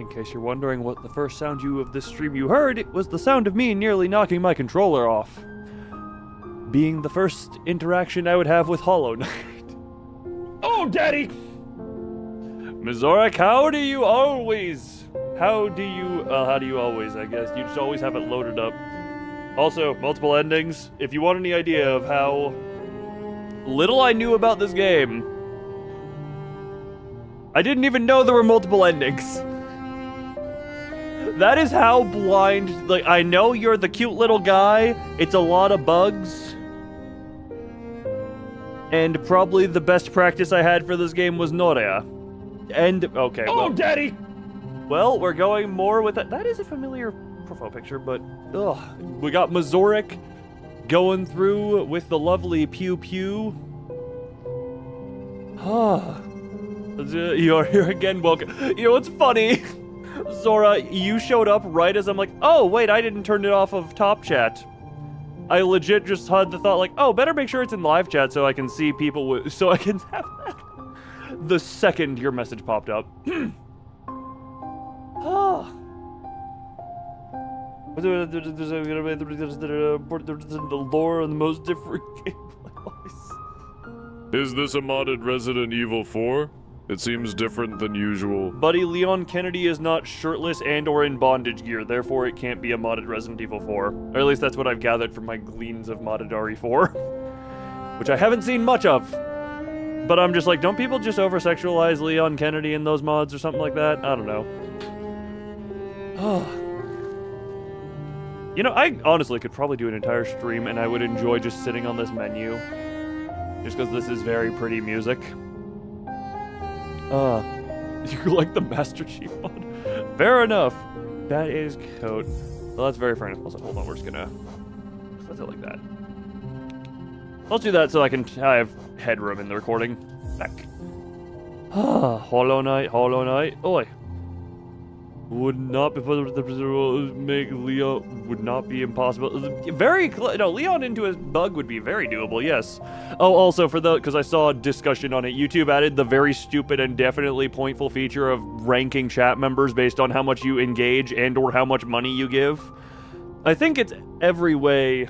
In case you're wondering what the first sound of this stream you heard, it was the sound of me nearly knocking my controller off. Being the first interaction I would have with Hollow Knight. Oh, Daddy! Mizorak, how do you always, I guess? You just always have it loaded up. Also, multiple endings. If you want any idea of how little I knew about this game, I didn't even know there were multiple endings. That is how blind, like, I know you're the cute little guy, it's a lot of bugs, and probably the best practice I had for this game was Noria. And, okay, well. Oh, Daddy! Well, we're going more with that. That is a familiar profile picture, but, ugh. We got Mizorak going through with the lovely Pew Pew. You're here again, welcome. You know what's funny? Zora, you showed up right as I'm like, oh, wait, I didn't turn it off of Top Chat. I legit just had the thought, like, oh, better make sure it's in live chat so I can see people, so I can have that. The second your message popped up. The lore and the most different gameplay. Is this a modded Resident Evil 4? It seems different than usual. Buddy, Leon Kennedy is not shirtless and or in bondage gear, therefore it can't be a modded Resident Evil 4. Or at least that's what I've gathered from my gleans of modded RE4. Which I haven't seen much of. But I'm just like, don't people just over-sexualize Leon Kennedy in those mods or something like that? I don't know. You know, I honestly could probably do an entire stream and I would enjoy just sitting on this menu. Just because this is very pretty music. You like the Master Chief mod? Fair enough. That is code. Well, that's very fair enough. Also, hold on, we're just gonna... Let's do it like that. Let's do that so I have headroom in the recording. Back. Hollow Knight. Oi. Would not be make Leon would not be impossible. Leon into his bug would be very doable, yes. Oh, also because I saw a discussion on it, YouTube added the very stupid and definitely pointful feature of ranking chat members based on how much you engage and or how much money you give. I think it's every way.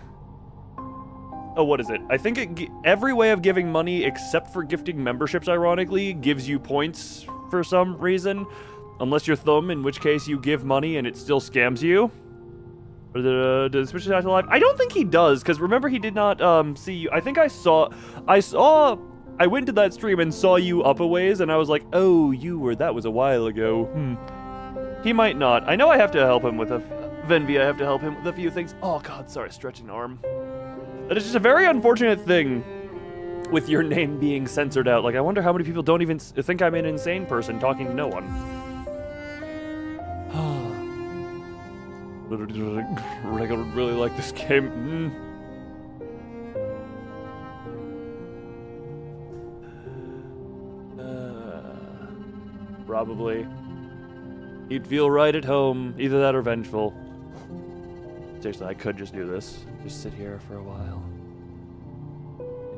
Oh, what is it? I think every way of giving money except for gifting memberships, ironically, gives you points for some reason. Unless you're Thumb, in which case you give money and it still scams you. Does Superchats live? I don't think he does, because remember he did not see you. I think I went to that stream and saw you up a ways, and I was like, oh, that was a while ago. He might not. I know I have to help him with Venvi, I have to help him with a few things. Oh god, sorry, stretching arm. That is just a very unfortunate thing with your name being censored out. Like, I wonder how many people don't even think I'm an insane person talking to no one. I really like this game. Probably. You'd feel right at home, either that or vengeful. Seriously, I could just do this. Just sit here for a while.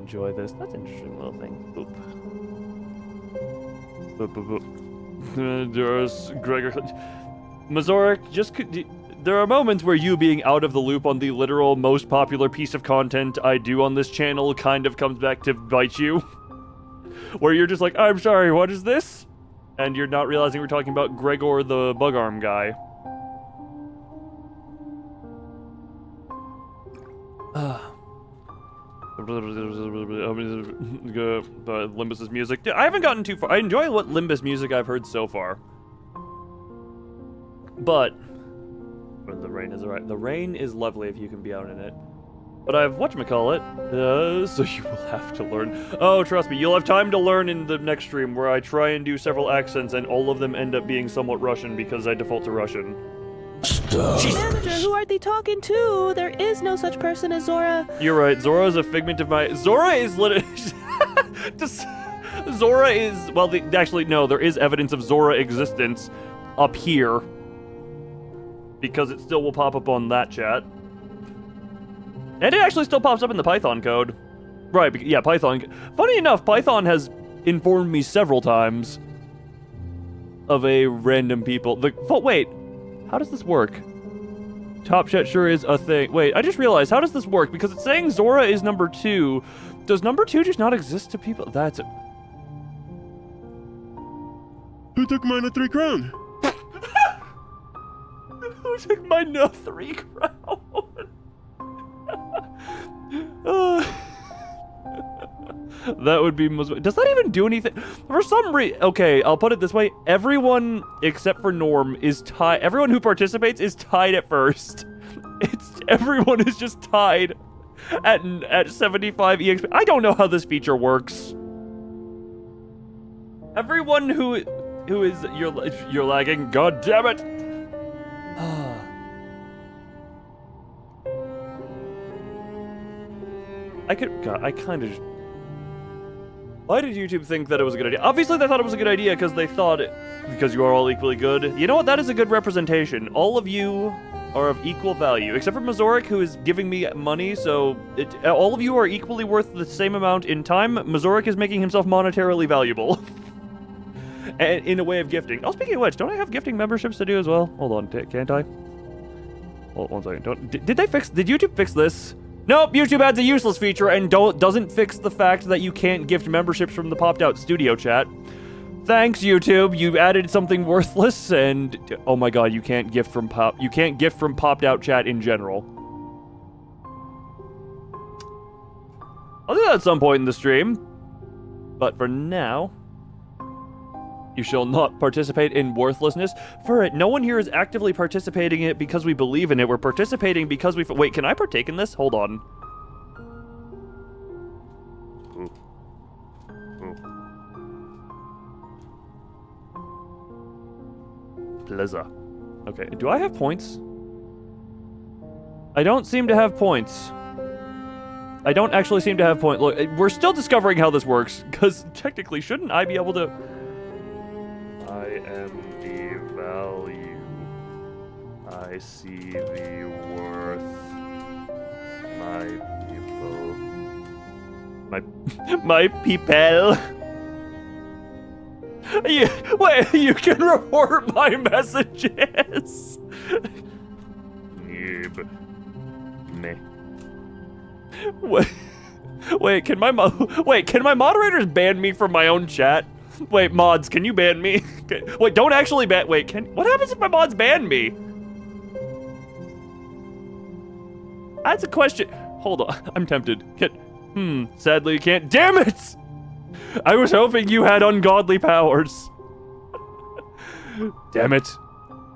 Enjoy this. That's an interesting little thing. Boop. Boop. There's Gregor. Mizorak, there are moments where you being out of the loop on the literal most popular piece of content I do on this channel kind of comes back to bite you. Where you're just like, I'm sorry, what is this? And you're not realizing we're talking about Gregor the bug arm guy. Limbus's music. Yeah, I haven't gotten too far. I enjoy what Limbus music I've heard so far. But the rain is alright. The rain is lovely if you can be out in it. But I've whatchamacallit, so you will have to learn. Oh, trust me, you'll have time to learn in the next stream where I try and do several accents and all of them end up being somewhat Russian because I default to Russian. Manager, who are they talking to? There is no such person as Zora. You're right, Zora is a figment of my... Zora is literally... Zora is... Well, actually, no, there is evidence of Zora existence up here. Because it still will pop up on that chat. And it actually still pops up in the Python code. Right, yeah, Python. Funny enough, Python has informed me several times of a random people. Wait, how does this work? Top Chat sure is a thing. Wait, I just realized, how does this work? Because it's saying Zora is number 2. Does number 2 just not exist to people? That's it. Who took mine at 3 crown? Who took my 3 crown? That would be most. Does that even do anything? For some reason, okay, I'll put it this way: everyone except for Norm is tied. Everyone who participates is tied at first. Everyone is just tied at 75 EXP. I don't know how this feature works. Everyone who is you're lagging. God damn it! I kind of just. Why did YouTube think that it was a good idea? Obviously, they thought it was a good idea because they thought because you are all equally good. You know what? That is a good representation. All of you are of equal value, except for Mazorik, who is giving me money, so all of you are equally worth the same amount in time. Mazorik is making himself monetarily valuable. And in a way of gifting. Oh, speaking of which, don't I have gifting memberships to do as well? Hold on, can't I? Hold on 1 second. Did YouTube fix this? Nope, YouTube adds a useless feature and doesn't fix the fact that you can't gift memberships from the popped out studio chat. Thanks, YouTube. You added something worthless, and oh my god, you can't gift from popped out chat in general. I'll do that at some point in the stream, but for now, you shall not participate in worthlessness. For it, no one here is actively participating in it because we believe in it. We're participating because we... Wait, can I partake in this? Hold on. Ooh. Pleasure. Okay, do I have points? I don't seem to have points. I don't actually seem to have points. Look, we're still discovering how this works, because technically, shouldn't I be able to... I am the value. I see the worth. My people. My people. Wait, you can report my messages. Me. Wait, can my moderators ban me from my own chat? Wait, mods, can you ban me? Wait, don't actually ban. Wait, what happens if my mods ban me? That's a question. Hold on, I'm tempted. Sadly you can't. Damn it! I was hoping you had ungodly powers. Damn it.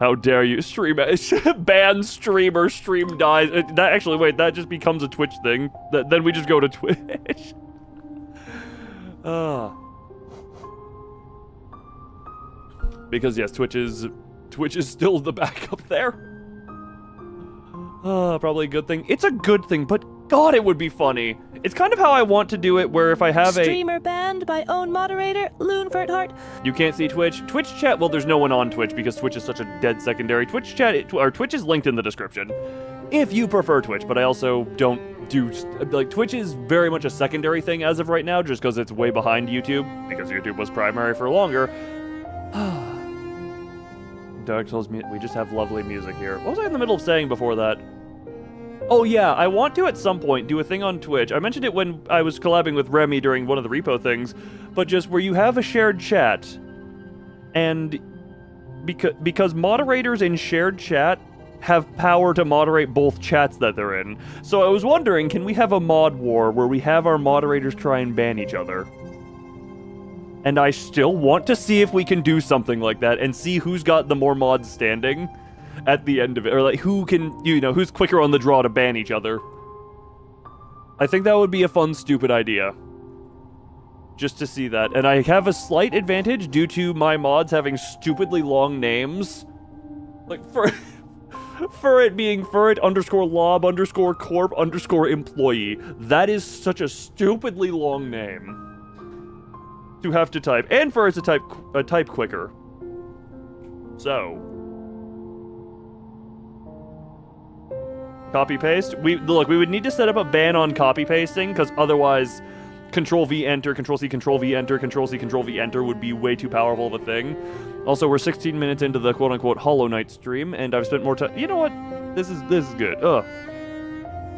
How dare you stream ban streamer, stream dies. That actually, wait, that just becomes a Twitch thing. Then we just go to Twitch. Because yes, Twitch is still the backup there. Probably a good thing. It's a good thing, but God, it would be funny. It's kind of how I want to do it, where if I have Streamer banned by own moderator, Loonferthart. You can't see Twitch. Twitch chat, well, there's no one on Twitch because Twitch is such a dead secondary. Twitch chat, or Twitch is linked in the description. If you prefer Twitch, but I also don't do, like, Twitch is very much a secondary thing as of right now, just because it's way behind YouTube, because YouTube was primary for longer. Dark Souls, we just have lovely music here. What was I in the middle of saying before that? Oh yeah, I want to at some point do a thing on Twitch. I mentioned it when I was collabing with Remy during one of the repo things, but just where you have a shared chat, and because moderators in shared chat have power to moderate both chats that they're in. So I was wondering, can we have a mod war where we have our moderators try and ban each other? And I still want to see if we can do something like that and see who's got the more mods standing at the end of it, or like who can, who's quicker on the draw to ban each other. I think that would be a fun, stupid idea. Just to see that. And I have a slight advantage due to my mods having stupidly long names. Like, for it being furret_lob_corp_employee. That is such a stupidly long name to have to type. And for it to type quicker. So... copy paste. We would need to set up a ban on copy pasting, because otherwise Control V enter, Control C, Control V enter, Control C, Control V enter would be way too powerful of a thing. Also, we're 16 minutes into the quote-unquote Hollow Knight stream, and I've spent more time... You know what? This is good. Ugh.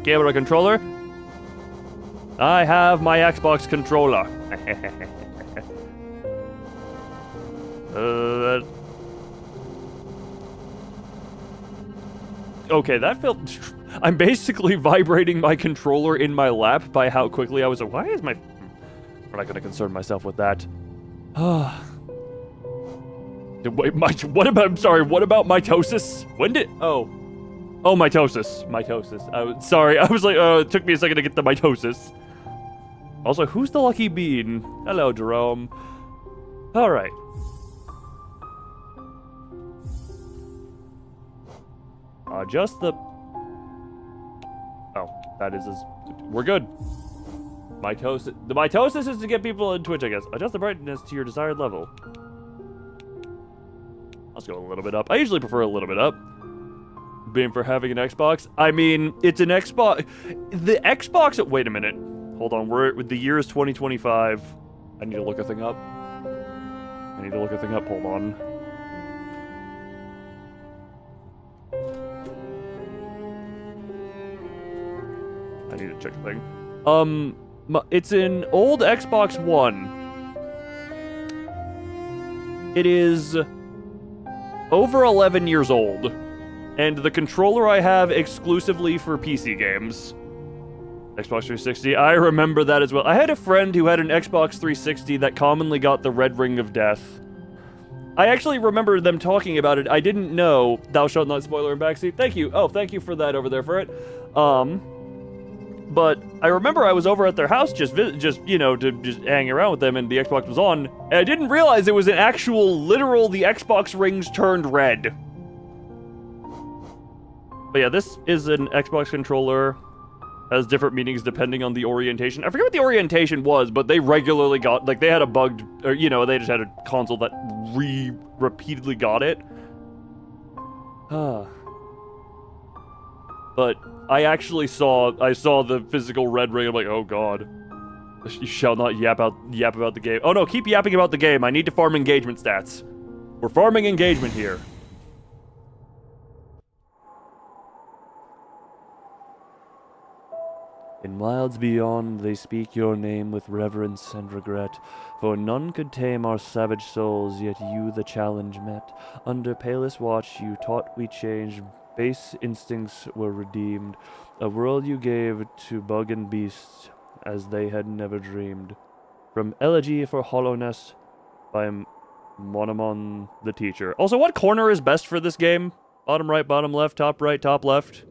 Camera controller. I have my Xbox controller. Okay, that felt... I'm basically vibrating my controller in my lap by how quickly I was... Why is my... I'm not going to concern myself with that. Wait, what about... I'm sorry, what about mitosis? When did... Oh, mitosis. Mitosis. Sorry, I was like, it took me a second to get the mitosis. Also, who's the lucky bean? Hello, Jerome. All right. Just the... Oh, that is... We're good. Mitosis... The mitosis is to get people in Twitch, I guess. Adjust the brightness to your desired level. Let's go a little bit up. I usually prefer a little bit up. Being for having an Xbox. I mean, it's an Xbox... The Xbox... Wait a minute. Hold on. The year is 2025. I need to look a thing up. Hold on. I need to check the thing. It's an old Xbox One. It is over 11 years old, and the controller I have exclusively for PC games. Xbox 360, I remember that as well. I had a friend who had an Xbox 360 that commonly got the red ring of death. I actually remember them talking about it. I didn't know. Thou shalt not spoiler in backseat. Thank you. Oh, thank you for that over there for it. But I remember I was over at their house just hanging around with them, and the Xbox was on, and I didn't realize it was an actual, literal, the Xbox rings turned red. But yeah, this is an Xbox controller. Has different meanings depending on the orientation. I forget what the orientation was, but they regularly got, like, they had a bugged, or, they just had a console that repeatedly got it. But I actually saw the physical red ring. I'm like, oh god. You shall not yap about the game. Oh no, keep yapping about the game. I need to farm engagement stats. We're farming engagement here. In wilds beyond, they speak your name with reverence and regret, for none could tame our savage souls, yet you the challenge met. Under palest watch you taught we changed, base instincts were redeemed, a world you gave to bug and beast, as they had never dreamed. From Elegy for Hollowness by Monomon the Teacher. Also, what corner is best for this game? Bottom right, bottom left, top right, top left?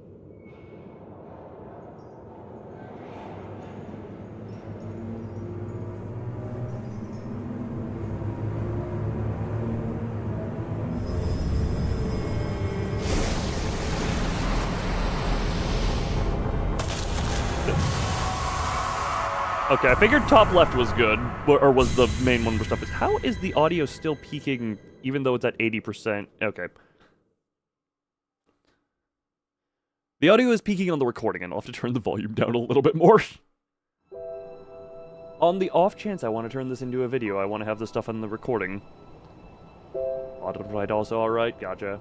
Okay, I figured top left was good, or was the main one where stuff is. How is the audio still peaking even though it's at 80%? Okay. The audio is peaking on the recording, and I'll have to turn the volume down a little bit more. On the off chance I want to turn this into a video, I want to have the stuff on the recording. Bottom right also alright, gotcha.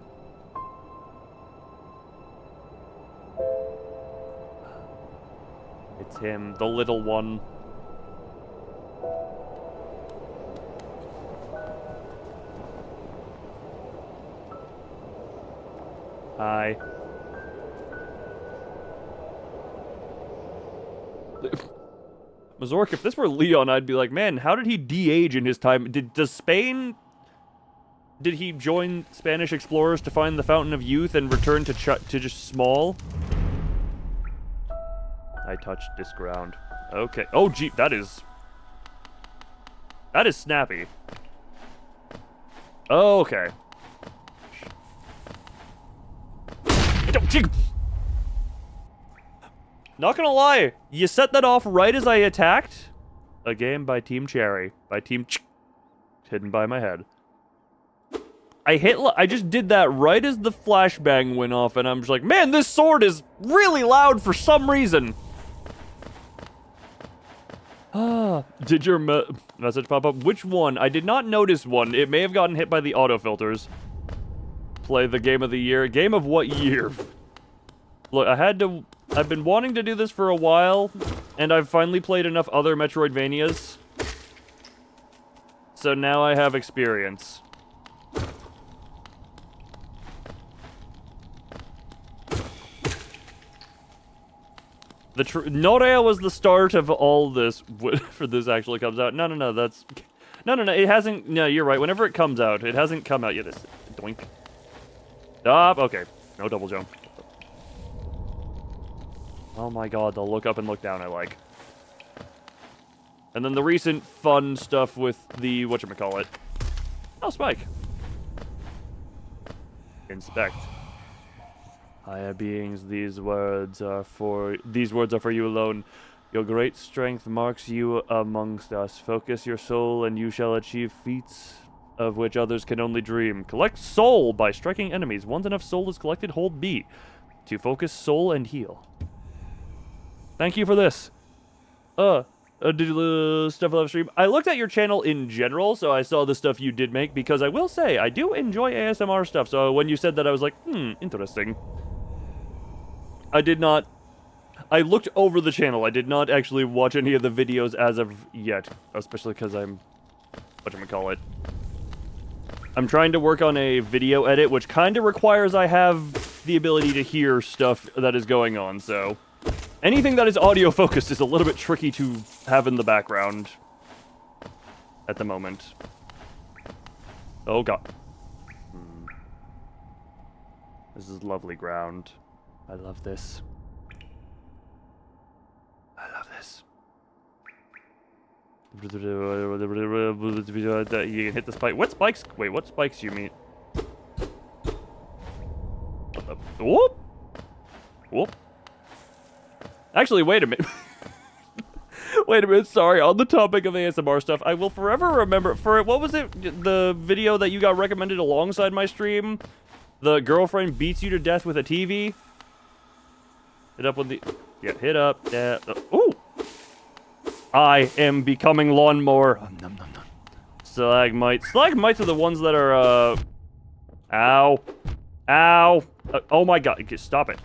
It's him, the little one. Hi. Mazork, if this were Leon, I'd be like, man, how did he de-age in his time? Did he join Spanish explorers to find the Fountain of Youth and return to just small? I touched this ground. Okay. Oh, gee, that is snappy. Oh, okay. Not gonna lie, you set that off right as I attacked. A game by Team Cherry. By Team hidden by my head. I just did that right as the flashbang went off, and I'm just like, man, this sword is really loud for some reason. Did your message pop up? Which one? I did not notice one. It may have gotten hit by the auto filters. Play the game of the year. Game of what year? Look, I've been wanting to do this for a while, and I've finally played enough other Metroidvanias. So now I have experience. Norea was the start of all this, for this actually comes out. No, that's... No, it hasn't... No, you're right. Whenever it comes out, it hasn't come out yet. Doink. Stop. Okay. No double jump. Oh my god, the look up and look down I like. And then the recent fun stuff with the... whatchamacallit. Oh, Spike. Inspect. Higher beings, these words are for you alone. Your great strength marks you amongst us. Focus your soul and you shall achieve feats of which others can only dream. Collect soul by striking enemies. Once enough soul is collected, hold B to focus soul and heal. Thank you for this. Digital stuff live stream. I looked at your channel in general, so I saw the stuff you did make, because I will say, I do enjoy ASMR stuff, so when you said that, I was like, interesting. I looked over the channel. I did not actually watch any of the videos as of yet, especially because I'm trying to work on a video edit, which kind of requires I have the ability to hear stuff that is going on, so... Anything that is audio-focused is a little bit tricky to have in the background at the moment. Oh, God. This is lovely ground. I love this. I love this. You can hit the spike. What spikes? Wait, what spikes do you mean? Whoop! Whoop. Actually, wait a minute. Wait a minute, sorry. On the topic of ASMR stuff, I will forever remember... what was it? The video that you got recommended alongside my stream? The girlfriend beats you to death with a TV? Hit up with the... Yeah, hit up. Yeah. Ooh! I am becoming lawnmower. Stalagmites. Stalagmites are the ones that are, Ow. Ow. Oh my god. Stop it.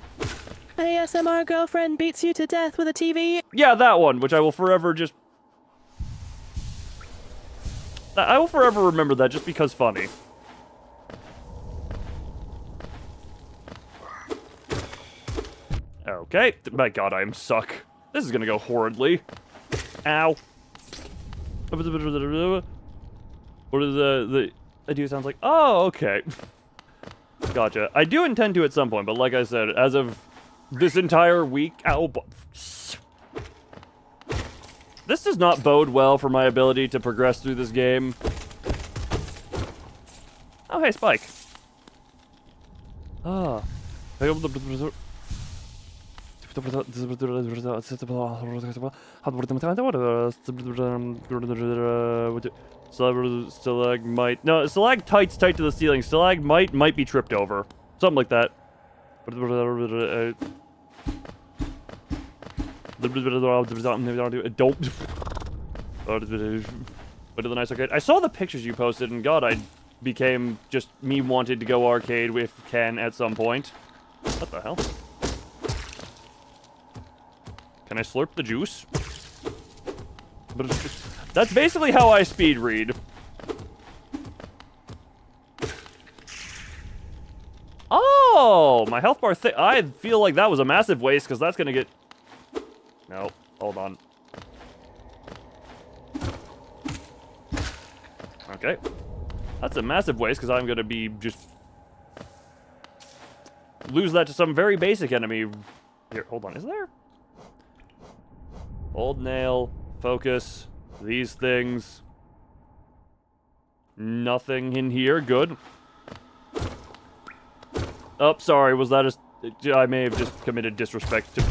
ASMR girlfriend beats you to death with a TV. Yeah, that one, which I will forever just... I will forever remember that just because funny. Okay. My god, I am suck. This is gonna go horridly. Ow. What is the idea sounds like? Oh, okay. Gotcha. I do intend to at some point, but like I said, as of this entire week... Ow. This does not bode well for my ability to progress through this game. Oh, hey, Spike. Ah. Stalagmite. No, stalactites tight to the ceiling. Stalagmite might be tripped over. Something like that. Don't. But the nice arcade. I saw the pictures you posted, and God, I became just me wanted to go arcade with Ken at some point. What the hell? Can I slurp the juice? That's basically how I speed read. Oh, my health bar I feel like that was a massive waste, because that's gonna get... No, hold on. Okay. That's a massive waste, because I'm gonna be just... lose that to some very basic enemy. Here, hold on, is there? Hold nail, focus, these things. Nothing in here, good. Oh, sorry, was that I may have just committed disrespect to...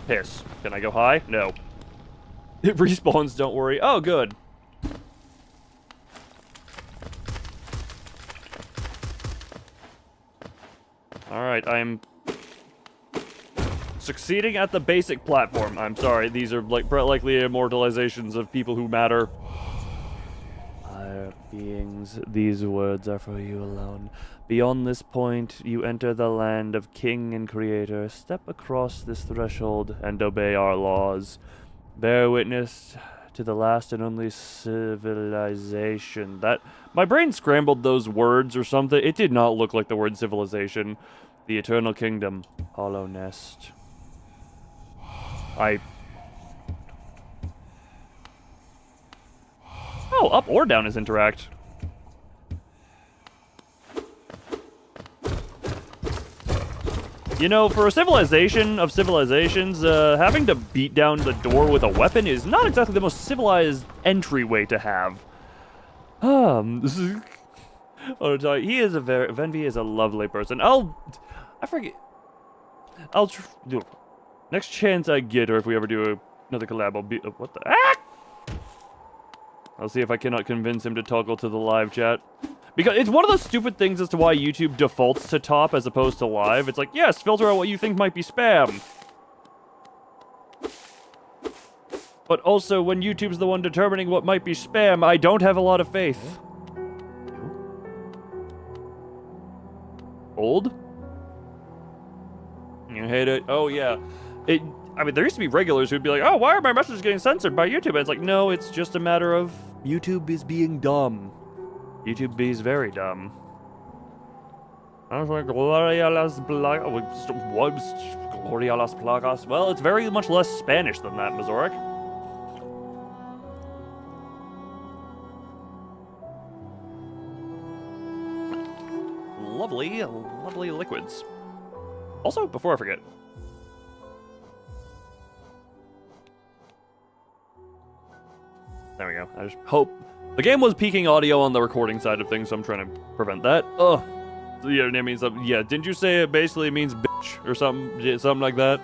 Piss. Can I go high? No. It respawns, don't worry. Oh, good. Alright, I'm... Succeeding at the basic platform. I'm sorry, these are like likely immortalizations of people who matter. Higher beings, these words are for you alone. Beyond this point, you enter the land of King and Creator. Step across this threshold and obey our laws. Bear witness to the last and only civilization. That my brain scrambled those words or something. It did not look like the word civilization. The Eternal Kingdom. Hollow Nest. Oh, up or down is interact. You know, for a civilization of civilizations, having to beat down the door with a weapon is not exactly the most civilized entryway to have. This is... I'll tell you, he is a very... Venvi is a lovely person. I forget... Next chance I get, or if we ever do another collab, I'll be... what the... Ah! I'll see if I cannot convince him to toggle to the live chat. Because it's one of those stupid things as to why YouTube defaults to top as opposed to live. It's like, yes, filter out what you think might be spam. But also, when YouTube's the one determining what might be spam, I don't have a lot of faith. Old? You hate it? Oh, yeah. I mean, there used to be regulars who'd be like, oh, why are my messages getting censored by YouTube? And it's like, no, it's just a matter of YouTube is being dumb. YouTube is very dumb. I was like, Gloria las Plagas. Well, it's very much less Spanish than that, Mazoric. Lovely, lovely liquids. Also, before I forget, there we go. I just hope. The game was peaking audio on the recording side of things, so I'm trying to prevent that. Ugh. So, yeah, that means, yeah, didn't you say it basically means bitch or something? Yeah, something like that?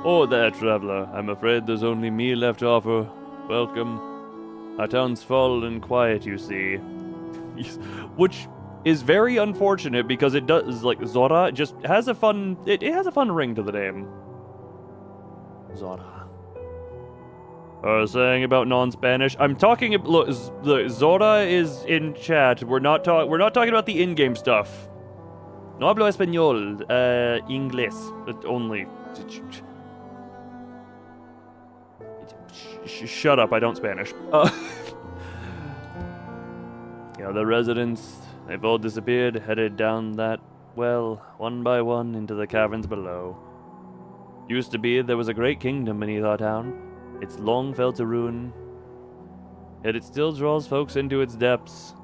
Oh, there, traveler. I'm afraid there's only me left to offer. Welcome. Our town's fallen quiet, you see. Which is very unfortunate because it does, like, Zora just has a fun, it has a fun ring to the name. Zora. Saying about non-Spanish. I'm talking. Look, Zora is in chat. We're not talking about the in-game stuff. No hablo español. Inglés only. Shut up. I don't Spanish. Yeah, the residents. They've all disappeared. Headed down that well, one by one, into the caverns below. Used to be there was a great kingdom beneath our town. It's long fell to ruin, yet it still draws folks into its depths.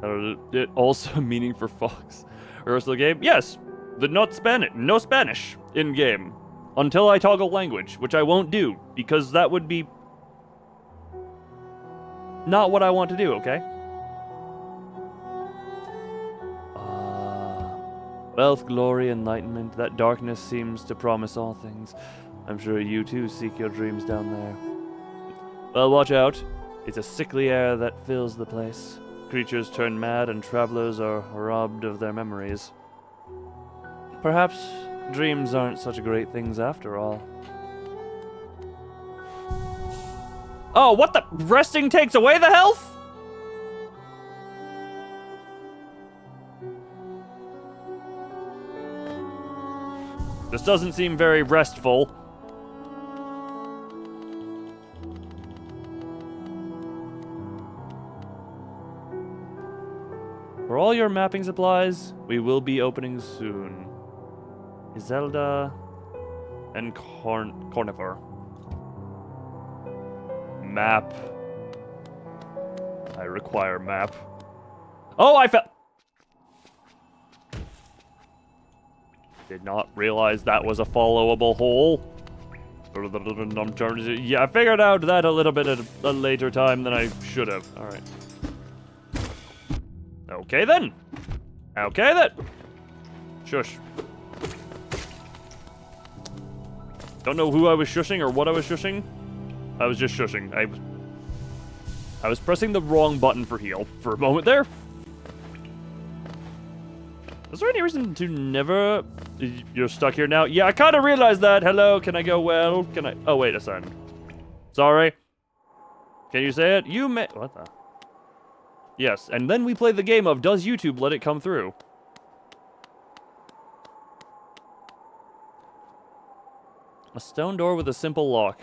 It also meaning for fox. The rest of the game? Yes, no Spanish in game until I toggle language, which I won't do because that would be not what I want to do. Okay. Wealth, glory, enlightenment. That darkness seems to promise all things. I'm sure you too seek your dreams down there. Well, watch out. It's a sickly air that fills the place. Creatures turn mad and travelers are robbed of their memories. Perhaps dreams aren't such great things after all. Oh, what the? Resting takes away the health? This doesn't seem very restful. For all your mapping supplies, we will be opening soon. Iselda and Cornifer. Map. I require map. Oh, I fell. Did not realize that was a followable hole. Yeah, I figured out that a little bit at a later time than I should have. All right. Okay then. Okay then. Shush. Don't know who I was shushing or what I was shushing. I was just shushing. I was pressing the wrong button for heal for a moment there. Is there any reason to never... You're stuck here now? Yeah, I kind of realized that. Hello, can I go well? Can I... Oh, wait a second. Sorry. Can you say it? You may... What the... Yes, and then we play the game of does YouTube let it come through? A stone door with a simple lock.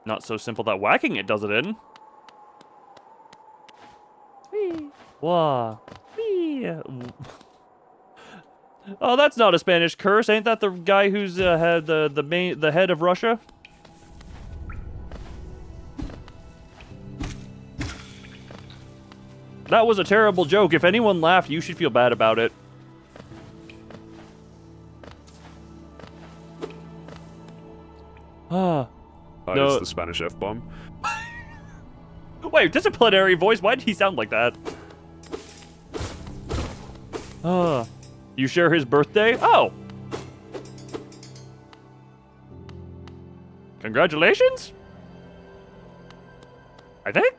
Not so simple that whacking it does it in. Whee! Wah! Whee! Oh, that's not a Spanish curse. Ain't that the guy who's had the head of Russia? That was a terrible joke. If anyone laughed, you should feel bad about it. Ah. No. It's the Spanish F-bomb. Wait, disciplinary voice? Why did he sound like that? You share his birthday? Oh! Congratulations? I think?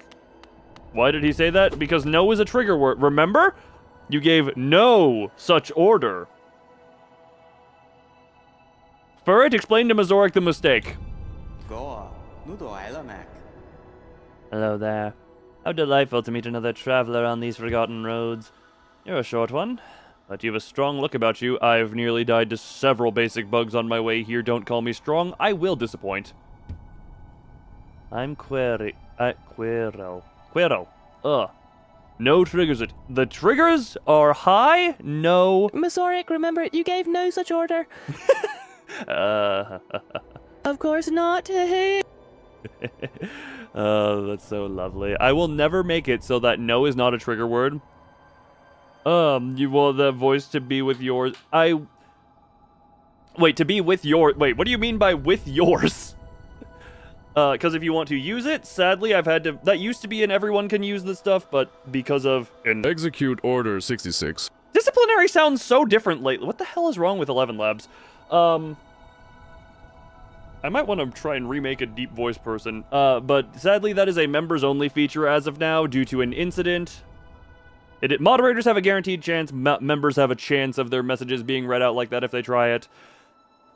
Why did he say that? Because no is a trigger word. Remember? You gave no such order. Furret explained to Mazoric the mistake. Hello there. How delightful to meet another traveler on these forgotten roads. You're a short one, but you have a strong look about you. I've nearly died to several basic bugs on my way here. Don't call me strong. I will disappoint. I'm Quero. Ugh. No triggers. The triggers are high? No. Mazoric, remember, you gave no such order. Of course not. Oh, that's so lovely. I will never make it so that no is not a trigger word. You want that voice to be with yours. Wait, to be with your... Wait, what do you mean by with yours? Because if you want to use it, sadly, I've had to... That used to be an everyone can use this stuff, but because of... Execute Order 66. Disciplinary sounds so different lately. What the hell is wrong with 11 Labs? I might want to try and remake a deep voice person, but sadly that is a members-only feature as of now due to an incident. Moderators have a guaranteed chance, members have a chance of their messages being read out like that if they try it.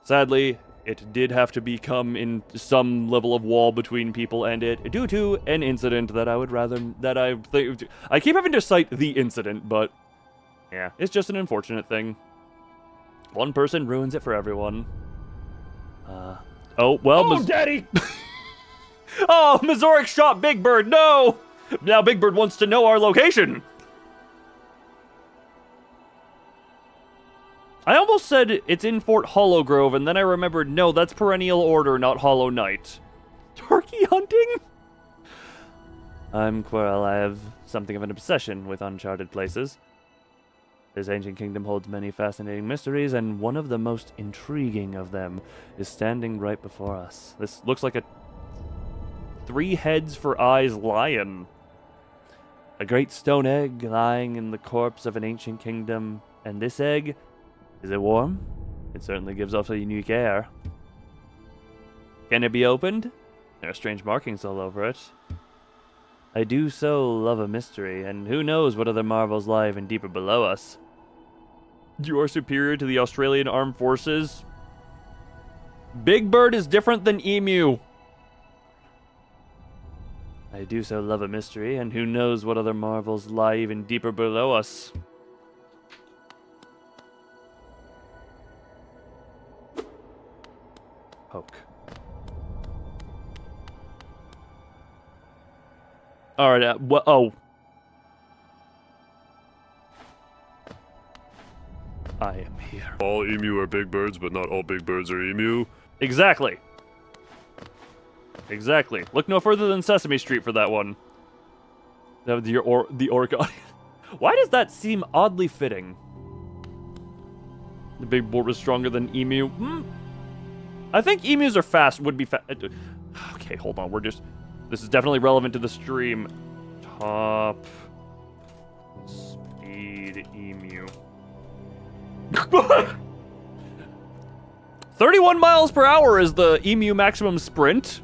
Sadly, it did have to become in some level of wall between people and it due to an incident that I would rather, I keep having to cite the incident, but yeah, it's just an unfortunate thing. One person ruins it for everyone. Oh, well... Oh, Daddy! Oh, Mazoric shot Big Bird, no! Now Big Bird wants to know our location! I almost said it's in Fort Hollow Grove, and then I remembered, no, that's Perennial Order, not Hollow Knight. Turkey hunting? I'm Quirrell. I have something of an obsession with uncharted places. This ancient kingdom holds many fascinating mysteries, and one of the most intriguing of them is standing right before us. This looks like a 3 heads for eyes lion. A great stone egg lying in the corpse of an ancient kingdom, and this egg, is it warm? It certainly gives off a unique air. Can it be opened? There are strange markings all over it. I do so love a mystery, and who knows what other marvels lie even deeper below us. You are superior to the Australian Armed Forces. Big Bird is different than Emu. I do so love a mystery, and who knows what other marvels lie even deeper below us. Poke. Alright, oh. I am here. All emu are big birds, but not all big birds are emu. Exactly. Exactly. Look no further than Sesame Street for that one. The Oregon. Why does that seem oddly fitting? The big board was stronger than emu. I think emus are fast, would be fast. Okay, hold on. This is definitely relevant to the stream. Top speed emu. 31 miles per hour is the emu maximum sprint.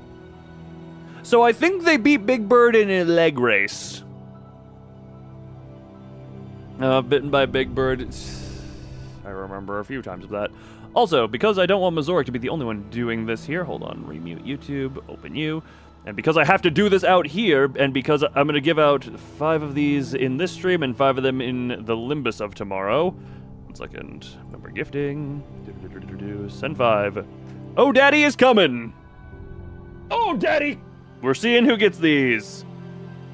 So I think they beat Big Bird in a leg race. Bitten by Big Bird. I remember a few times of that. Also, because I don't want Mazoric to be the only one doing this here, hold on, remute YouTube, open you. And because I have to do this out here, and because I'm going to give out 5 of these in this stream and 5 of them in the Limbus of tomorrow. 1 second. Member gifting. Send 5. Oh, Daddy is coming! Oh, Daddy! We're seeing who gets these.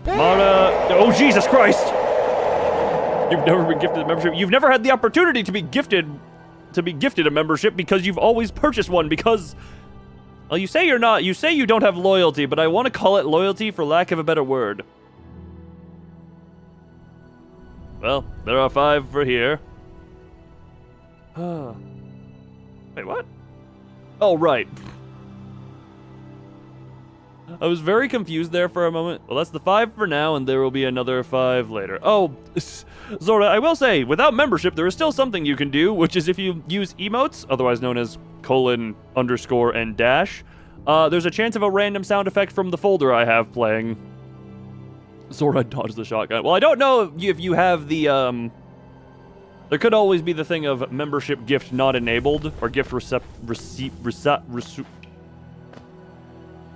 Mara. Oh, Jesus Christ! You've never been gifted a membership. You've never had the opportunity to be gifted a membership because you've always purchased one because... Well, you say you're not. You say you don't have loyalty, but I want to call it loyalty for lack of a better word. Well, there are 5 for here. Wait, what? Oh, right. I was very confused there for a moment. Well, that's the 5 for now, and there will be another 5 later. Oh, Zora, I will say, without membership, there is still something you can do, which is if you use emotes, otherwise known as : _ and dash, there's a chance of a random sound effect from the folder I have playing. Zora dodged the shotgun. Well, I don't know if you have the, there could always be the thing of membership gift not enabled, or gift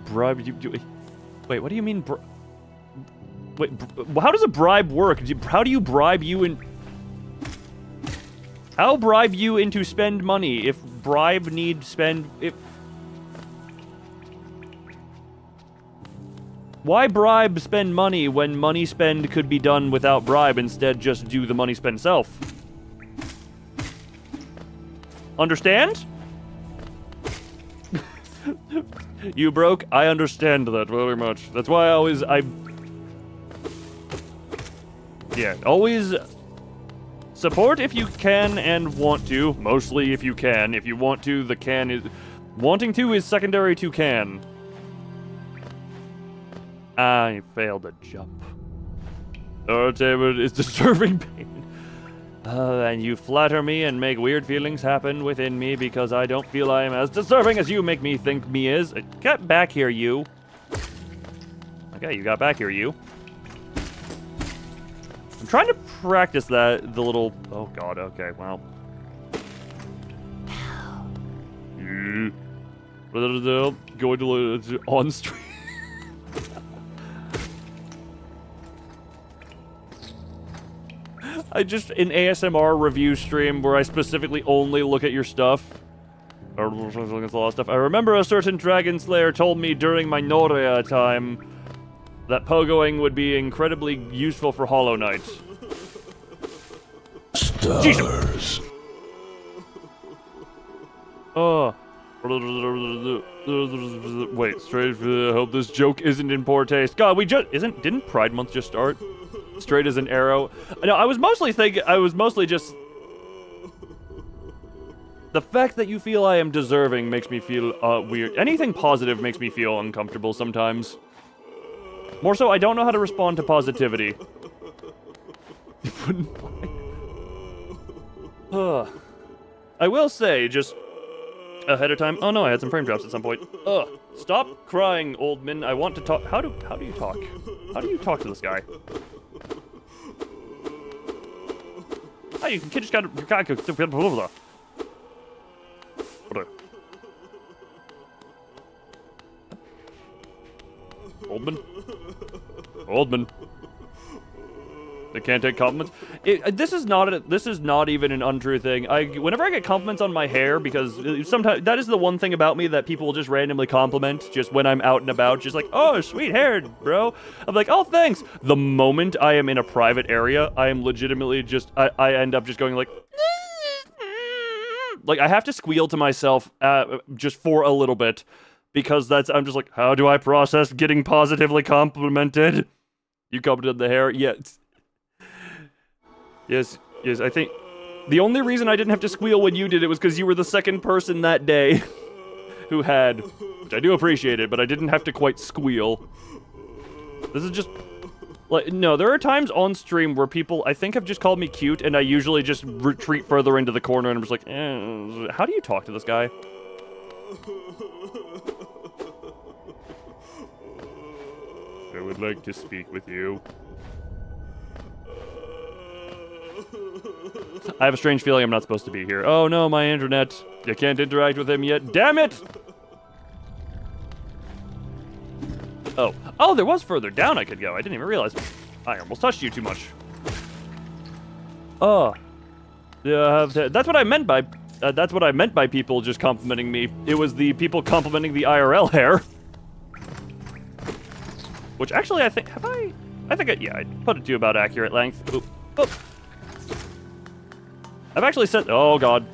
bribe you. Wait, what do you mean? Wait, how does a bribe work? How do you bribe you in? How bribe you into spend money if bribe need spend if? Why bribe spend money when money spend could be done without bribe? Instead, just do the money spend self. Understand? You broke? I understand that very much. That's why always support if you can and want to. Mostly if you can. If you want to, the can is... Wanting to is secondary to can. I failed a jump. Entertainment is deserving pain. And you flatter me and make weird feelings happen within me because I don't feel I am as deserving as you make me think me is. Get back here, you. Okay, you got back here, you. I'm trying to practice the little... Oh, God, okay, well. Going to on stream. I just, an ASMR review stream where I specifically only look at your stuff. Or look at a lot of stuff. I remember a certain Dragon Slayer told me during my Noria time that pogoing would be incredibly useful for Hollow Knight. Stars. Oh. Wait, straight for the hope this joke isn't in poor taste. God, didn't Pride Month just start? Straight as an arrow. No, I was mostly just... The fact that you feel I am deserving makes me feel, weird. Anything positive makes me feel uncomfortable sometimes. More so, I don't know how to respond to positivity. I will say, just ahead of time... Oh no, I had some frame drops at some point. Stop crying, old man. I want to talk... How do you talk? How do you talk to this guy? Oh, you just got Oldman. They can't take compliments. This is not even an untrue thing. Whenever I get compliments on my hair, because sometimes that is the one thing about me that people will just randomly compliment just when I'm out and about, just like, oh, sweet hair, bro. I'm like, oh, thanks. The moment I am in a private area, I am legitimately just, I end up just going like I have to squeal to myself just for a little bit, because I'm just like, how do I process getting positively complimented? You complimented the hair? Yes. Yes, I think the only reason I didn't have to squeal when you did it was because you were the second person that day who had, which I do appreciate it, but I didn't have to quite squeal. This is just, like, no, there are times on stream where people, I think, have just called me cute, and I usually just retreat further into the corner, and I'm just like, how do you talk to this guy? I would like to speak with you. I have a strange feeling I'm not supposed to be here. Oh no, my internet. You can't interact with him yet. Damn it! Oh. Oh, there was further down I could go. I didn't even realize. I almost touched you too much. Oh. Yeah, that's what I meant by... that's what I meant by people just complimenting me. It was the people complimenting the IRL hair. Which actually, I think... Have I... I think yeah, I put it to about accurate length. Oop. Oop. I've actually said... Oh, God.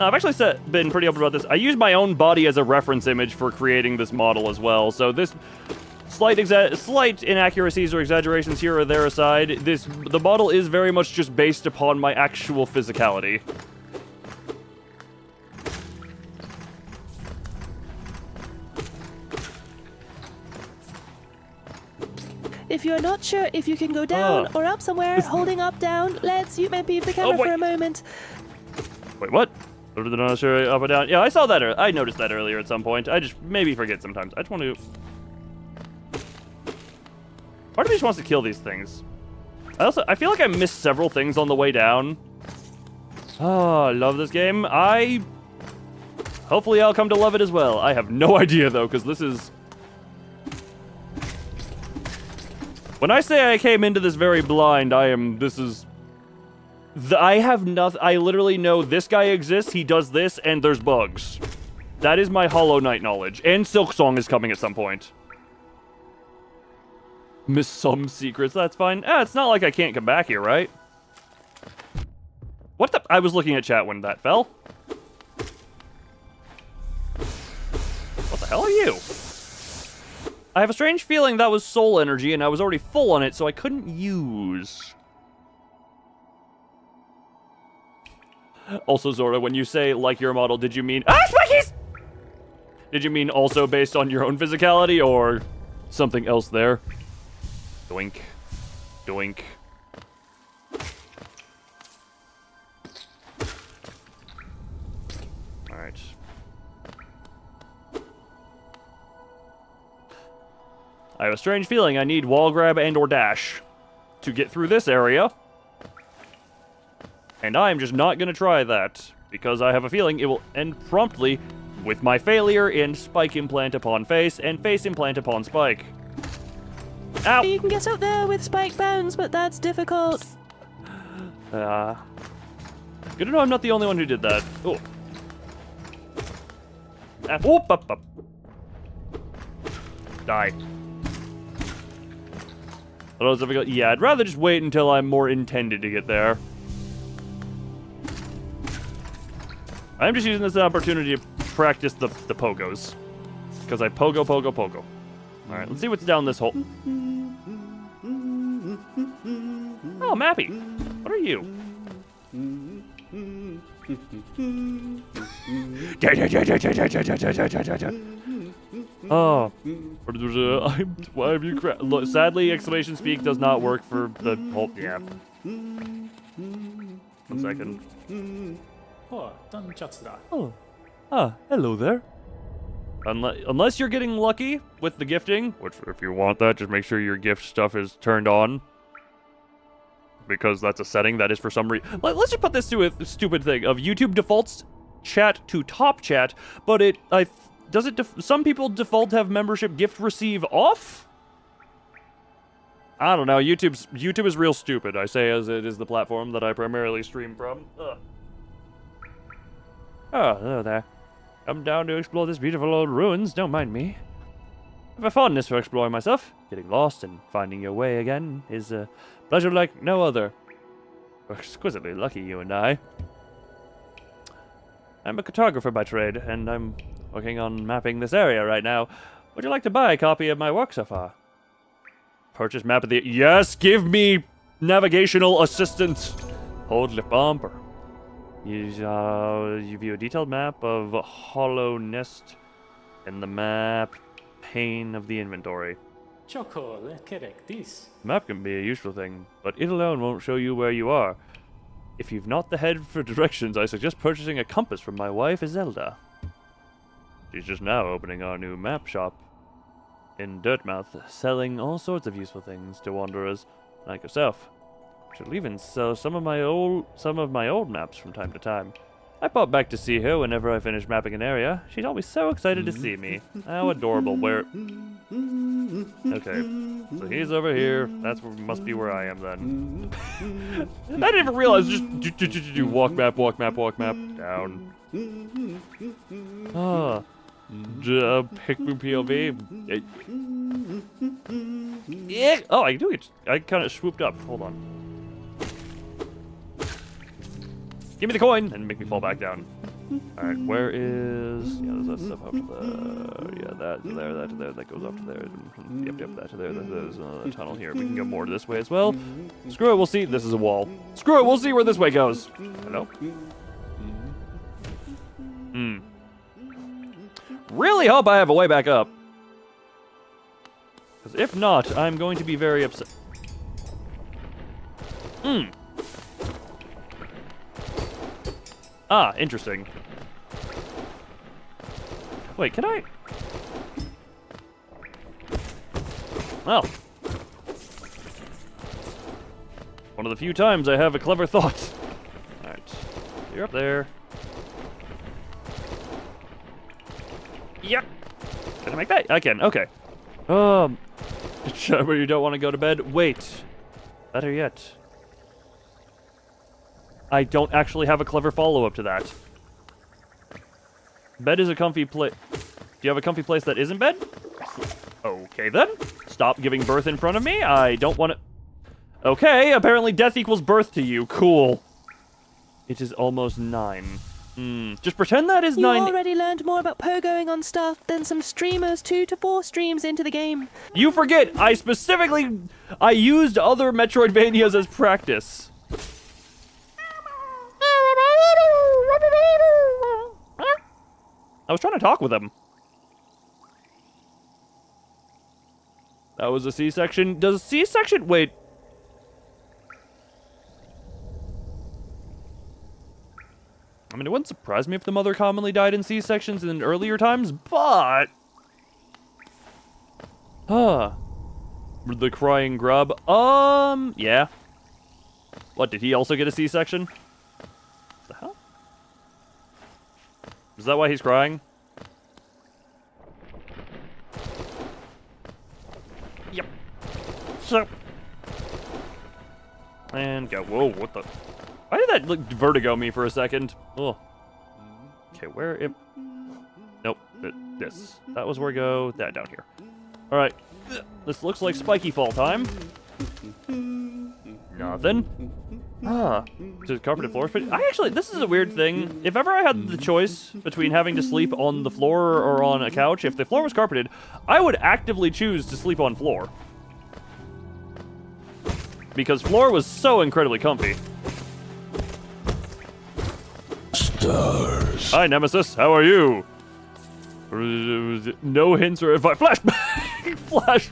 I've actually been pretty open about this. I use my own body as a reference image for creating this model as well. So this slight inaccuracies or exaggerations here or there aside, the model is very much just based upon my actual physicality. If you're not sure if you can go down or up somewhere, holding up, down, let's you maybe the camera for a moment. Wait, what? Not sure up or down. Yeah, I saw that. I noticed that earlier at some point. I just maybe forget sometimes. I just want to... Part of me just wants to kill these things. I feel like I missed several things on the way down. Oh, I love this game. Hopefully I'll come to love it as well. I have no idea, though, because this is... When I say I came into this very blind, I have nothing. I literally know this guy exists, he does this, and there's bugs. That is my Hollow Knight knowledge. And Silksong is coming at some point. Miss some secrets, that's fine. It's not like I can't come back here, right? What the? I was looking at chat when that fell. What the hell are you? I have a strange feeling that was soul energy, and I was already full on it, so I couldn't use. Also, Zora, when you say, like your model, did you mean... Spikies! Did you mean also based on your own physicality, or something else there? Doink. Doink. Alright. I have a strange feeling I need wall grab and or dash to get through this area. And I am just not going to try that, because I have a feeling it will end promptly with my failure in spike implant upon face and face implant upon spike. Ow! You can get up there with spike bounds, but that's difficult. Good to know I'm not the only one who did that. Oh. Whoop, up. Die. Yeah, I'd rather just wait until I'm more intended to get there. I'm just using this opportunity to practice the pogos. Because I pogo. Alright, let's see what's down this hole. Oh, Mappy. What are you? Oh. Why have you Look, sadly, exclamation speak does not work for the whole... Yeah. 1 second. Oh. Ah, hello there. Unless you're getting lucky with the gifting, which if you want that, just make sure your gift stuff is turned on. Because that's a setting that is for some reason... Let's just put this to a stupid thing of YouTube defaults chat to top chat, but some people default have membership gift receive off? I don't know. YouTube is real stupid. I say as it is the platform that I primarily stream from. Ugh. Oh, hello there. Come down to explore this beautiful old ruins. Don't mind me. I have a fondness for exploring myself. Getting lost and finding your way again is a pleasure like no other. We're exquisitely lucky, you and I. I'm a cartographer by trade, and I'm working on mapping this area right now. Would you like to buy a copy of my work so far? Purchase map of the... Yes, give me navigational assistance. Hold lip bumper. You view a detailed map of a hollow nest in the map pane of the inventory. Map can be a useful thing, but it alone won't show you where you are. If you've not the head for directions, I suggest purchasing a compass from my wife, Zelda. She's just now opening our new map shop in Dirtmouth, selling all sorts of useful things to wanderers like yourself. She'll even sell some of my old maps from time to time. I pop back to see her whenever I finish mapping an area. She's always so excited to see me. How adorable. Where? Okay, so he's over here. Must be where I am then. I didn't even realize. Just walk map, down. Ah, pick me POV. Yeah. Oh, I do it. I kind of swooped up. Hold on. Give me the coin and make me fall back down. All right, where is? Yeah, there's that stuff up there. Yeah, that to there, that to there, that goes up to there. Yep, that to there. There's a tunnel here. We can go more this way as well. Screw it, we'll see. This is a wall. Screw it, we'll see where this way goes. Hello? Really hope I have a way back up. Because if not, I'm going to be very upset. Ah, interesting. Wait, can I? Well. One of the few times I have a clever thought. Alright. You're up there. Yep. Can I make that? I can, okay. Sure, you don't want to go to bed? Wait. Better yet. I don't actually have a clever follow-up to that. Bed is a comfy place. Do you have a comfy place that isn't bed? Okay, then. Stop giving birth in front of me. I don't want to... Okay, apparently death equals birth to you. Cool. It is almost 9. Just pretend that is 9... You already learned more about pogoing on stuff than some streamers 2 to 4 streams into the game. You forget, I used other Metroidvanias as practice. I was trying to talk with him. That was a C-section. Does C-section... Wait. I mean, it wouldn't surprise me if the mother commonly died in C-sections in earlier times, but... The crying grub. Yeah. What, did he also get a C-section? What the hell? Is that why he's crying? Yep. So. And go. Whoa, what the? Why did that, like, vertigo me for a second? Oh. Okay, where if... Nope, this. That was where I go. That down here. Alright. This looks like spiky fall time. Nothing. To carpeted floors. But this is a weird thing. If ever I had the choice between having to sleep on the floor or on a couch, if the floor was carpeted, I would actively choose to sleep on floor. Because floor was so incredibly comfy. Stars. Hi, Nemesis. How are you? No hints or if I flashback. Flash.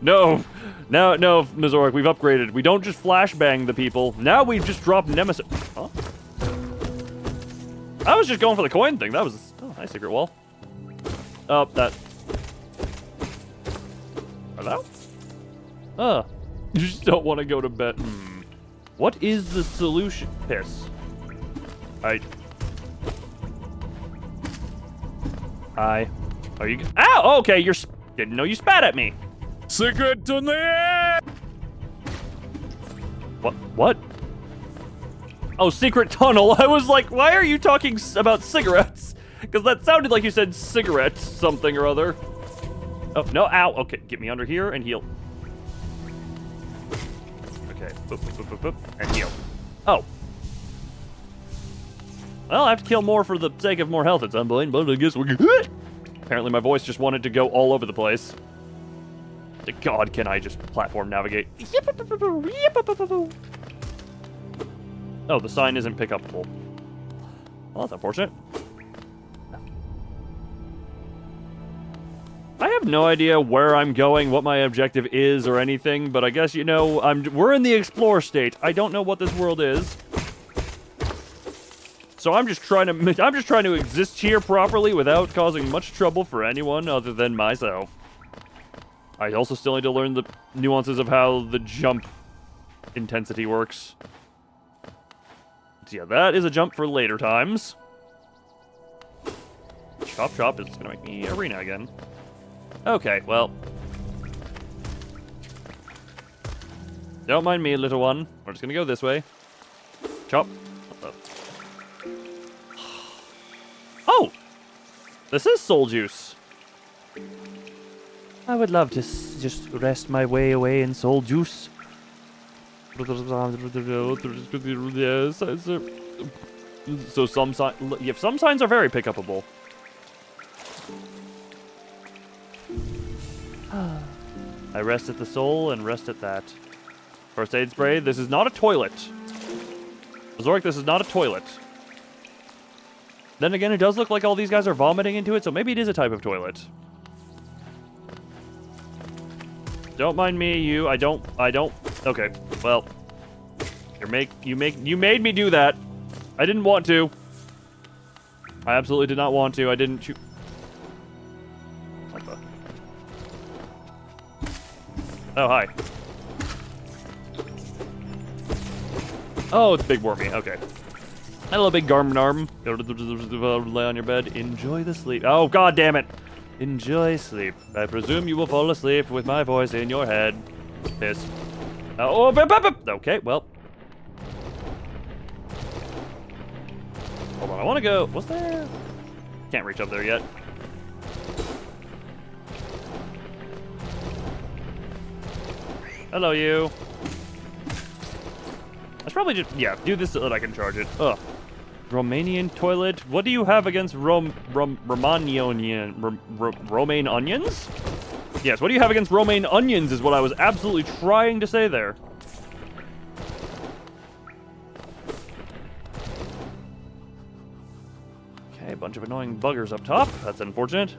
No, Mizorik, we've upgraded. We don't just flashbang the people. Now we've just dropped Nemesis. Huh? I was just going for the coin thing. That was nice secret wall. Oh, that. Hello? You just don't want to go to bed. What is the solution? Piss. Hi. Are you? Ow! Okay, didn't know you spat at me. Secret to the air! What? Oh, secret tunnel. I was like, why are you talking about cigarettes? Because that sounded like you said cigarettes something or other. Oh, no, ow. Okay, get me under here and heal. Okay, boop, boop, boop, boop, boop, and heal. Oh. Well, I have to kill more for the sake of more health at some point, but I guess we're good. Apparently my voice just wanted to go all over the place. God, can I just platform navigate? Oh, the sign isn't pick upable. Well, that's unfortunate. I have no idea where I'm going, what my objective is, or anything, but I guess, you know, we're in the explore state. I don't know what this world is. So I'm just trying to exist here properly without causing much trouble for anyone other than myself. I also still need to learn the nuances of how the jump intensity works. So yeah, that is a jump for later times. Chop chop is gonna make me arena again. Okay, well. Don't mind me, little one. We're just gonna go this way. Chop. Oh! This is soul juice. I would love to just rest my way away in soul juice. So some signs are very pick-upable. I rest at the soul and rest at that. First aid spray. This is not a toilet. Zork, this is not a toilet. Then again, it does look like all these guys are vomiting into it, so maybe it is a type of toilet. Don't mind me, you. I don't. Okay, well. You made me do that. I didn't want to. I absolutely did not want to. I didn't choose. What the? Oh, hi. Oh, it's Big Wormy. Okay. Hello, Big Garmin Arm. Lay on your bed. Enjoy the sleep. Oh, god damn it. Enjoy sleep. I presume you will fall asleep with my voice in your head. Piss. Oh, okay, well. Hold on, I want to go. What's there? Can't reach up there yet. Hello, you. I should probably just, yeah, do this so that I can charge it. Ugh. Romanian toilet. What do you have against Romaine onions? Yes, what do you have against romaine onions is what I was absolutely trying to say there. Okay, a bunch of annoying buggers up top. That's unfortunate.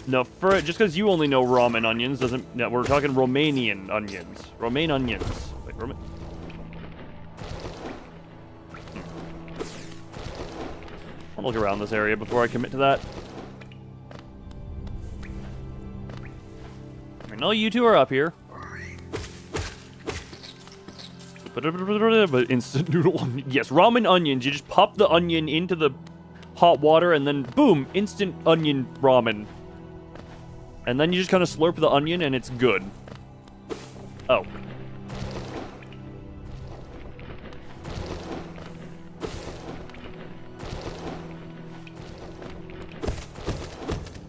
No, just because you only know ramen onions doesn't... No, we're talking Romanian onions. Romaine onions. Wait, I'll look around this area before I commit to that. I know you two are up here. But instant noodle... Yes, ramen onions. You just pop the onion into the hot water and then, boom, instant onion ramen. And then you just kind of slurp the onion and it's good. Oh.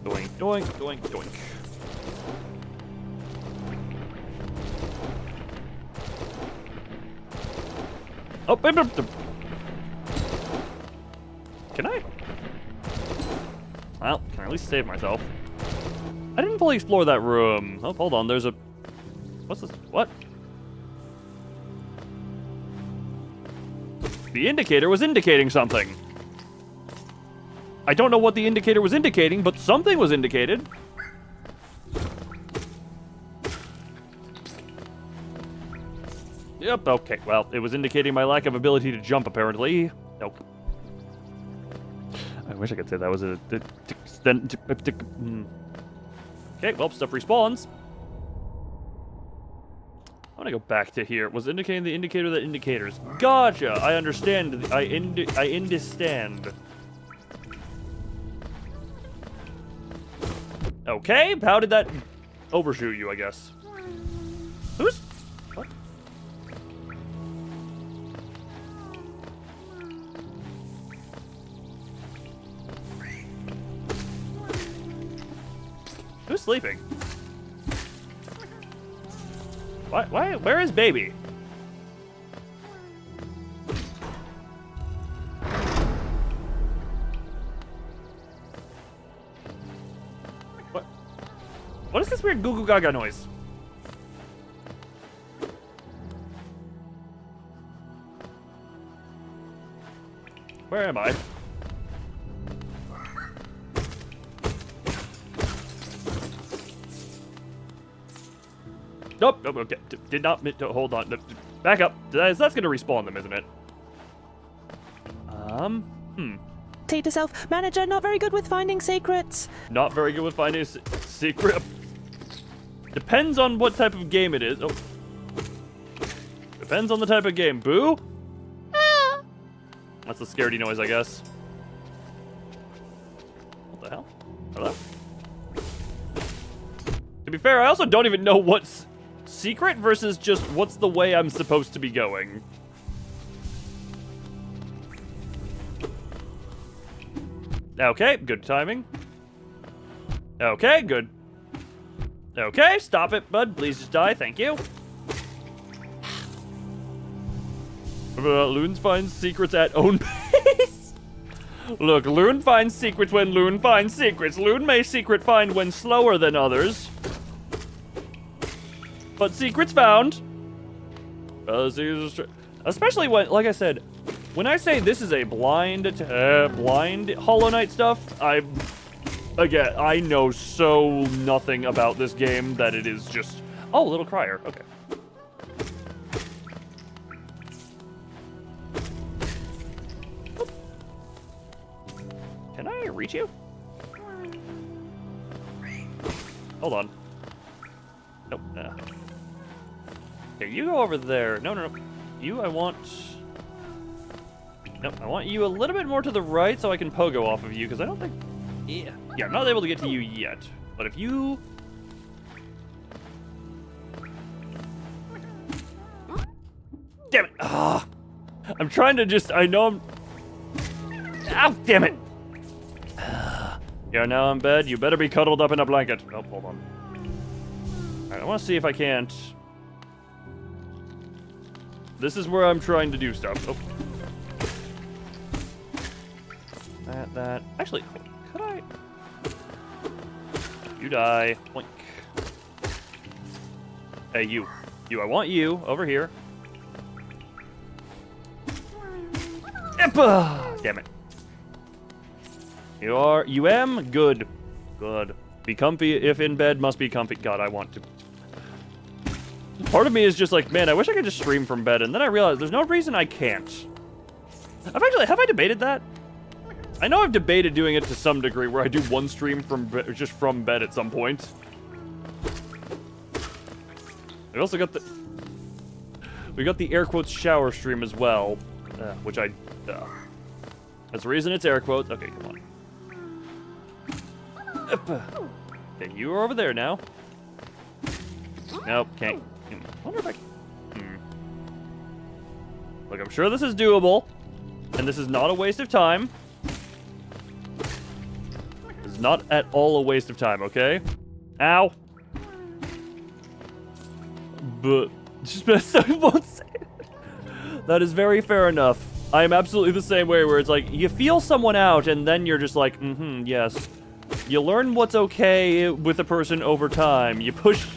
Doink, doink, doink, doink. Oh, can I? Well, can I at least save myself? I didn't fully explore that room. Oh, hold on, there's a... What's this? What? The indicator was indicating something. I don't know what the indicator was indicating, but something was indicated. Yep, okay, well, it was indicating my lack of ability to jump, apparently. Nope. I wish I could say that was a... Okay, well, stuff respawns. I want to go back to here. Was indicating the indicator that indicators. Gotcha! I understand. I understand. Okay, how did that overshoot you, I guess? Who's... What? Who's sleeping? Why? Where is baby? What is this weird goo goo gaga noise? Where am I? Nope, nope, okay. Did not, hold on. Back up. That's gonna respawn them, isn't it? Take to self. Manager, not very good with finding secrets. Not very good with finding secret. Depends on what type of game it is. Oh. Depends on the type of game. Boo? Ah. That's the scaredy noise, I guess. What the hell? Hello? To be fair, I also don't even know what's secret versus just what's the way I'm supposed to be going. Okay, good timing. Okay, good. Okay, stop it, bud. Please just die. Thank you. Loon finds secrets at own pace. Look, Loon finds secrets when Loon finds secrets. Loon may secret find when slower than others. But secrets found. Especially when, like I said, when I say this is a blind Hollow Knight stuff, again, I know so nothing about this game that it is just... Oh, little crier. Okay. Can I reach you? Hold on. Nope. Okay, you go over there. No, no, no. You, I want... Nope, I want you a little bit more to the right so I can pogo off of you, because I don't think... Yeah, I'm not able to get to you yet. But if you... Damn it! Ah! I'm trying to just... I know I'm... Ow, damn it! You're now in bed. You better be cuddled up in a blanket. Oh, hold on. Alright, I want to see if I can't... This is where I'm trying to do stuff. Oh. That. Actually, could I? You die. Blink. Hey, you. You, I want you over here. Damn it. You am good. Good. Be comfy if in bed, must be comfy. God, I want to. Part of me is just like, man, I wish I could just stream from bed, and then I realized there's no reason I can't. Have I debated that? I know I've debated doing it to some degree, where I do one stream from just from bed at some point. We also got the... We got the air quotes shower stream as well, which I... That's the reason it's air quotes. Okay, come on. Okay, you are over there now. Nope, can't. I wonder if I can... Look, I'm sure this is doable, and this is not a waste of time. This is not at all a waste of time, okay? Ow. But... I won't say it. That is very fair enough. I am absolutely the same way, where it's like, you feel someone out, and then you're just like, yes. You learn what's okay with a person over time. You push...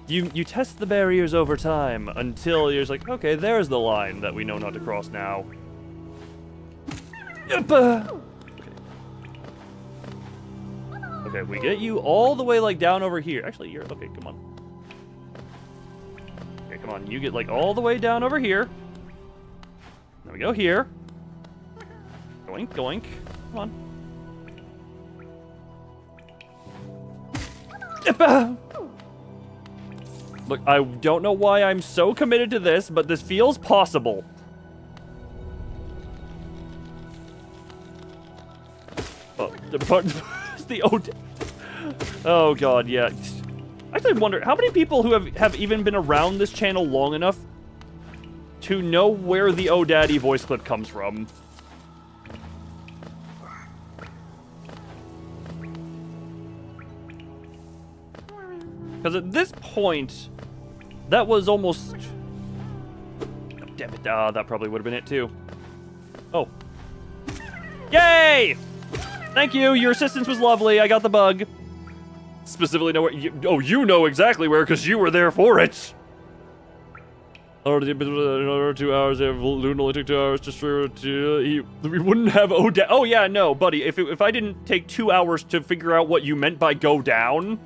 You test the barriers over time until you're just like, okay, there's the line that we know not to cross now. Okay, we get you all the way, like, down over here. Actually, you're... Okay, come on. Okay, come on. You get, like, all the way down over here. Then we go here. Doink, doink. Come on. Look, I don't know why I'm so committed to this, but this feels possible. Oh, the oh god, yeah. I actually wonder, how many people who have even been around this channel long enough to know where the Oh Daddy voice clip comes from? Because at this point, that was almost... Oh, damn it. That probably would have been it, too. Oh. Yay! Thank you. Your assistance was lovely. I got the bug. Specifically know where... You know exactly where, because you were there for it. Another 2 hours. Loon only took 2 hours to stream. We wouldn't have... Oh, yeah, no, buddy. If I didn't take 2 hours to figure out what you meant by go down...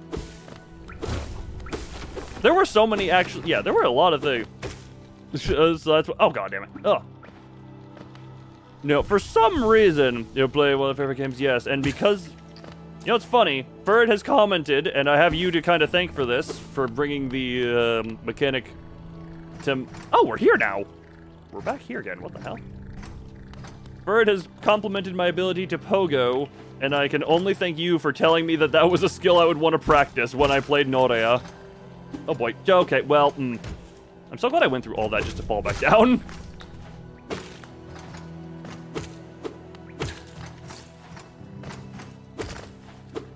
There were so many actually... Yeah, there were a lot of things. So that's what... Oh, god damn it. Ugh. No, for some reason, you play one of my favorite games, yes. And because... You know, it's funny. Bird has commented, and I have you to kind of thank for this, for bringing the mechanic Oh, we're here now. We're back here again. What the hell? Bird has complimented my ability to pogo, and I can only thank you for telling me that that was a skill I would want to practice when I played Norea. Oh boy. Okay, well, I'm so glad I went through all that just to fall back down.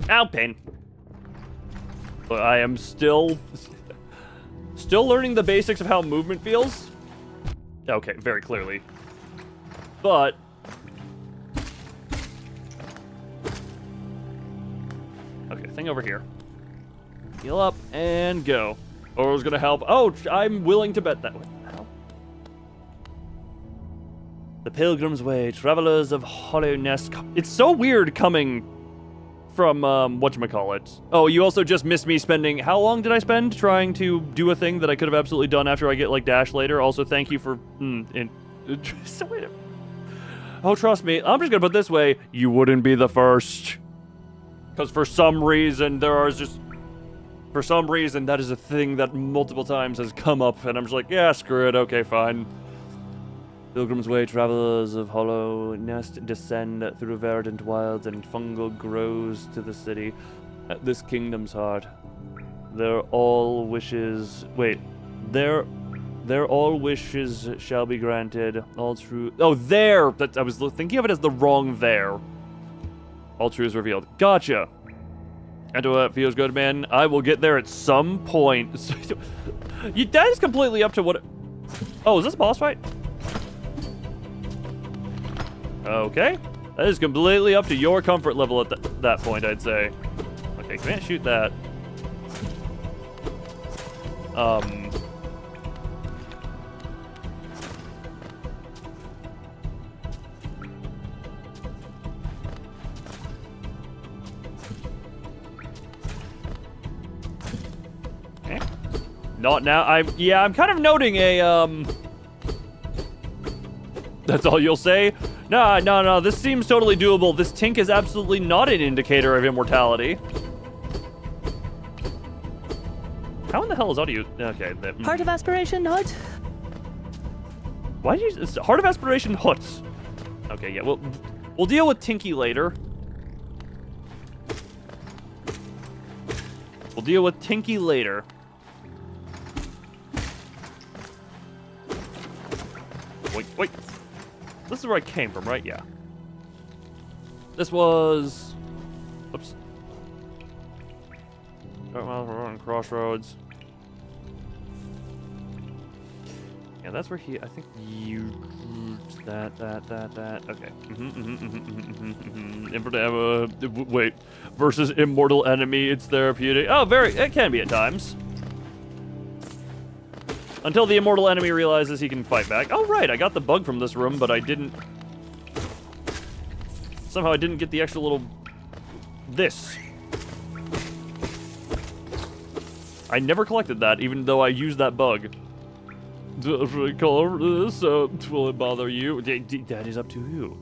Ow, pain. But I am still learning the basics of how movement feels. Okay, very clearly. But okay, thing over here. Heal up and go. Oro's gonna help. Oh, I'm willing to bet that. What the hell? The Pilgrim's Way, Travelers of Hollow Nest. It's so weird coming from, whatchamacallit. Oh, you also just missed me spending... How long did I spend trying to do a thing that I could have absolutely done after I get, like, dash later? Also, thank you for... so wait a... Oh, trust me. I'm just gonna put it this way. You wouldn't be the first. Because for some reason, for some reason, that is a thing that multiple times has come up, and I'm just like, yeah, screw it, okay, fine. Pilgrim's Way, travelers of Hollow Nest descend through verdant wilds and fungal grows to the city at this kingdom's heart. Their all wishes shall be granted. All true. Oh, there! I was thinking of it as the wrong there. All truths revealed. Gotcha. And it feels good, man. I will get there at some point. That is completely up to what... Oh, is this a boss fight? Okay. That is completely up to your comfort level at that point, I'd say. Okay, can't shoot that. Okay. Not now. I'm kind of noting a, That's all you'll say? No, this seems totally doable. This tink is absolutely not an indicator of immortality. How in the hell is audio? Okay. Heart of Aspiration, Hut. Why did you... Heart of Aspiration, Huts. Okay, yeah, we'll deal with Tinky later. We'll deal with Tinky later. Wait. This is where I came from, right? Yeah. This was... Oops. Well, we're on Crossroads. Yeah, that's where I think you... That. Okay. Wait. Versus immortal enemy, it's therapeutic. Oh, it can be at times. Until the immortal enemy realizes he can fight back. Oh, right, I got the bug from this room, but I didn't... Somehow I didn't get the extra little... This. I never collected that, even though I used that bug. Color this, will it bother you? That is up to you.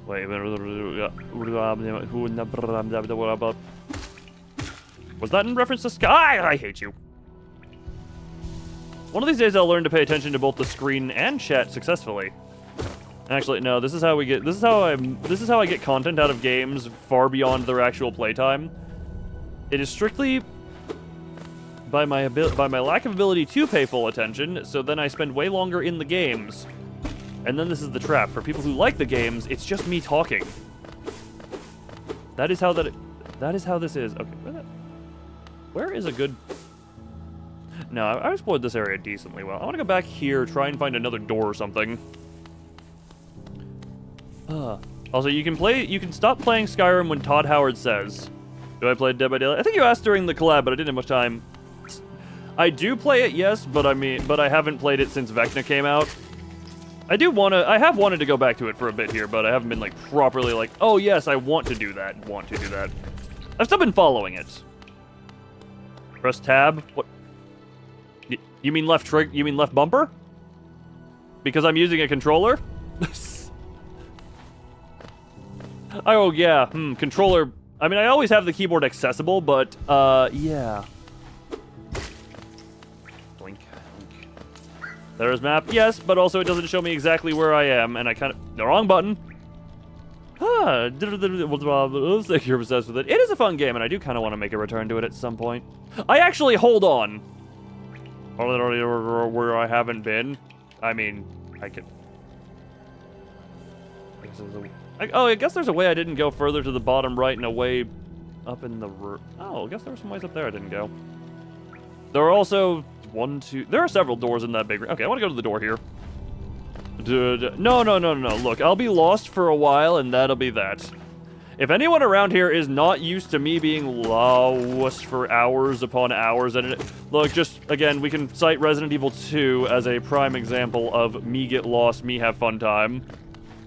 Wait, was that in reference to Sky? I hate you. One of these days I'll learn to pay attention to both the screen and chat successfully. Actually, no, this is how I get content out of games far beyond their actual playtime. It is strictly by my lack of ability to pay full attention, so then I spend way longer in the games. And then this is the trap. For people who like the games, it's just me talking. That is how this is. Okay, where is a good... No, I explored this area decently well. I want to go back here, try and find another door or something. Also, you can stop playing Skyrim when Todd Howard says. Do I play Dead by Daylight? I think you asked during the collab, but I didn't have much time. I do play it, yes, but I haven't played it since Vecna came out. I have wanted to go back to it for a bit here, but I haven't been, like, properly, like, oh, yes, I want to do that. I've still been following it. Press tab. What? You mean left trigger? You mean left bumper? Because I'm using a controller? Oh, yeah. Controller. I mean, I always have the keyboard accessible, but, yeah. Blink. There's map, yes, but also it doesn't show me exactly where I am, and I kind of... The wrong button. If you're obsessed with it. It is a fun game, and I do kind of want to make a return to it at some point. I actually, hold on. Where I haven't been. I mean, I could... I guess there's a way I didn't go further to the bottom right and away up in the... Oh, I guess there were some ways up there I didn't go. There are also... There are several doors in that big room. Okay, I want to go to the door here. No. Look, I'll be lost for a while, and that'll be that. If anyone around here is not used to me being lost for hours upon hours, and look, just, again, we can cite Resident Evil 2 as a prime example of me get lost, me have fun time.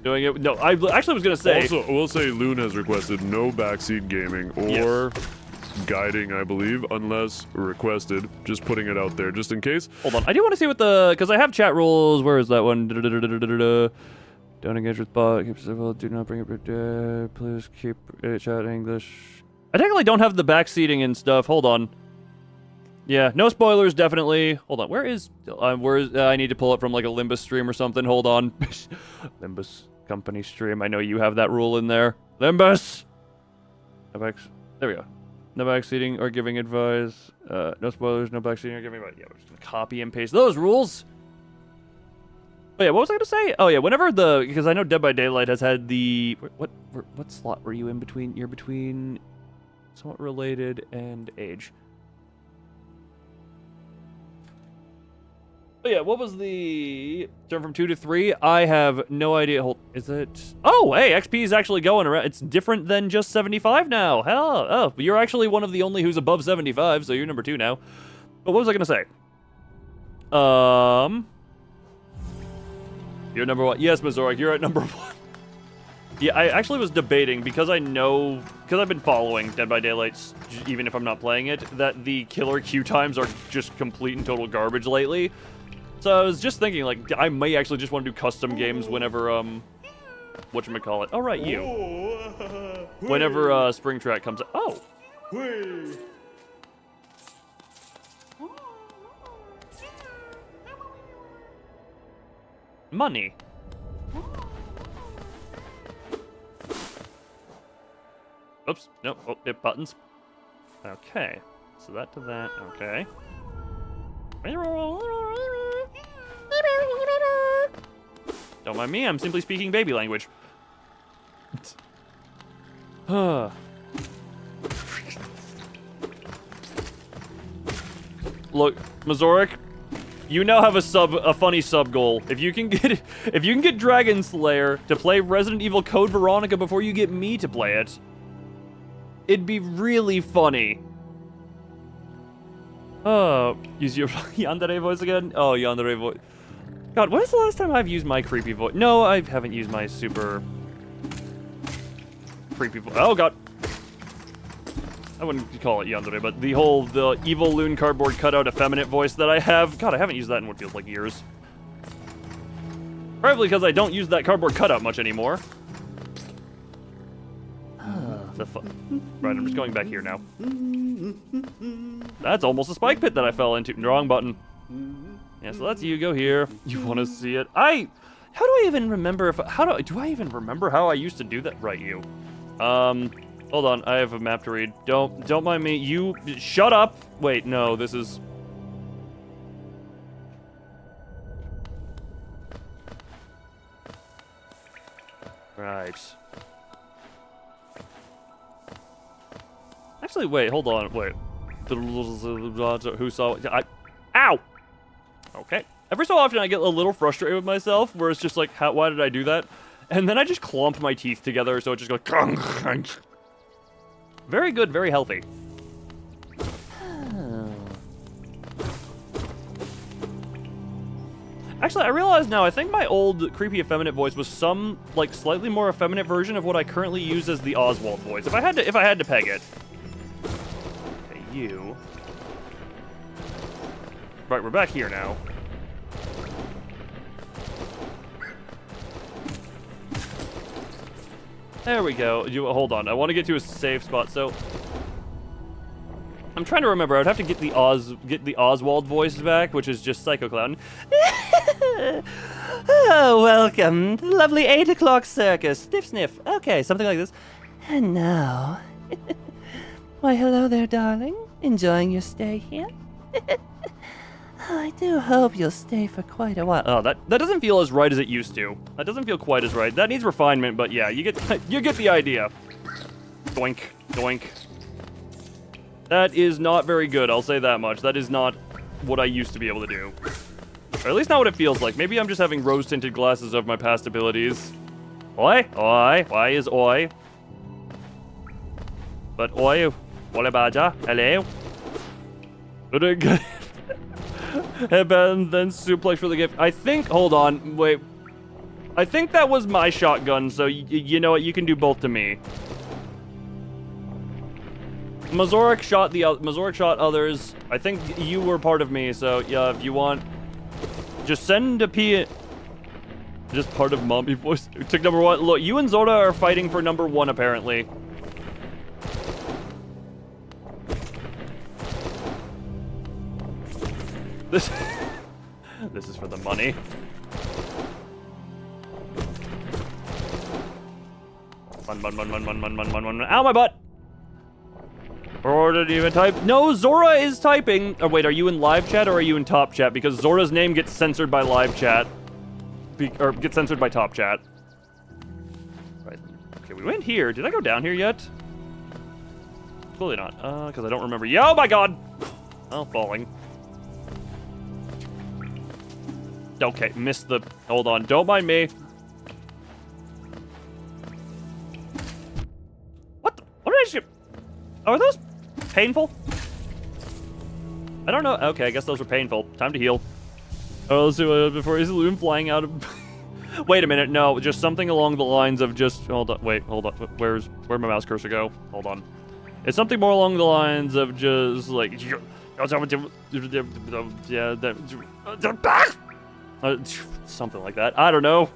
Doing it. No, I actually was going to say... Also, we'll say Loon has requested no backseat gaming or... Yes. Guiding, I believe, unless requested. Just putting it out there, just in case. Hold on, I do want to see what the... Because I have chat rules. Where is that one? Don't engage with bot. Keep civil. Do not bring it... please keep chat in English. I technically don't have the backseating and stuff. Hold on. Yeah, no spoilers, definitely. Hold on, where is... I need to pull it from, like, a Limbus stream or something. Hold on. Limbus company stream. I know you have that rule in there. Limbus! There we go. No backseating or giving advice. No spoilers, no backseating or giving advice. Yeah, we're just gonna copy and paste those rules. Oh yeah, what was I gonna say? Oh yeah, whenever because I know Dead by Daylight has had the what slot were you in between? You're between somewhat related and age. Oh yeah, what was the turn from 2 to 3? I have no idea. Hold, is it? Oh, hey, XP is actually going around. It's different than just 75 now. Hell, oh, you're actually one of the only who's above 75, so you're number 2 now. But what was I gonna say? You're number 1. Yes, Mazorik, you're at number 1. Yeah, I actually was debating because I've been following Dead by Daylight, even if I'm not playing it, that the killer queue times are just complete and total garbage lately. So I was just thinking, like, I may actually just want to do custom games whenever, whatchamacallit. Oh, right, you. Whenever, Spring Track comes out. Oh! Money. Oops, nope, oh, it buttons. Okay, so that to that, okay. Don't mind me, I'm simply speaking baby language. Look, Mazorik, you now have a funny sub goal. If you can get Dragon Slayer to play Resident Evil Code Veronica before you get me to play it, it'd be really funny. Use your Yandere voice again? Oh, Yandere voice. God, when is the last time I've used my creepy voice? No, I haven't used my super creepy voice. Oh, God. I wouldn't call it Yandere, but the evil loon cardboard cutout effeminate voice that I have. God, I haven't used that in what feels like years. Probably because I don't use that cardboard cutout much anymore. Right, I'm just going back here now. That's almost a spike pit that I fell into. Wrong button. Yeah, so that's you. Go here. You want to see it? How do I even remember do I even remember how I used to do that? Right, you. Hold on. I have a map to read. Don't mind me. You shut up. Wait, no, this is... Right. Actually, wait, hold on, wait. Who saw it? Ow! Okay. Every so often I get a little frustrated with myself, where it's just like, why did I do that? And then I just clump my teeth together, so it just goes... Very good, very healthy. Actually, I realize now, I think my old creepy effeminate voice was some, like, slightly more effeminate version of what I currently use as the Oswald voice. If I had to peg it. Okay, you. Right, we're back here now. There we go. Hold on, I want to get to a safe spot, so... I'm trying to remember. I would have to get the Oswald voice back, which is just Psycho Clown. Oh, welcome to the lovely 8 o'clock circus. Sniff, sniff. Okay, something like this. And now... Why, hello there, darling. Enjoying your stay here? Oh, I do hope you'll stay for quite a while. Oh, that doesn't feel as right as it used to. That doesn't feel quite as right. That needs refinement, but yeah, you get the idea. Doink, doink. That is not very good, I'll say that much. That is not what I used to be able to do. Or at least not what it feels like. Maybe I'm just having rose-tinted glasses of my past abilities. Oi, oi, why is oi? But oi, what about ya? Hello? And then suplex for the gift. I think, hold on, wait. I think that was my shotgun, so you know what, you can do both to me. Mazoric shot others. I think you were part of me, so yeah, if you want, just send a P. Just part of mommy voice. Took number 1. Look, you and Zora are fighting for number 1, apparently. This is for the money. Mun. Ow, my butt! Or did you even type? No, Zora is typing. Oh, wait, are you in live chat or are you in top chat? Because Zora's name gets censored by live chat. Or gets censored by top chat. Right. Okay, we went here. Did I go down here yet? Clearly not. Because I don't remember. Yeah, oh my god! Oh, falling. Okay, missed the... Hold on, don't mind me. What the... What did I shoot? Oh, are those painful? I don't know. Okay, I guess those were painful. Time to heal. Oh, let's do it before he's loom flying out of... Wait a minute, no, just something along the lines of just... Hold on, wait, hold on. Where'd my mouse cursor go? Hold on. It's something more along the lines of just, like... Yeah, something like that. I don't know.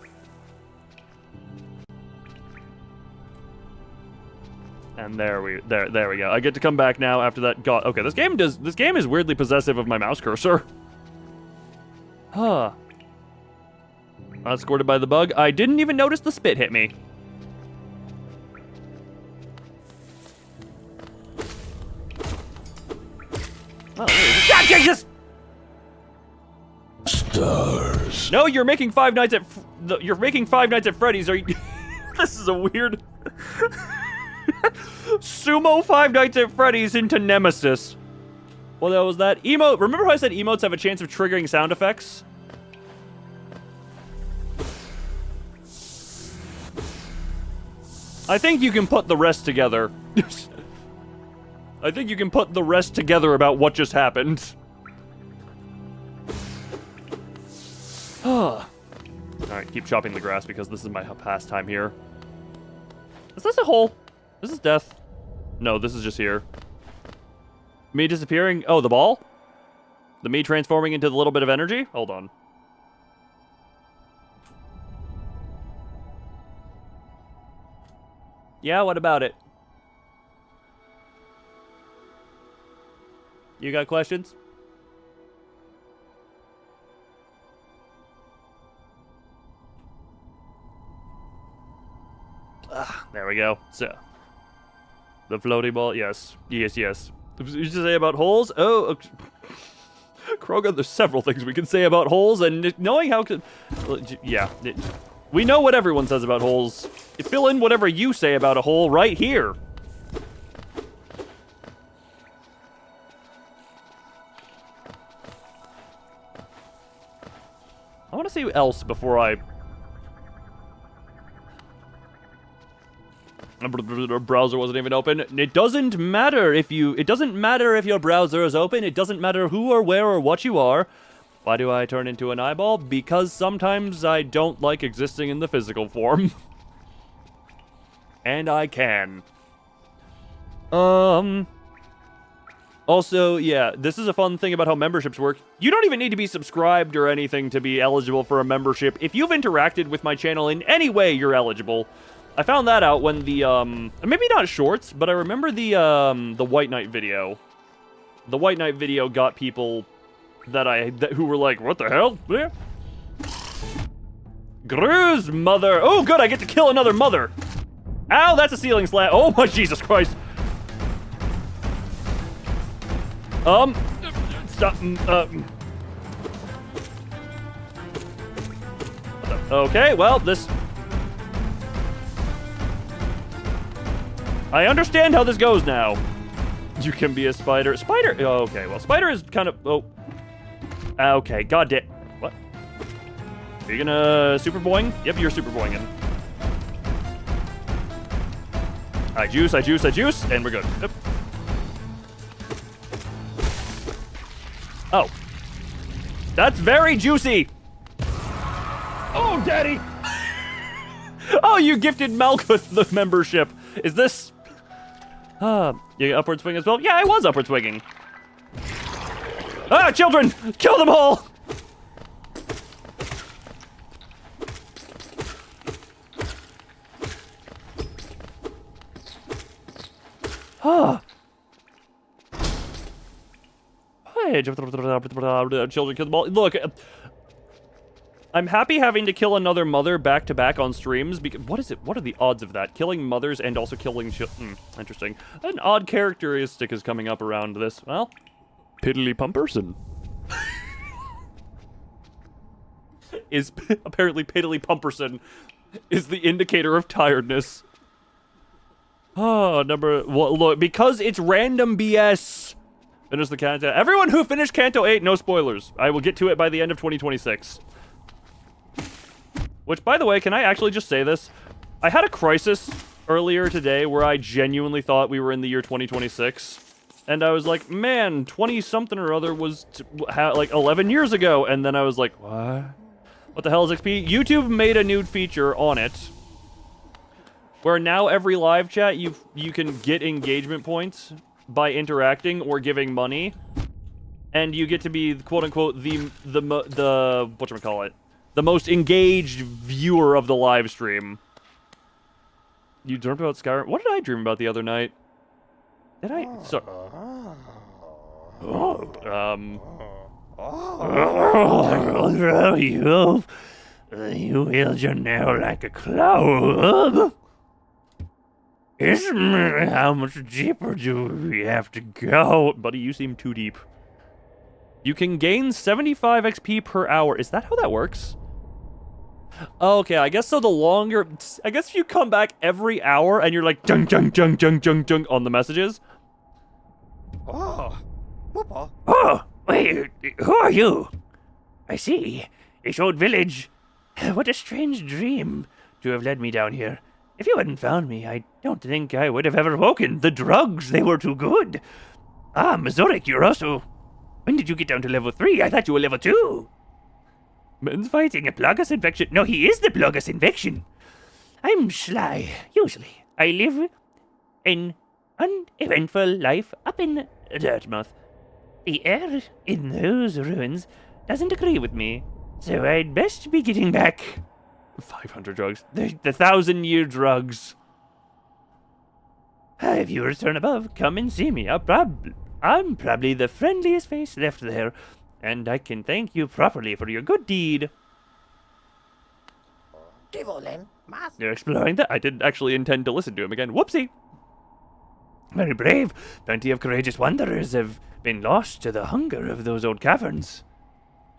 And there we go. I get to come back now after that. God, okay, this game is weirdly possessive of my mouse cursor. Huh. Unescorted by the bug. I didn't even notice the spit hit me. Oh, God, Jesus! Stars. No, you're making Five Nights at Freddy's. Are you? This is a weird. Sumo Five Nights at Freddy's into Nemesis. What the hell was that? Emote. Remember how I said emotes have a chance of triggering sound effects? I think you can put the rest together. I think you can put the rest together about what just happened. Alright, keep chopping the grass because this is my pastime here. Is this a hole? This is death. No, this is just here. Me disappearing? Oh, the ball? The me transforming into the little bit of energy? Hold on. Yeah, what about it? You got questions? There we go. So, the floaty ball, yes. Yes, yes. You should say about holes? Oh, Kroger, there's several things we can say about holes, and knowing how... Yeah. We know what everyone says about holes. Fill in whatever you say about a hole right here. I want to see else before I... Browser wasn't even open. It doesn't matter if you... It doesn't matter if your browser is open. It doesn't matter who or where or what you are. Why do I turn into an eyeball? Because sometimes I don't like existing in the physical form. And I can. Also, yeah, this is a fun thing about how memberships work. You don't even need to be subscribed or anything to be eligible for a membership. If you've interacted with my channel in any way, you're eligible. I found that out when the, maybe not shorts, but I remember the White Knight video. The White Knight video got people who were like, what the hell? Yeah. Gruz, mother. Oh, good, I get to kill another mother. Ow, that's a ceiling slam. Oh my Jesus Christ. Stop. Okay, well, this... I understand how this goes now. You can be a spider. Spider? Oh, okay, well, spider is kind of... Oh. Okay, god damn. What? Are you gonna super boing? Yep, you're super boinging. I juice, and we're good. Yep. Oh. That's very juicy! Oh, daddy! Oh, you gifted Malkuth the membership. Is this... you upward swing as well? Yeah, I was upward swinging. Ah, children! Kill them all! Ah. Hey, children, kill them all. Look, I'm happy having to kill another mother back-to-back on streams, because what is it? What are the odds of that? Killing mothers and also killing interesting. An odd characteristic is coming up around this. Well, Piddly Pumperson. is apparently Piddly Pumperson is the indicator of tiredness. Oh, well, look, because it's random BS. Finish the Canto. Everyone who finished Canto 8, no spoilers. I will get to it by the end of 2026. Which, by the way, can I actually just say this? I had a crisis earlier today where I genuinely thought we were in the year 2026. And I was like, man, 20-something or other was like 11 years ago. And then I was like, what? What the hell is XP? YouTube made a new feature on it where now every live chat you can get engagement points by interacting or giving money. And you get to be, quote-unquote, the whatchamacallit, the most engaged viewer of the live stream. You dreamt about Skyrim? What did I dream about the other night? Did I? So, you wield your nail like a club. How much deeper do we have to go? Buddy, you seem too deep. You can gain 75 XP per hour. Is that how that works? Okay, I guess so. The longer... I guess if you come back every hour and you're like, jung, jung, jung, jung, jung, jung, on the messages. Oh, Papa. Oh, wait, who are you? I see. A old village. What a strange dream to have led me down here. If you hadn't found me, I don't think I would have ever woken. The drugs, they were too good. Ah, Mazurek, you're also... When did you get down to level 3? I thought you were level 2. Man's fighting a plagas infection. No, he is the plagas infection. I'm sly, usually. I live an uneventful life up in Dartmouth. The air in those ruins doesn't agree with me, so I'd best be getting back. 500 drugs. The 1,000-year drugs. If you return above, come and see me. I'm probably the friendliest face left there, and I can thank you properly for your good deed. You're exploring that? I didn't actually intend to listen to him again. Whoopsie. Very brave. Plenty of courageous wanderers have been lost to the hunger of those old caverns.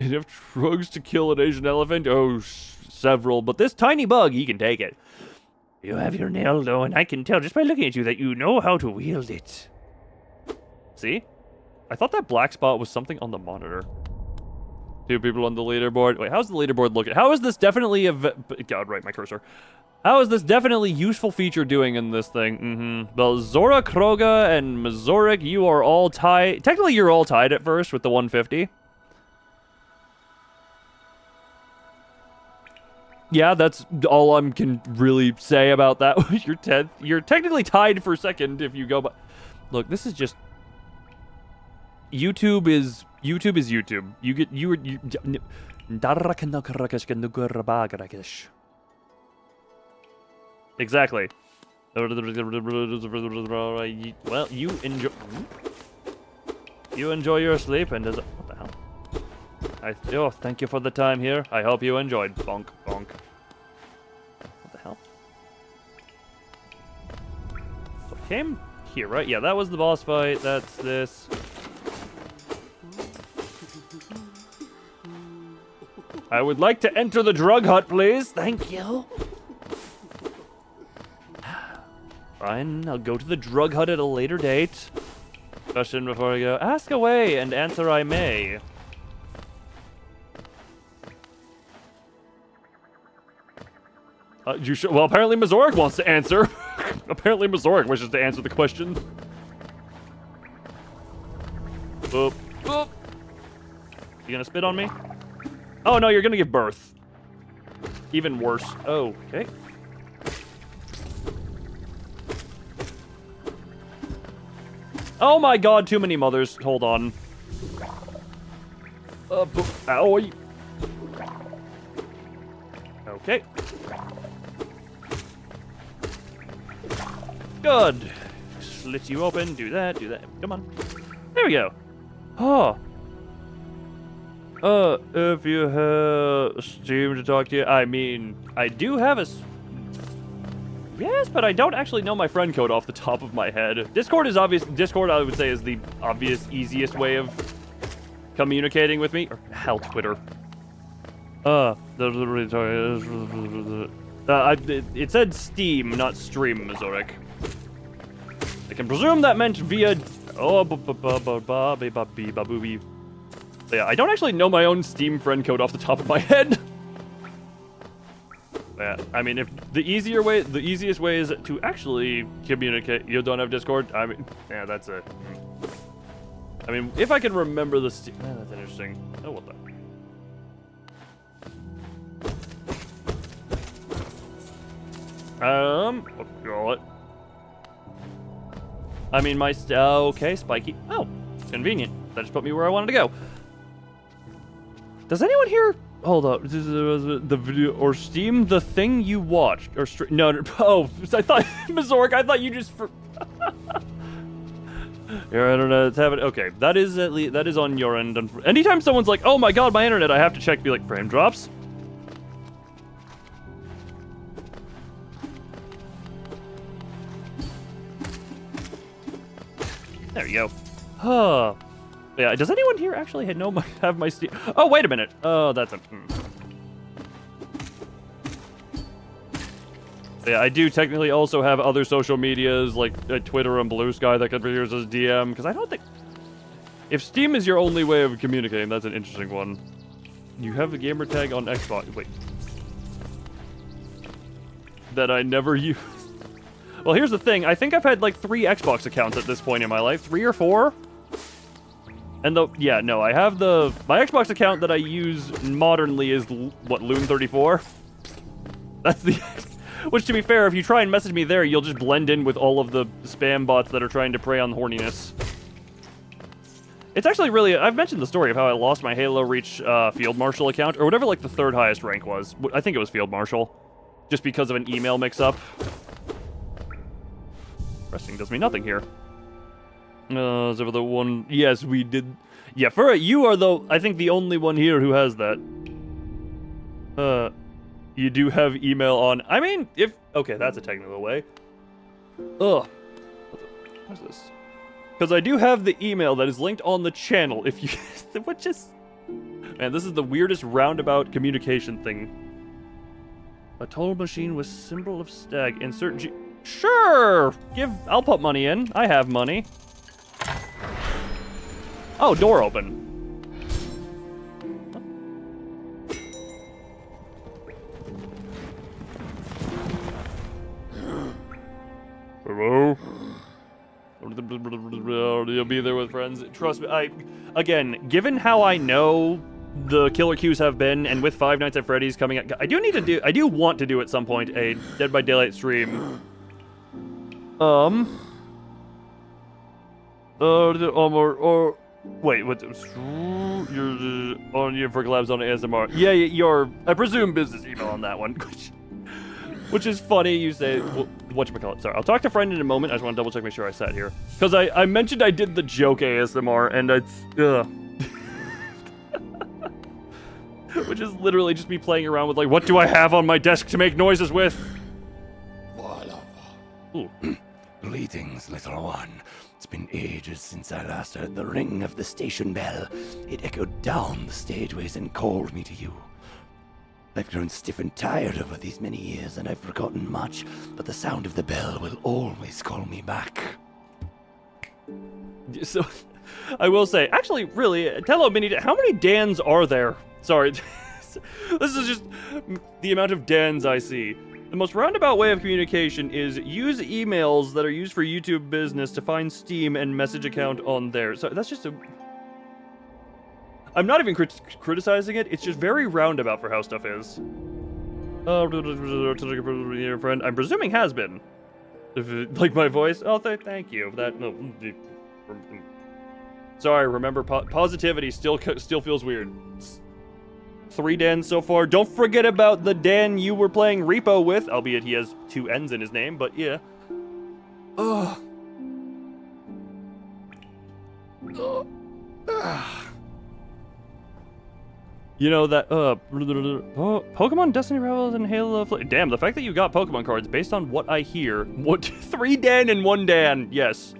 Enough drugs to kill an Asian elephant? Oh, several, but this tiny bug, he can take it. You have your nail, though, and I can tell just by looking at you that you know how to wield it. See? I thought that black spot was something on the monitor. 2 people on the leaderboard. Wait, how's the leaderboard looking? How is this definitely a... God, right, my cursor. How is this definitely useful feature doing in this thing? Well, Zora, Kroga, and Mazurik, you are all tied. Technically, you're all tied at first with the 150. Yeah, that's all I can really say about that. You're 10th. You're technically tied for second if you go by... Look, this is just... YouTube is YouTube. Exactly. Well, you enjoy your sleep, and what the hell? Thank you for the time here. I hope you enjoyed. Bonk, bonk. came here, right? Yeah, that was the boss fight. That's this. I would like to enter the drug hut, please. Thank you. Fine, I'll go to the drug hut at a later date. Question before I go. Ask away and answer I may. Well, apparently Mazoric wants to answer. Apparently Mazoric wishes to answer the question. Boop, boop. You gonna spit on me? Oh, no, you're gonna give birth. Even worse. Oh, okay. Oh my god, too many mothers. Hold on. Ow. Okay. Good. Slit you open. Do that. Do that. Come on. There we go. Oh. If you have Steam to talk to you, I mean, I do have a... Yes, but I don't actually know my friend code off the top of my head. Discord is obvious. Discord, I would say, is the obvious, easiest way of communicating with me. Or hell, Twitter. It said Steam, not Stream, Mazoric. I can presume that meant via... Oh, yeah, I don't actually know my own Steam friend code off the top of my head. Yeah, I mean, if the easiest way is to actually communicate. You don't have Discord? I mean, yeah, that's it. I mean, if I can remember the Steam... Yeah, that's interesting. Oh, what the... What do you call it? I mean, my... okay, spiky. Oh, convenient. That just put me where I wanted to go. Does anyone here... Hold up. The video... Or Steam the thing you watched? Or... No. Oh, I thought... Mazoric, I thought you just... Your internet's having... Okay, that is at least... That is on your end. Anytime someone's like, oh my god, my internet, I have to check, be like, frame drops. There you go. Huh. Yeah, does anyone here actually have my Steam? Oh, wait a minute. Oh, that's a... Yeah, I do technically also have other social medias like Twitter and Blue Sky that could be used as DM, because I don't think... If Steam is your only way of communicating, that's an interesting one. You have the gamer tag on Xbox. Wait. That I never use. Well, here's the thing. I think I've had like 3 Xbox accounts at this point in my life. 3 or 4? And yeah, no, I have my Xbox account that I use modernly is, what, Loon34? That's the... Which, to be fair, if you try and message me there, you'll just blend in with all of the spam bots that are trying to prey on horniness. It's actually really... I've mentioned the story of how I lost my Halo Reach Field Marshal account, or whatever, like, the 3rd highest rank was. I think it was Field Marshal. Just because of an email mix-up. Resting does me nothing here. Is there the one... Yes, we did... Yeah, you are, though, I think the only one here who has that. You do have email on... I mean, if... Okay, that's a technical way. Ugh. What is this? Because I do have the email that is linked on the channel, if you... Which is... Man, this is the weirdest roundabout communication thing. A total machine with symbol of stag. Insert G... Sure! I'll put money in. I have money. Oh, door open. Hello? You'll be there with friends. Trust me, again, given how I know the killer queues have been, and with Five Nights at Freddy's coming up, I do want to do at some point a Dead by Daylight stream. Wait, what? You're on you for collabs on ASMR. Yeah, your, I presume, business email on that one. Which is funny, you say, whatchamacallit. Sorry, I'll talk to a friend in a moment. I just want to double check, make sure I sat here. Because I mentioned I did the joke ASMR, and it's, which is literally just me playing around with, like, what do I have on my desk to make noises with? Ooh. Greetings, little one. It's been ages since I last heard the ring of the station bell. It echoed down the stageways and called me to you. I've grown stiff and tired over these many years, and I've forgotten much, but the sound of the bell will always call me back. So, I will say, actually, really, hello, Mini. How many Dans are there? Sorry, this is just the amount of Dans I see. The most roundabout way of communication is use emails that are used for YouTube business to find Steam and message account on there. So that's just a... I'm not even criticizing it. It's just very roundabout for how stuff is. Friend, I'm presuming has been. If it, like my voice. Oh, thank you. That no. Sorry. Remember, positivity still feels weird. 3 Dans so far. Don't forget about the Dan you were playing Repo with, albeit he has 2 N's in his name. But yeah. Ugh. You know that, Pokemon Destiny Rivals and Halo Damn, the fact that you got Pokemon cards based on what I hear. What? 3 Dan and 1 Dan, yes.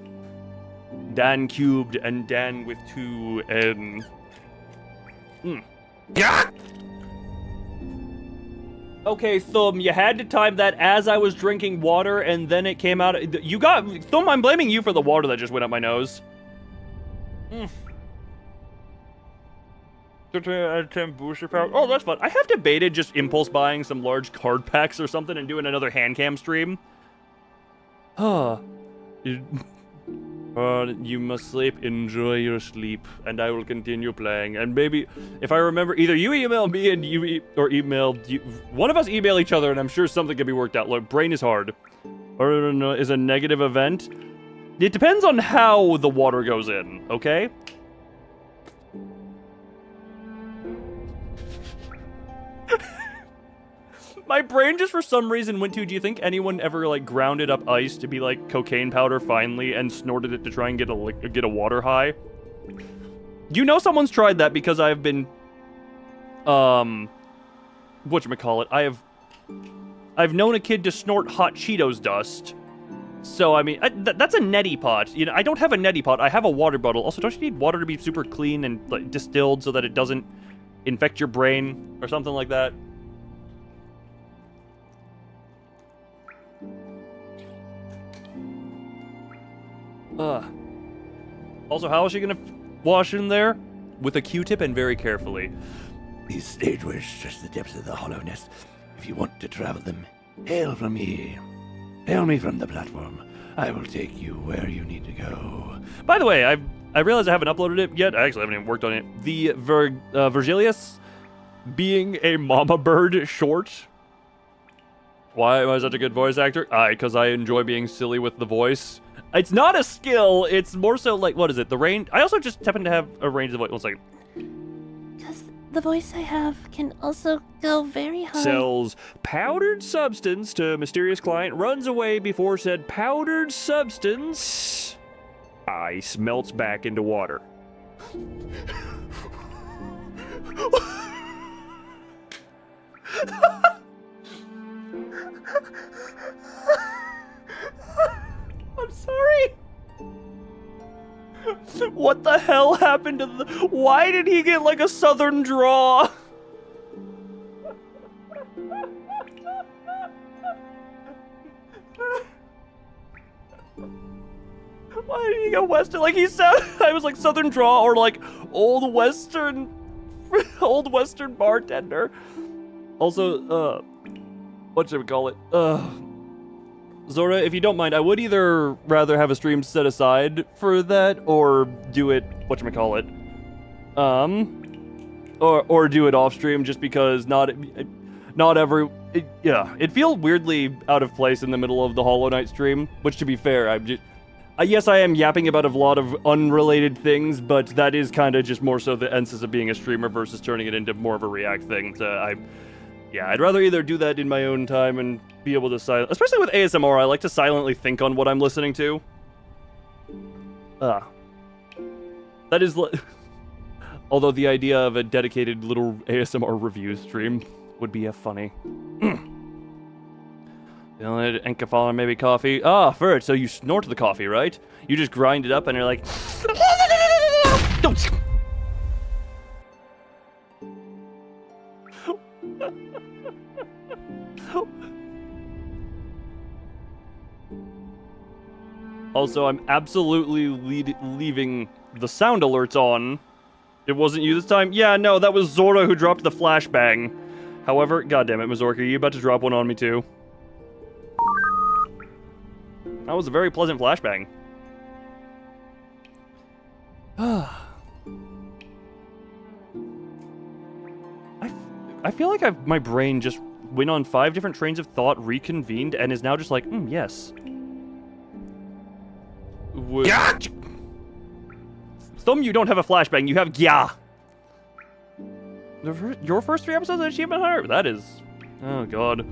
Dan cubed and Dan with 2 N. Yeah! Okay, Thumb, you had to time that as I was drinking water and then it came out. Thumb, I'm blaming you for the water that just went up my nose. Booster power. Oh, that's fun. I have debated just impulse buying some large card packs or something and doing another hand cam stream. You must sleep. Enjoy your sleep, and I will continue playing. And maybe, if I remember, either you email me and or email you. One of us email each other, and I'm sure something can be worked out. Look, brain is hard. Or is a negative event. It depends on how the water goes in. Okay. My brain just for some reason went to, do you think anyone ever like grounded up ice to be like cocaine powder finally and snorted it to try and get a water high? You know someone's tried that because I've been whatchamacallit, I've known a kid to snort hot Cheetos dust. So I mean, that's a neti pot. You know, I don't have a neti pot. I have a water bottle. Also, don't you need water to be super clean and like distilled so that it doesn't infect your brain or something like that? Also, how is she gonna wash in there? With a Q-tip and very carefully. These stageways stretch the depths of the hollowness. If you want to travel them, hail from me. Hail me from the platform. I will take you where you need to go. By the way, I realize I haven't uploaded it yet. I actually haven't even worked on it. The Virgilius being a mama bird short. Why am I such a good voice actor? Because I enjoy being silly with the voice. It's not a skill, it's more so like, what is it, the range? I also just happen to have a range of voice. 1 second. Because the voice I have can also go very high. Sells powdered substance to mysterious client, runs away before said powdered substance ice melts back into water. I'm sorry. What the hell happened to the... Why did he get like a southern draw? Why did he go western? Like he said, I was like southern draw or like old western bartender. Also, what should we call it? Zora, if you don't mind, I would either rather have a stream set aside for that, or do it, whatchamacallit, or do it off stream, just because it'd feel weirdly out of place in the middle of the Hollow Knight stream, which to be fair, yes, I am yapping about a lot of unrelated things, but that is kind of just more so the essence of being a streamer versus turning it into more of a react thing. So I'd rather either do that in my own time and be able to especially with ASMR, I like to silently think on what I'm listening to. That is although the idea of a dedicated little ASMR review stream would be a funny. Encephalic, maybe coffee. Ah, Ferd, so you snort the coffee, right? You just grind it up and you're like... Also, I'm absolutely leaving the sound alerts on. It wasn't you this time? Yeah, no, that was Zora who dropped the flashbang. However, goddammit, Mazorka, you about to drop one on me too. That was a very pleasant flashbang. I feel like my brain just went on 5 different trains of thought, reconvened, and is now just like, yes. Thumb, you don't have a flashbang, you have gya. Your first 3 episodes of Achievement Hunter? That is... Oh, God.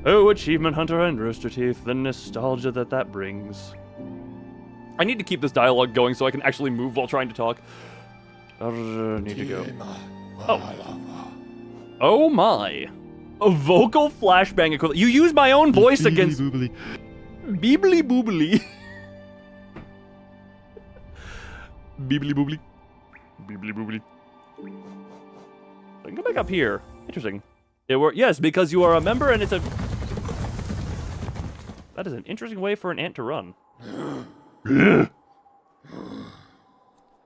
Oh, Achievement Hunter and Rooster Teeth, the nostalgia that brings. I need to keep this dialogue going so I can actually move while trying to talk. Need to go. Oh. Oh my. A vocal flashbang equivalent. You use my own voice against... Boobly. Beebly boobly. Beebly boobly. Beebly boobly. I can go back up here. Interesting. Yes, because you are a member and it's a... That is an interesting way for an ant to run.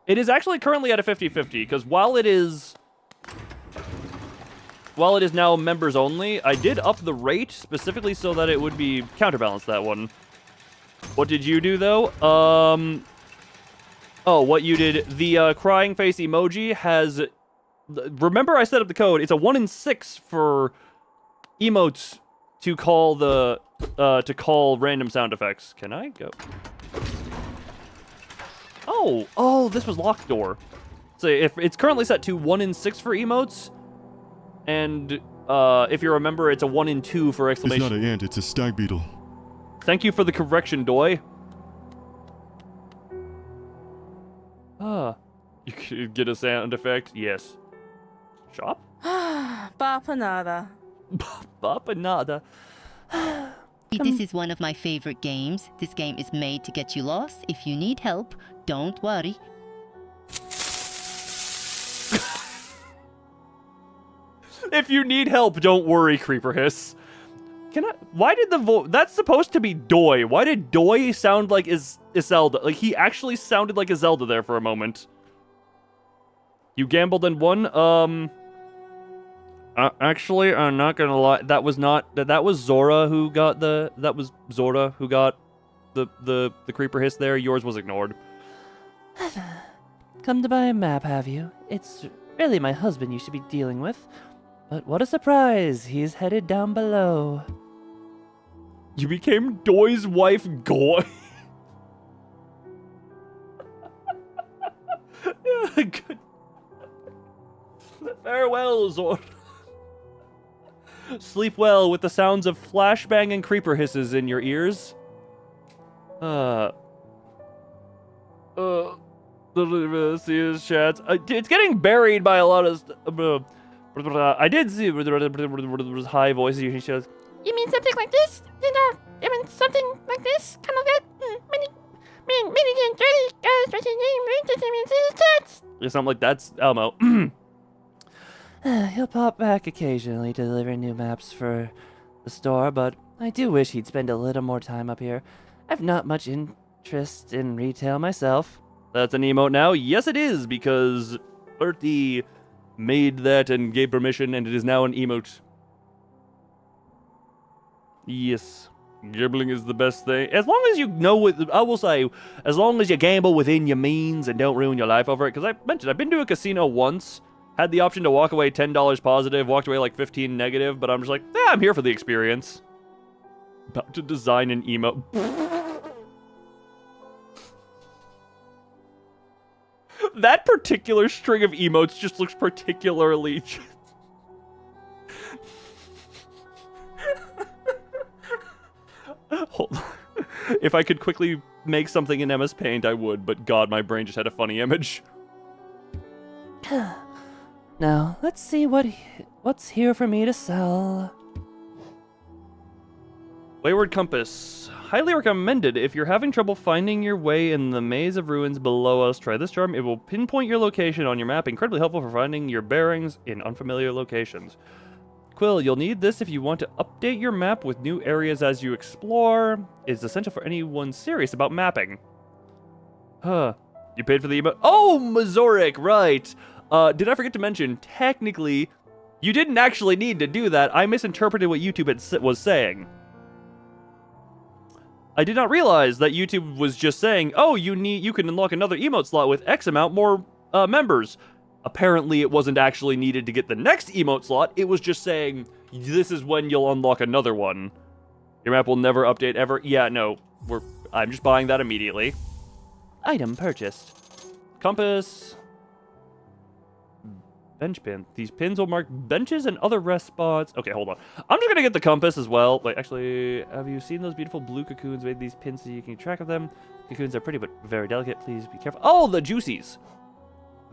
It is actually currently at a 50-50, because while it is now members only, I did up the rate specifically so that it would be counterbalance that one. What did you do, though? Oh, what you did, the crying face emoji has... Remember I set up the code. It's a 1 in 6 for emotes to call the random sound effects. Can I go? Oh, this was locked door. So if it's currently set to 1 in 6 for emotes, and if you remember, it's a 1 in 2 for exclamation. It's not an ant, it's a stag beetle. Thank you for the correction, Doi. You could get a sound effect. Yes. Shop? Bapanada. Bapanada. This is one of my favorite games. This game is made to get you lost. If you need help, don't worry. If you need help, don't worry, Creeper Hiss. Why did the that's supposed to be Doi. Why did Doi sound like Iselda? Like, he actually sounded like Iselda there for a moment. You gambled and won? Actually, I'm not gonna lie. That was Zora who got the Creeper Hiss there. Yours was ignored. Come to buy a map, have you? It's really my husband you should be dealing with. But what a surprise, he's headed down below. You became Doi's wife, Goy. Good. Farewell, Zora. Sleep well with the sounds of flashbang and creeper hisses in your ears. See his chats. It's getting buried by a lot of... I did see high voices. She says, You mean something like this? You know, I mean something like this? Kind of that? Many and dirty guys, what's your name? Yeah, something like that's Elmo. He'll pop back occasionally to deliver new maps for the store, but I do wish he'd spend a little more time up here. I've not much interest in retail myself. That's an emote now? Yes, it is, because Bertie made that and gave permission, and it is now an emote. Yes. Gambling is the best thing. As long as you know I will say, as long as you gamble within your means and don't ruin your life over it, because I mentioned, I've been to a casino once, had the option to walk away $10 positive, walked away like 15 negative, but I'm just like, I'm here for the experience. About to design an emote. That particular string of emotes just looks particularly... Hold on. If I could quickly make something in MS Paint, I would, but God, my brain just had a funny image. Now, let's see what's here for me to sell. Wayward Compass. Highly recommended. If you're having trouble finding your way in the maze of ruins below us, try this charm. It will pinpoint your location on your map. Incredibly helpful for finding your bearings in unfamiliar locations. Quill, you'll need this if you want to update your map with new areas as you explore. It's essential for anyone serious about mapping. Huh. You paid for the emote? Oh, Mazoric, right. Did I forget to mention, technically, you didn't actually need to do that. I misinterpreted what YouTube was saying. I did not realize that YouTube was just saying, oh, you can unlock another emote slot with X amount more members. Apparently, it wasn't actually needed to get the next emote slot. It was just saying, this is when you'll unlock another one. Your map will never update ever. Yeah, no, I'm just buying that immediately. Item purchased. Compass. Bench pin. These pins will mark benches and other rest spots. Okay, hold on. I'm just gonna get the compass as well. Wait, actually, have you seen those beautiful blue cocoons made these pins so you can keep track of them? Cocoons are pretty but very delicate. Please be careful. Oh, the juicies.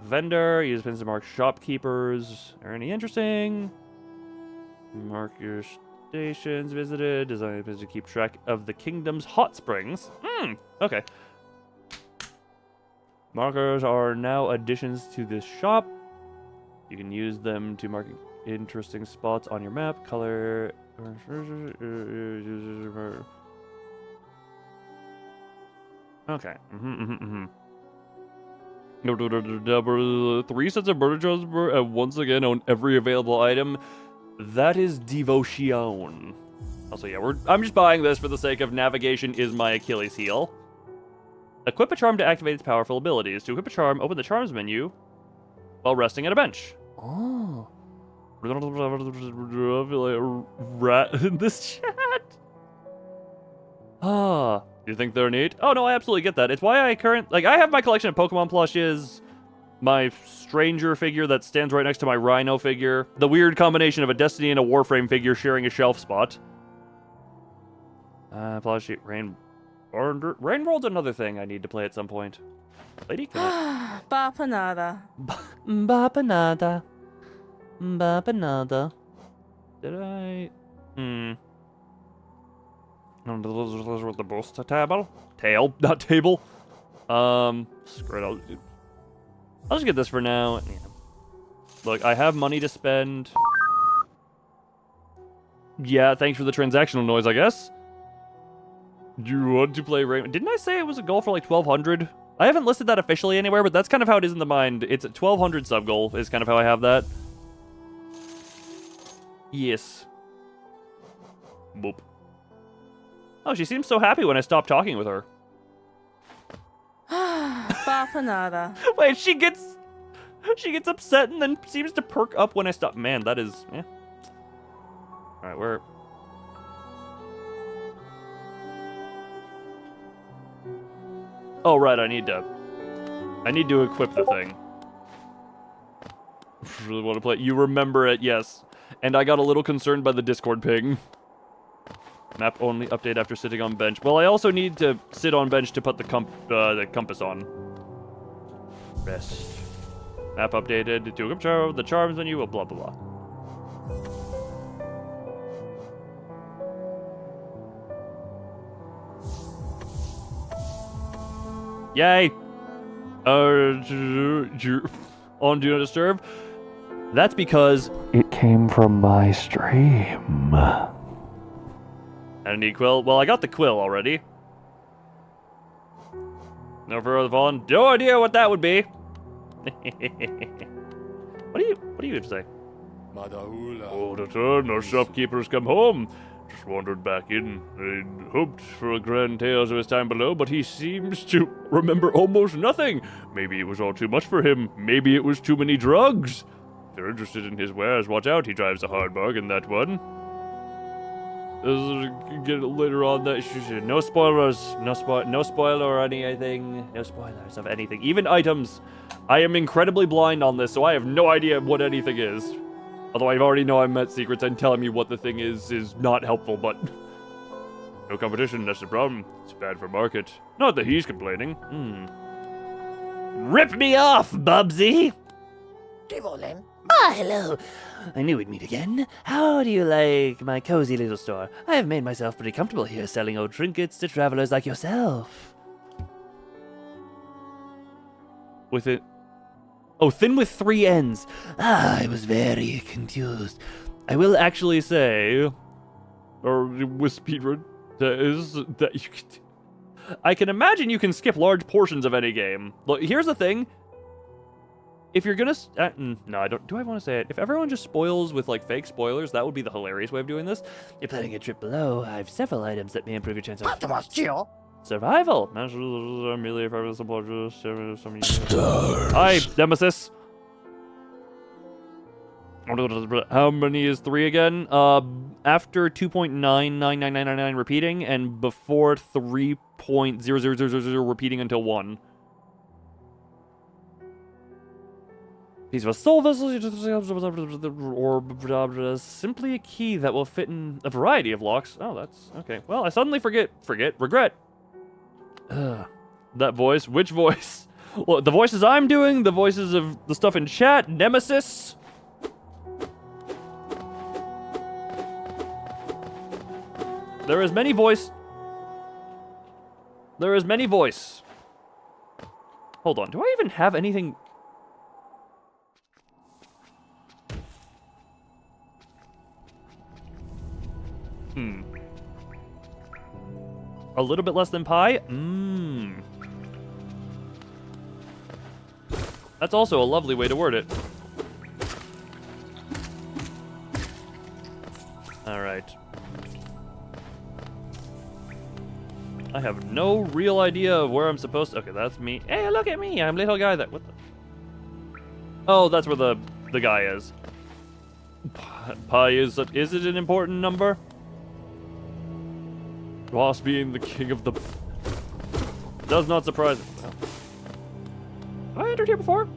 Vendor. Use pins to mark shopkeepers. Are any interesting? Mark your stations visited. Design pins to keep track of the kingdom's hot springs. Okay. Markers are now additions to this shop. You can use them to mark interesting spots on your map. Color. Okay. 3 sets of burner jars once again on every available item. That is devotion. Also, yeah, I'm just buying this for the sake of navigation is my Achilles heel. Equip a charm to activate its powerful abilities. To equip a charm, open the charms menu while resting at a bench. Oh. Rat in this chat. Ah. Do you think they're neat? Oh, no, I absolutely get that. It's why I I have my collection of Pokemon plushes, my Stranger figure that stands right next to my Rhino figure, the weird combination of a Destiny and a Warframe figure sharing a shelf spot. Plushie, Rainworld's another thing I need to play at some point. Lady, can I... Bapanada. Bapanada. Bapanada. Did I... With the boost table? Tail, not table. Screw it, I'll just get this for now. Yeah. Look, I have money to spend. Yeah, thanks for the transactional noise, I guess. Do you want to play Rainbow? Didn't I say it was a goal for like 1,200? I haven't listed that officially anywhere, but that's kind of how it is in the mind. It's a 1,200 sub goal is kind of how I have that. Yes. Boop. Oh, she seems so happy when I stop talking with her. Bapanada. Wait, she gets upset and then seems to perk up when I stop. Man, that is... Eh. Alright, we're... Oh, right, I need to equip the thing. Really want to play. You remember it, yes. And I got a little concerned by the Discord ping. Map only update after sitting on bench. Well, I also need to sit on bench to put the compass on. Rest. Map updated to equip the charms menu, blah, blah, blah. Yay! On Do Not Disturb. That's because it came from my stream. I need quill. Well, I got the quill already. No further fallen. No idea what that would be. What do you have to say? Oh, the turn. Our shopkeepers come home. Just wandered back in. I'd hoped for a grand tales of his time below, but he seems to remember almost nothing. Maybe it was all too much for him. Maybe it was too many drugs. If you're interested in his wares, watch out. He drives a hard bargain, that one. Get it later on. That no spoilers. No spoiler or anything. No spoilers of anything. Even items. I am incredibly blind on this, so I have no idea what anything is. Although I already know I'm at secrets, and telling me what the thing is not helpful, but... No competition, that's the problem. It's bad for market. Not that he's complaining. Rip me off, Bubsy! Ah, hello. I knew we'd meet again. How do you like my cozy little store? I have made myself pretty comfortable here, selling old trinkets to travelers like yourself. With it. Oh, thin with 3 N's. Ah, I was very confused. I will actually say, or with speedrun, that you can. I can imagine you can skip large portions of any game. Look, here's the thing. If you're gonna, no, I don't. Do I want to say it? If everyone just spoils with like fake spoilers, that would be the hilarious way of doing this. You're planning a trip below. I have several items that may improve your chance of chill. survival. Hi, Nemesis. How many is 3 again? After 2.99999 repeating and before 3.00000 repeating until 1. Piece of a soul vessel, or simply a key that will fit in a variety of locks. Oh, that's okay. Well, I suddenly regret. That voice. Which voice? Well, the voices I'm doing, the voices of the stuff in chat, Nemesis. There is many voice. Hold on, do I even have anything? A little bit less than pi? That's also a lovely way to word it. Alright. I have no real idea of where I'm supposed to... Okay, that's me. Hey, look at me! I'm little guy that... What the... Oh, that's where the guy is. Pi is it an important number? Ross being the king of the... Does not surprise me. Have I entered here before?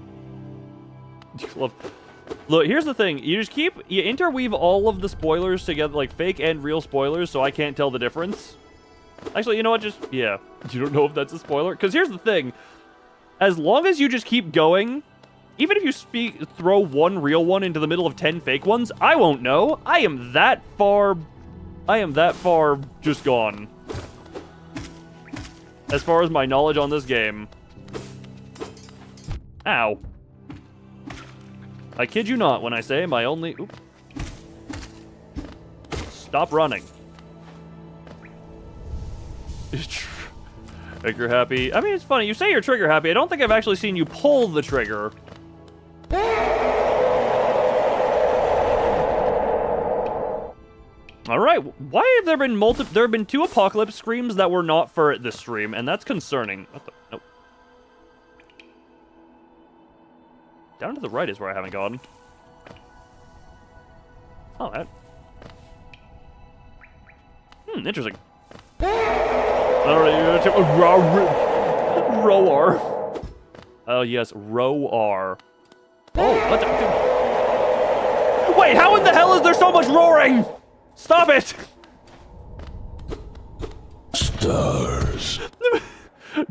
Look, here's the thing. You interweave all of the spoilers together, like fake and real spoilers, so I can't tell the difference. Actually, you know what? Yeah. You don't know if that's a spoiler? Because here's the thing. As long as you just keep going, even if you throw one real one into the middle of 10 fake ones, I won't know. I am that far just gone. As far as my knowledge on this game. Ow. I kid you not when I say my only... Oop. Stop running. Trigger happy. I mean, it's funny. You say you're trigger happy. I don't think I've actually seen you pull the trigger. All right. Why have there been 2 apocalypse screams that were not for this stream, and that's concerning. What the? Nope. Down to the right is where I haven't gone. Oh, that. Interesting. Roar. Oh yes, roar. Oh, what the? Wait, how in the hell is there so much roaring? Stop it! Stars.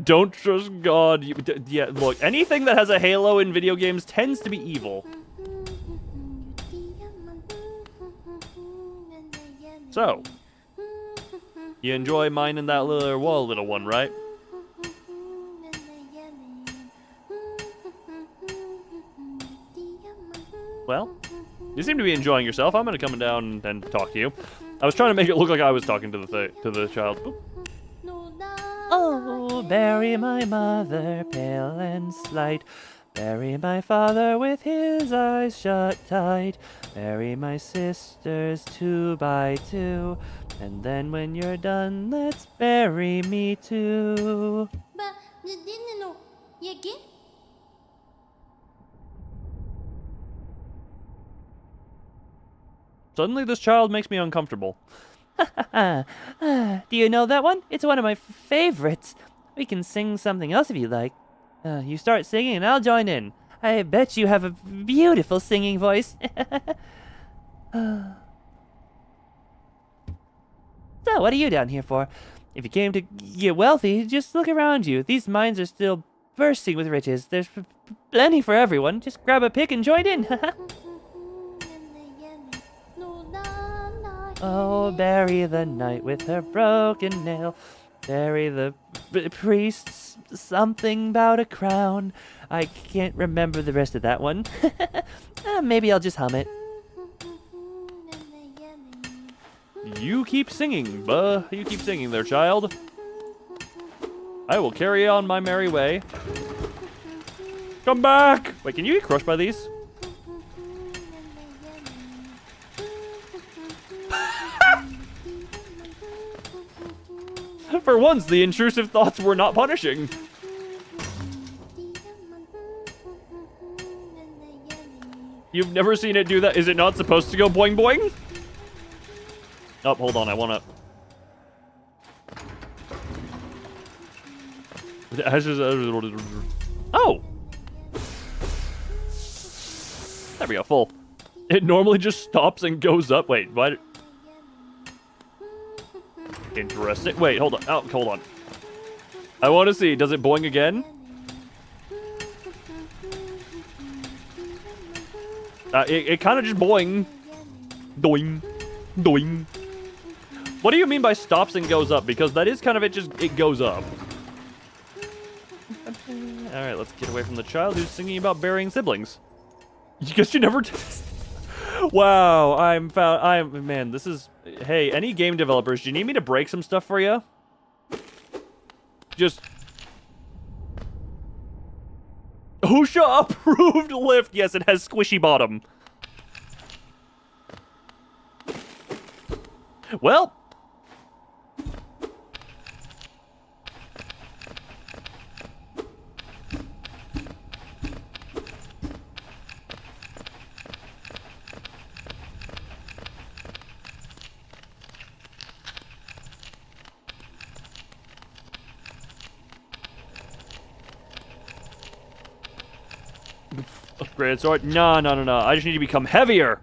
Don't trust God. Yeah, look, anything that has a halo in video games tends to be evil. So, you enjoy mining that little wall, little one, right? Well, you seem to be enjoying yourself. I'm gonna come down and talk to you. I was trying to make it look like I was talking to the child. Oop. Oh, bury my mother, pale and slight. Bury my father with his eyes shut tight. Bury my sisters 2 by 2. And then when you're done, let's bury me too. Suddenly this child makes me uncomfortable. Do you know that one? It's one of my favorites. We can sing something else if you like. You start singing and I'll join in. I bet you have a beautiful singing voice. So, what are you down here for? If you came to get wealthy, just look around you. These mines are still bursting with riches. There's plenty for everyone. Just grab a pick and join in. Oh, bury the knight with her broken nail. Bury the priest, something about a crown. I can't remember the rest of that one. Maybe I'll just hum it. You keep singing, you keep singing there, child. I will carry on my merry way. Come back! Wait, can you get crushed by these? For once, the intrusive thoughts were not punishing. You've never seen it do that? Is it not supposed to go boing boing? Oh, hold on, I wanna... Oh! There we go, full. It normally just stops and goes up. Wait, what? Interesting. Wait, hold on. Oh, hold on. I want to see. Does it boing again? It kind of just boing. Doing. Doing. What do you mean by stops and goes up? Because that is kind of it, just it goes up. Alright, let's get away from the child who's singing about burying siblings. You guess you never... Wow, man, this is... Hey, any game developers, do you need me to break some stuff for you? Just... Husha approved lift. Yes, it has squishy bottom. Well... Upgraded sword? No. I just need to become heavier.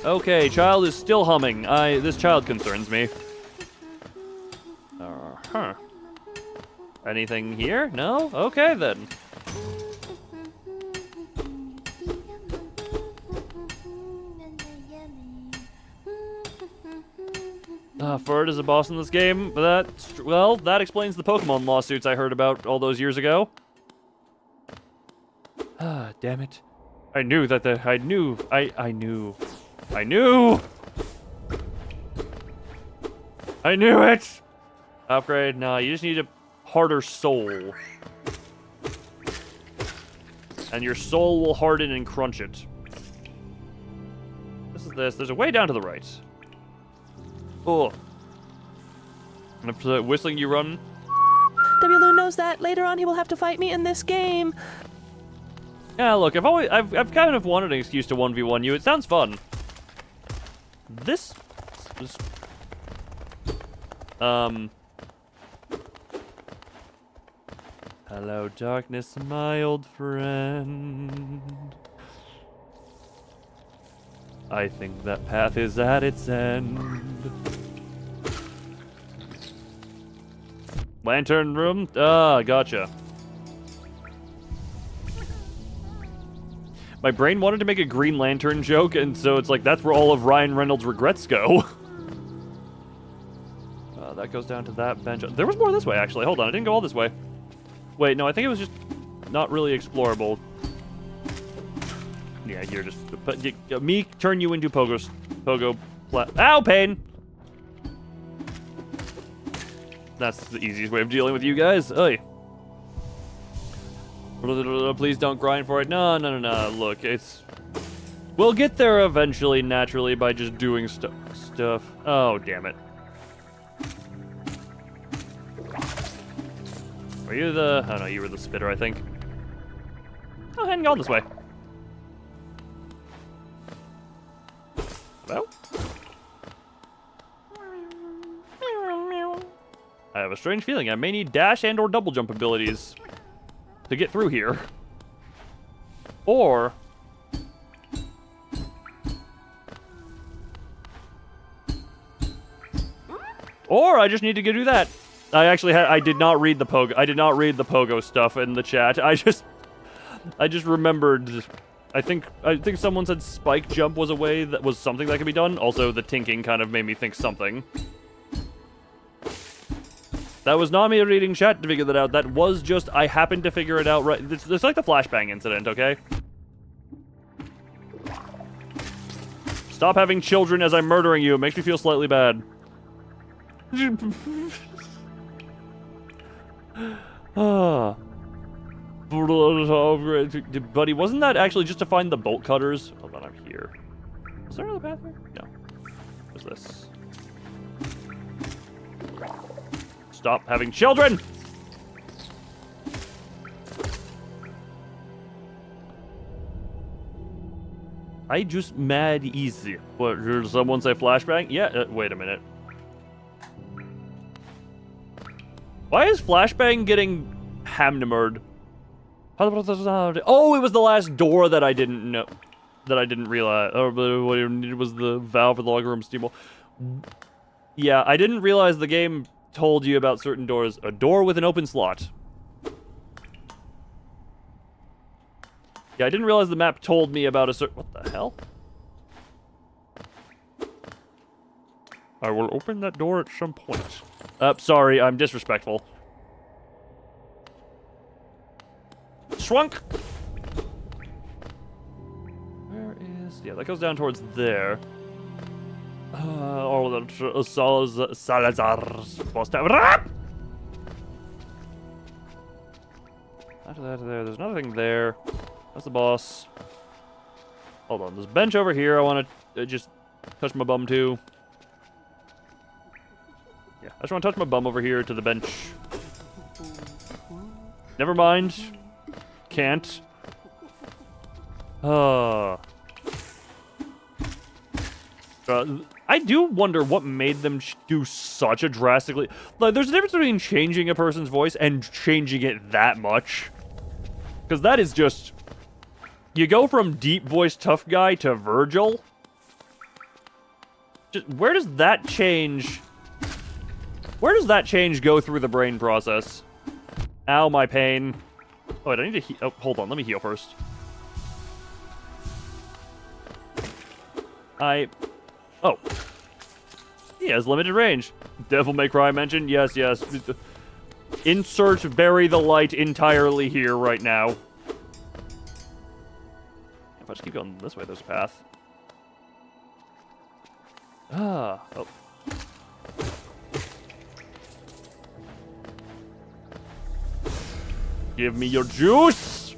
Okay, child is still humming. This child concerns me. Huh. Anything here? No? Okay, then. Ferd is a boss in this game, but that explains the Pokemon lawsuits I heard about all those years ago. Ah, damn it. I knew that I knew. I knew it! Upgrade, nah, you just need a harder soul. And your soul will harden and crunch it. This is this. There's a way down to the right. Oh. I'm whistling you run. W. knows that later on he will have to fight me in this game. Yeah, look, I've kind of wanted an excuse to 1v1 you. It sounds fun. This Hello, darkness, my old friend. I think that path is at its end. Lantern room? Ah, gotcha. My brain wanted to make a Green Lantern joke, and so it's like, that's where all of Ryan Reynolds' regrets go. That goes down to that bench. There was more this way, actually. Hold on, I didn't go all this way. Wait, no, I think it was just not really explorable. Yeah, you're just... me turn you into Pogo... Ow, pain! That's the easiest way of dealing with you guys. Oy. Please don't grind for it. No. Look, it's... We'll get there eventually, naturally, by just doing stuff. Oh, damn it. Were you the... Oh, no, you were the spitter, I think. Oh, I hadn't gone this way. Well? I have a strange feeling I may need dash and or double jump abilities to get through here. Or... I just need to go do that. I did not read the pogo stuff in the chat. I just remembered. I think someone said spike jump was a way that was something that could be done. Also, the tinking kind of made me think something. That was not me reading chat to figure that out. That was just I happened to figure it out right. It's like the flashbang incident, okay? Stop having children as I'm murdering you. It makes me feel slightly bad. Buddy, wasn't that actually just to find the bolt cutters? Hold on, I'm here. Is there another path here? No. What's this? Stop having children! I just mad easy. What, did someone say flashbang? Yeah, wait a minute. Why is flashbang getting hammered? Oh, it was the last door that I didn't know. That I didn't realize. Or what it needed was the valve for the locker room steamboat. Yeah, I didn't realize the game told you about certain doors. A door with an open slot. Yeah, I didn't realize the map told me about a certain... What the hell? I will open that door at some point. Sorry, I'm disrespectful. Shrunk! Where is... Yeah, that goes down towards there. All the Salazar's supposed to have... After that, there's nothing there. That's the boss. Hold on, there's a bench over here. I want to just touch my bum too. Yeah, I just want to touch my bum over here to the bench. Never mind. Can't. I do wonder what made them do such a drastically... Like, there's a difference between changing a person's voice and changing it that much. Because that is just... You go from deep voice tough guy to Virgil. Just, where does that change... Where does that change go through the brain process? Ow, my pain. Oh, wait, I need to oh, hold on, let me heal first. Oh. He has limited range. Devil May Cry mentioned? Yes, yes. Insert bury the light entirely here right now. If I just keep going this way, there's a path. Oh. Give me your juice!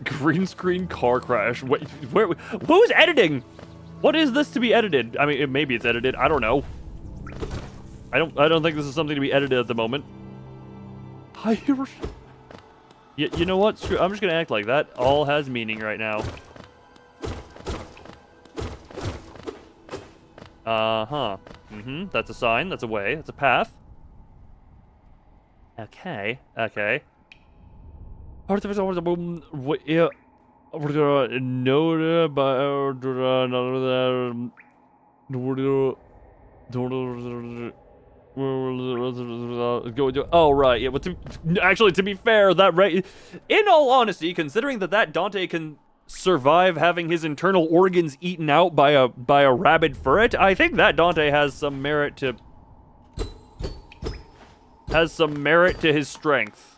Green screen car crash. Wait, who's editing? What is this to be edited? I mean, maybe it's edited. I don't know. I don't think this is something to be edited at the moment. You know what? Screw, I'm just gonna act like that all has meaning right now. Uh-huh. Mm-hmm. That's a sign. That's a way. That's a path. Okay. Okay. Oh, right. Yeah, but actually, to be fair, in all honesty, considering that Dante can survive having his internal organs eaten out by a rabid ferret, I think that Dante has some merit to his strength.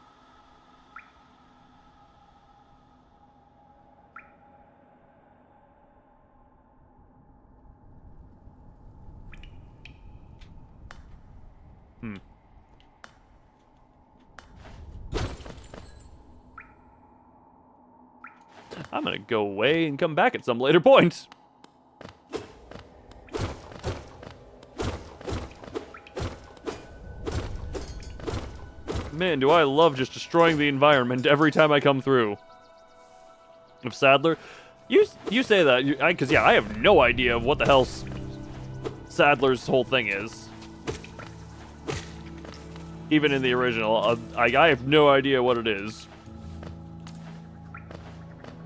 I'm gonna go away and come back at some later point. Man, do I love just destroying the environment every time I come through. Of Sadler, you say that, because yeah, I have no idea of what the hell Sadler's whole thing is. Even in the original, I have no idea what it is.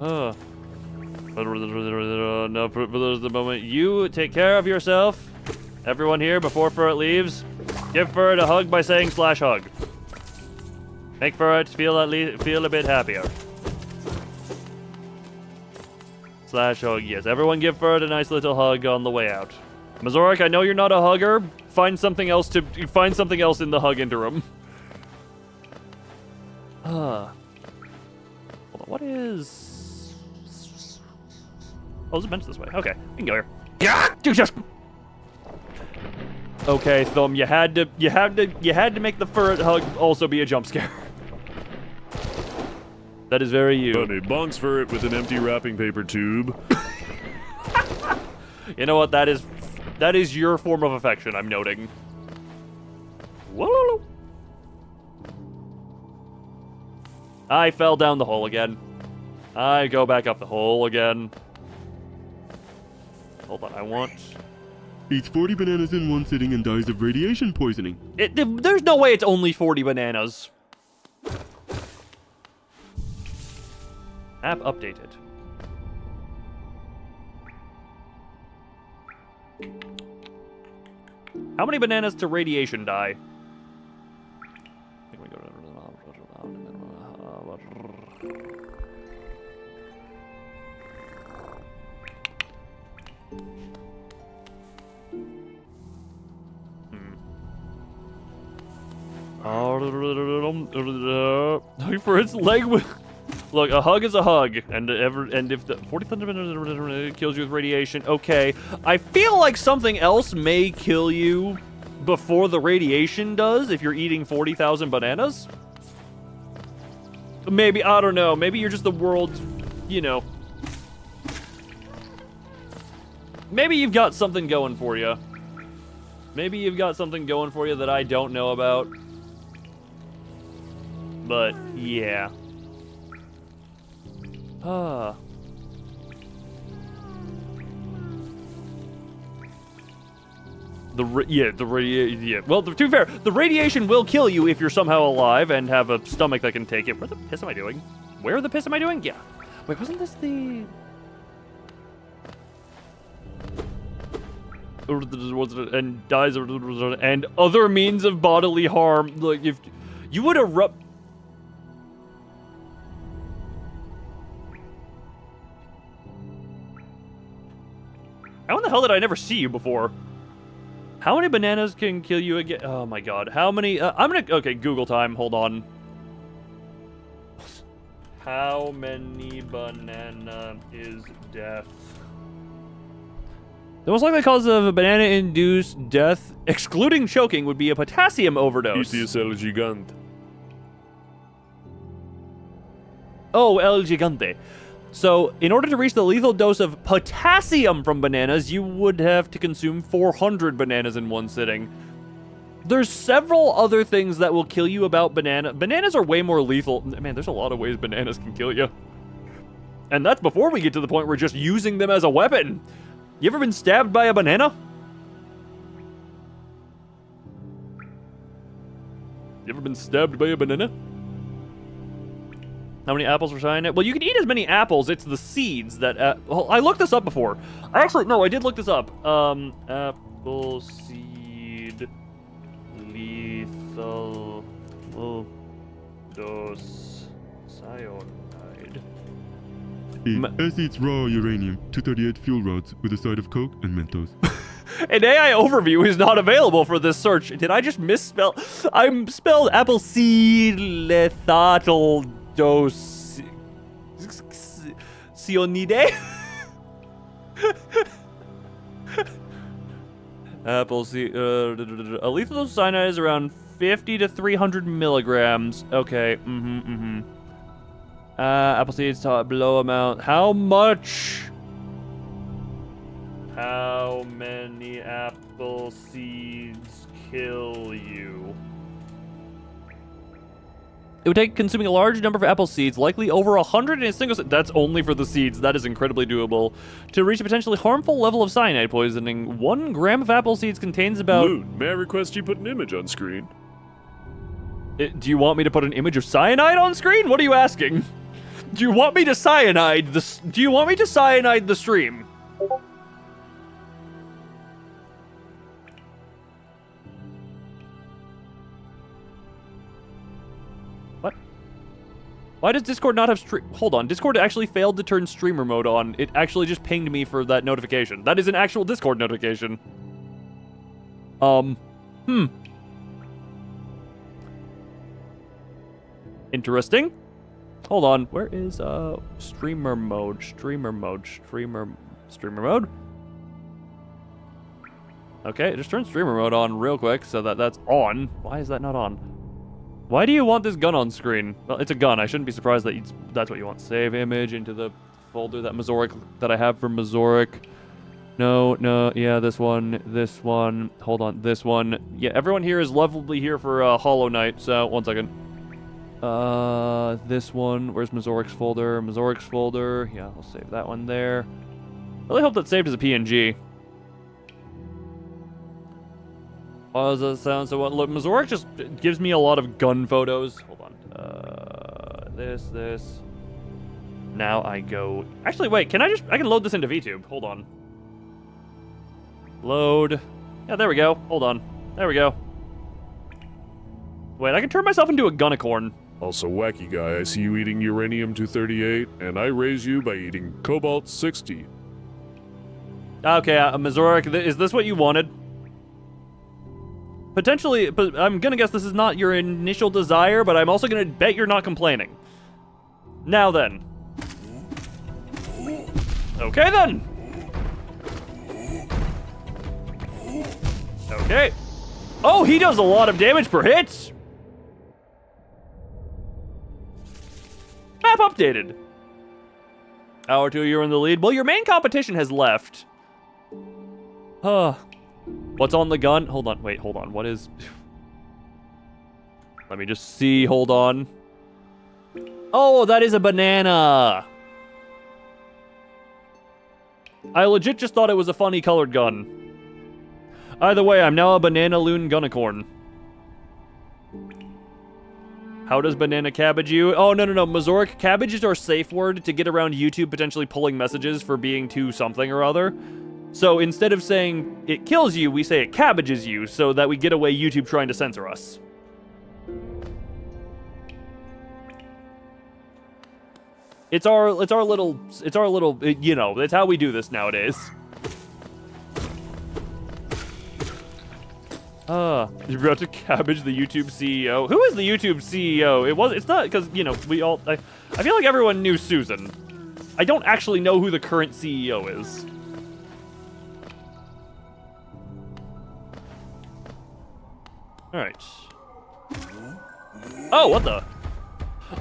No, for the moment, you take care of yourself. Everyone here before Ferret leaves. Give Furret a hug by saying /hug. Make Furret feel a bit happier. /hug, yes. Everyone give Furret a nice little hug on the way out. Mazorik, I know you're not a hugger. Find something else in the hug interim. Hold on, what is... Oh, there's a bench this way. Okay, we can go here. Yeah! Jesus! Okay, Thumb, you had to make the Furret hug also be a jump scare. That is very you. Funny, bonks Furret with an empty wrapping paper tube. You know what? That is your form of affection, I'm noting. Whoa! I fell down the hole again. I go back up the hole again. Hold on, I want... Eats 40 bananas in one sitting and dies of radiation poisoning. There's no way it's only 40 bananas. App updated. How many bananas to radiation die? For its leg with... Look, a hug is a hug, and if the 40,000 kills you with radiation, okay. I feel like something else may kill you before the radiation does if you're eating 40,000 bananas. Maybe, I don't know, maybe you're just the world's, you know. Maybe you've got something going for you. Maybe you've got something going for you that I don't know about. But, yeah. Well, to be fair, the radiation will kill you if you're somehow alive and have a stomach that can take it. Where the piss am I doing? Where the piss am I doing? Yeah. Wait, wasn't this the... And dies and other means of bodily harm. Like, if you would erupt... How in the hell did I never see you before? How many bananas can kill you again? Oh my god. How many? Okay, Google time. Hold on. How many banana is death? The most likely cause of a banana-induced death, excluding choking, would be a potassium overdose. TTS El Gigante. Oh, El Gigante. So, in order to reach the lethal dose of potassium from bananas, you would have to consume 400 bananas in one sitting. There's several other things that will kill you about banana. Bananas are way more lethal. Man, there's a lot of ways bananas can kill you. And that's before we get to the point where we're just using them as a weapon. You ever been stabbed by a banana? You ever been stabbed by a banana? How many apples were cyanide? Well, you can eat as many apples. It's the seeds that... well, I looked this up before. Actually, no, I did look this up. Apple seed lethal dose cyanide. It eats raw uranium, 238 fuel rods with a side of Coke and Mentos. An AI overview is not available for this search. Did I just misspell? I spelled apple seed lethal dose cyanide. Apple seed. A lethal dose of cyanide is around 50 to 300 milligrams. Okay. Apple seeds below amount. How much? How many apple seeds kill you? It would take consuming a large number of apple seeds, likely over 100 in a single... That's only for the seeds. That is incredibly doable. To reach a potentially harmful level of cyanide poisoning, 1 gram of apple seeds contains about... Loon, may I request you put an image on screen? Do you want me to put an image of cyanide on screen? What are you asking? Do you want me to cyanide the... Do you want me to cyanide the stream? Why does Discord not have Hold on, Discord actually failed to turn streamer mode on. It actually just pinged me for that notification. That is an actual Discord notification. Interesting. Hold on, where is streamer mode? Streamer mode. Okay, just turn streamer mode on real quick so that's on. Why is that not on? Why do you want this gun on screen? Well, it's a gun. I shouldn't be surprised that that's what you want. Save image into the folder that I have for Mazoric. No, yeah, this one. Hold on, this one. Yeah, everyone here is lovely here for Hollow Knight, so 1 second. This one, where's Mazoric's folder? Mazoric's folder, yeah, I'll save that one there. Really hope that's saved as a PNG. Why does that sound so well? Look, Mazoric just gives me a lot of gun photos. Hold on, this. Now I go, actually wait, I can load this into VTube, hold on. Load. Yeah, there we go. Hold on. There we go. Wait, I can turn myself into a Gunnicorn. Also, wacky guy, I see you eating uranium-238, and I raise you by eating cobalt-60. Okay, Mazoric, is this what you wanted? Potentially, but I'm gonna guess this is not your initial desire, but I'm also gonna bet you're not complaining. Now then. Okay then! Okay. Oh, he does a lot of damage per hit! Map updated. Hour 2, you're in the lead. Well, your main competition has left. What's on the gun? Hold on, wait, hold on. What is... Let me just see, hold on. Oh, that is a banana! I legit just thought it was a funny colored gun. Either way, I'm now a banana loon gunnicorn. How does banana cabbage you? Oh, no. Mazoric, cabbage is our safe word to get around YouTube potentially pulling messages for being too something or other. So instead of saying it kills you, we say it cabbages you so that we get away YouTube trying to censor us. It's our little, you know, it's how we do this nowadays. You're about to cabbage the YouTube CEO. Who is the YouTube CEO? It's not, because, you know, I feel like everyone knew Susan. I don't actually know who the current CEO is. Alright. Oh, what the?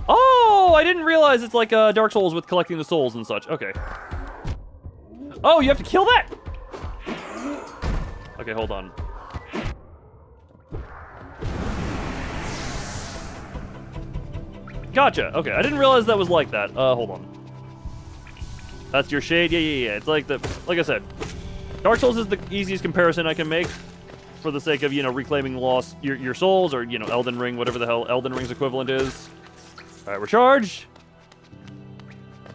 Oh, I didn't realize it's like Dark Souls with collecting the souls and such. Okay. Oh, you have to kill that? Okay, hold on. Gotcha. Okay, I didn't realize that was like that. Hold on. That's your shade? Yeah. It's like I said, Dark Souls is the easiest comparison I can make for the sake of, you know, reclaiming your souls, or, you know, Elden Ring, whatever the hell Elden Ring's equivalent is. All right, we're charged.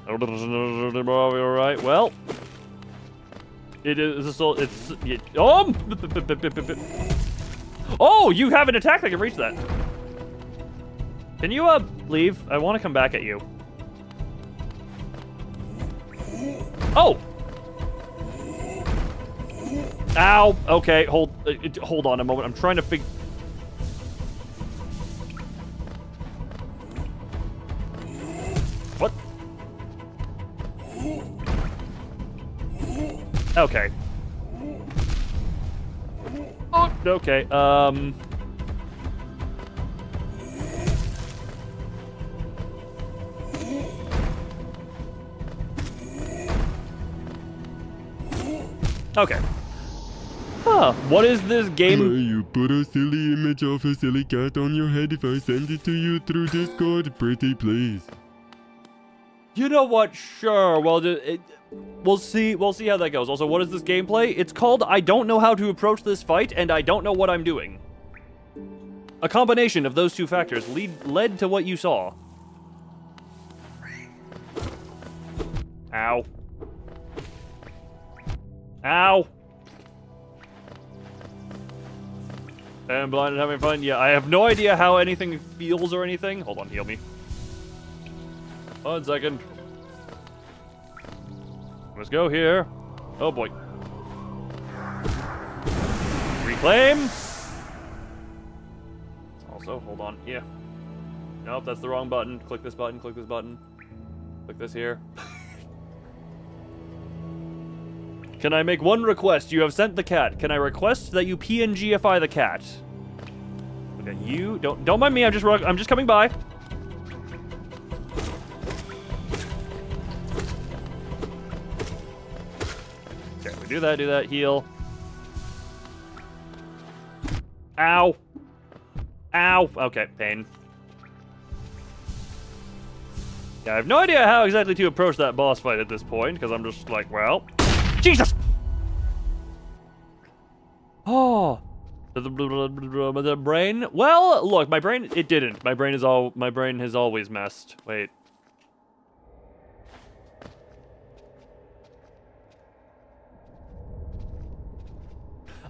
All right, well. It is a soul, oh, you have an attack that can reach that. Can you, leave? I want to come back at you. Oh! Ow! Okay, hold on a moment. I'm trying to figure... What? Okay. Oh, okay, Okay. Huh, what is this game? You put a silly image of a silly cat on your head if I send it to you through Discord, pretty please. You know what? Sure. Well, we'll see how that goes. Also, what is this gameplay? It's called I don't know how to approach this fight, and I don't know what I'm doing. A combination of those two factors led to what you saw. Ow. Ow! I'm blind and having fun. Yeah, I have no idea how anything feels or anything. Hold on, heal me. 1 second. Let's go here. Oh boy. Reclaim. Also, hold on. Yeah. Nope, that's the wrong button. Click this button, click this button. Click this here. Can I make one request? You have sent the cat. Can I request that you PNGify the cat? Okay, you don't mind me. I'm just coming by. Okay, we do that, heal. Ow. Ow. Okay, pain. Yeah, I have no idea how exactly to approach that boss fight at this point, because I'm just like, well... Jesus! Oh. The brain? Well, look, my brain, it didn't. My brain has always messed. Wait.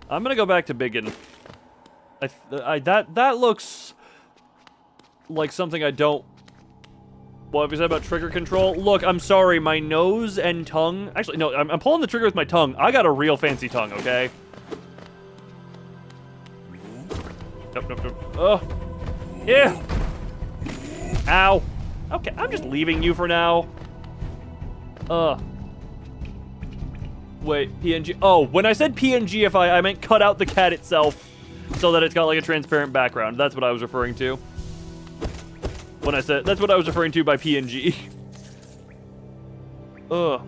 I'm gonna go back to Biggin. That looks like something I don't... What have you said about trigger control? Look, I'm sorry, my nose and tongue... Actually, no, I'm pulling the trigger with my tongue. I got a real fancy tongue, okay? Nope. Oh. Yeah. Ow. Okay, I'm just leaving you for now. Wait, PNG... Oh, when I said PNGify, I meant cut out the cat itself so that it's got, like, a transparent background. That's what I was referring to. When I said, that's what I was referring to by PNG. Ugh.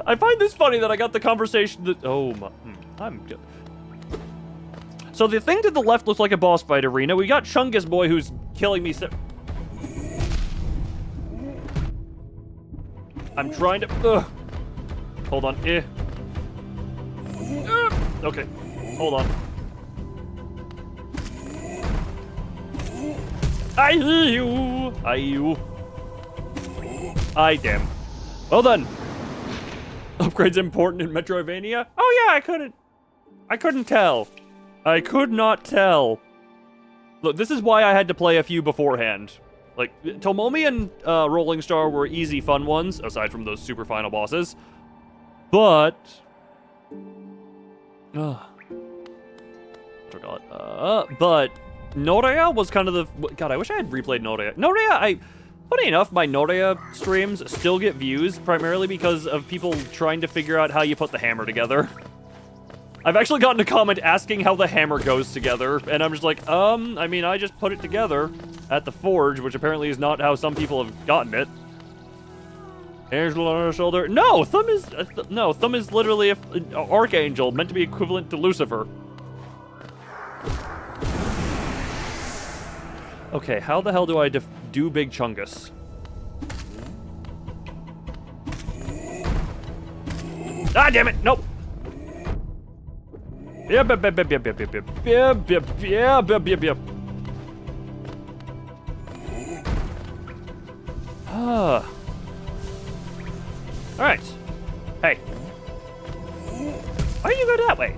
I find this funny that I got the conversation that, oh my, I'm good. So the thing to the left looks like a boss fight arena. We got Chungus Boy who's killing me. I'm trying to, hold on, okay, hold on. Damn. Well done. Upgrade's important in Metroidvania? Oh yeah, I couldn't tell. I could not tell. Look, this is why I had to play a few beforehand. Like, Tomomi and Rolling Star were easy, fun ones, aside from those super final bosses. But... forgot. But... Norea was kind of the... God, I wish I had replayed Norea. Norea, funny enough, my Norea streams still get views, primarily because of people trying to figure out how you put the hammer together. I've actually gotten a comment asking how the hammer goes together, and I'm just like, I mean, I just put it together at the forge, which apparently is not how some people have gotten it. Angel on her shoulder. No, Thumb is... no, Thumb is literally an archangel, meant to be equivalent to Lucifer. Okay, how the hell do I do Big Chungus? Ah, damn it! Nope! Yep. Ah. Alright. Hey. Why do you go that way?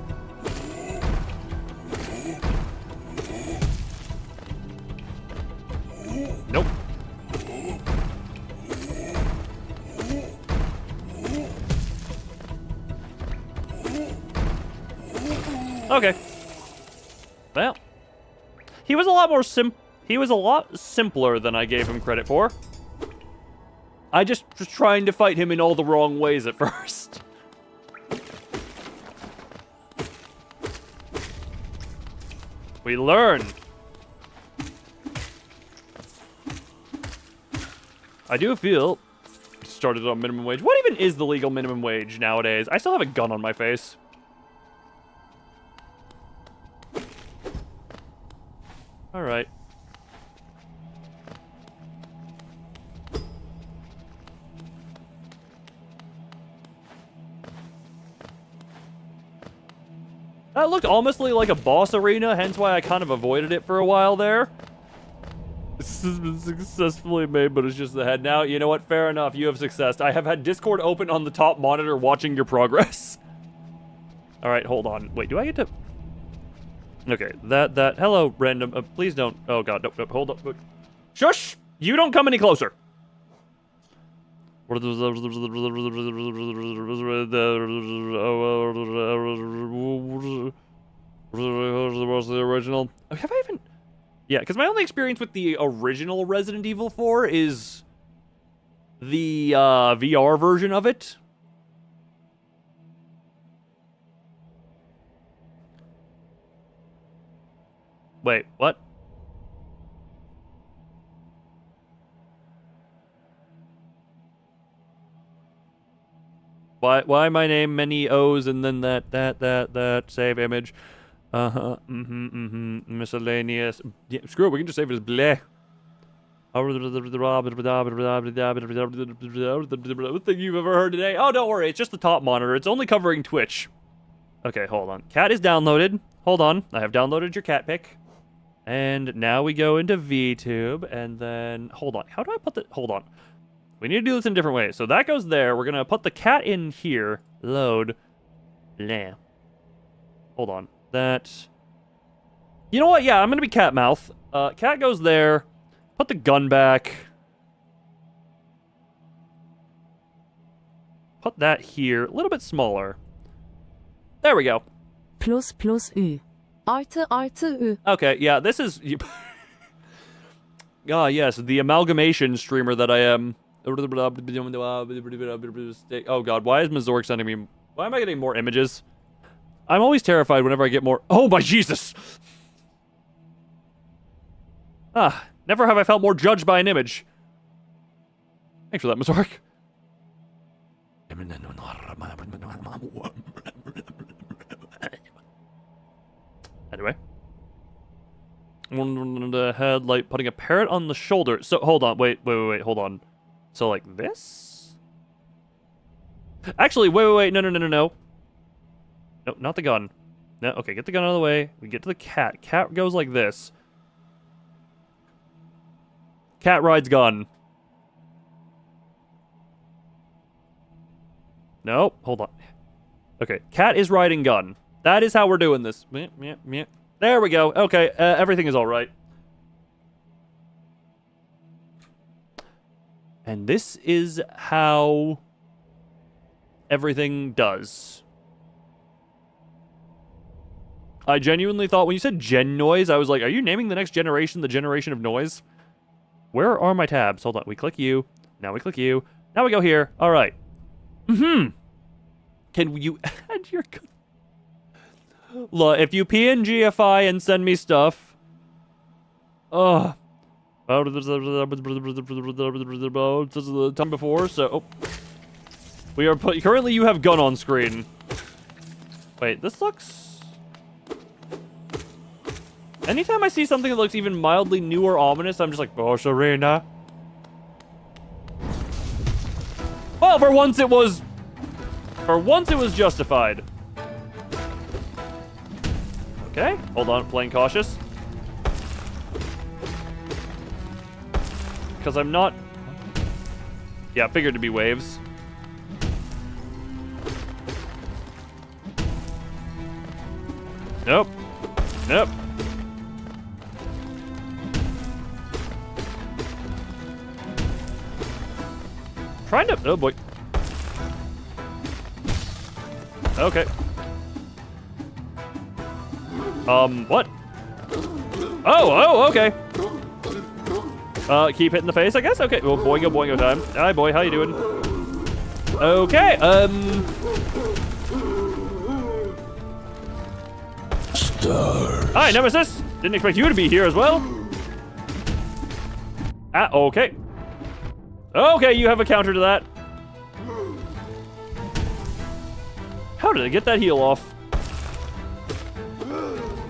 Nope. Okay. Well, he was a lot simpler than I gave him credit for. I just was trying to fight him in all the wrong ways at first. We learn. I do feel started on minimum wage. What even is the legal minimum wage nowadays? I still have a gun on my face. All right. That looked honestly like a boss arena, hence why I kind of avoided it for a while there. This has been successfully made, but it's just the head. Now, you know what? Fair enough. You have success. I have had Discord open on the top monitor watching your progress. All right, hold on. Wait, do I get to... Okay, hello, random. Please don't... Oh, God, nope, hold up. Shush! You don't come any closer. The original. Have I even? Yeah, because my only experience with the original Resident Evil 4 is the VR version of it. Wait, what? Why my name many O's and then that save image? Miscellaneous. Yeah, screw it, we can just save it as bleh. What thing you've ever heard today? Oh, don't worry, it's just the top monitor. It's only covering Twitch. Okay, hold on. Cat is downloaded. Hold on, I have downloaded your cat pic. And now we go into VTube, and then, hold on. How do I put the, hold on. We need to do this in a different way. So that goes there. We're going to put the cat in here. Load. Blah. Hold on. That. You know what? Yeah, I'm going to be cat mouth. Cat goes there. Put the gun back. Put that here. A little bit smaller. There we go. Plus plus U. Artı artı U. Okay, yeah, this is... Ah, yes, the amalgamation streamer that I am. Oh god, why is Mazork sending me... Why am I getting more images? I'm always terrified whenever I get more... Oh my Jesus! Ah, never have I felt more judged by an image. Thanks for that, Mazork. Anyway. The head, like putting a parrot on the shoulder. So, hold on, wait, hold on. So, like this? Actually, wait, no. No, not the gun. No, okay, get the gun out of the way. We get to the cat. Cat goes like this. Cat rides gun. Nope, hold on. Okay, cat is riding gun. That is how we're doing this. There we go. Okay, everything is all right. And this is how everything does. I genuinely thought when you said Gen Noise, I was like, are you naming the next generation the generation of noise? Where are my tabs? Hold on. We click you. Now we click you. Now we go here. All right. Can you add your... Look, if you PNGify and send me stuff... Ugh. Time before, so... Oh. We are currently you have gun on screen. Wait, this looks... Anytime I see something that looks even mildly new or ominous, I'm just like, oh, Serena. Well, for once it was justified. Okay, hold on, playing cautious. Because I'm not... Yeah, figured to be waves. Nope. Nope. Trying to... Oh, boy. Okay. What? Oh, okay. Keep hitting the face, I guess? Okay, well, boingo time. Hi, boy, how you doing? Okay, Stars. Hi, Nemesis! Didn't expect you to be here as well. Ah, okay. Okay, you have a counter to that. How did I get that heal off?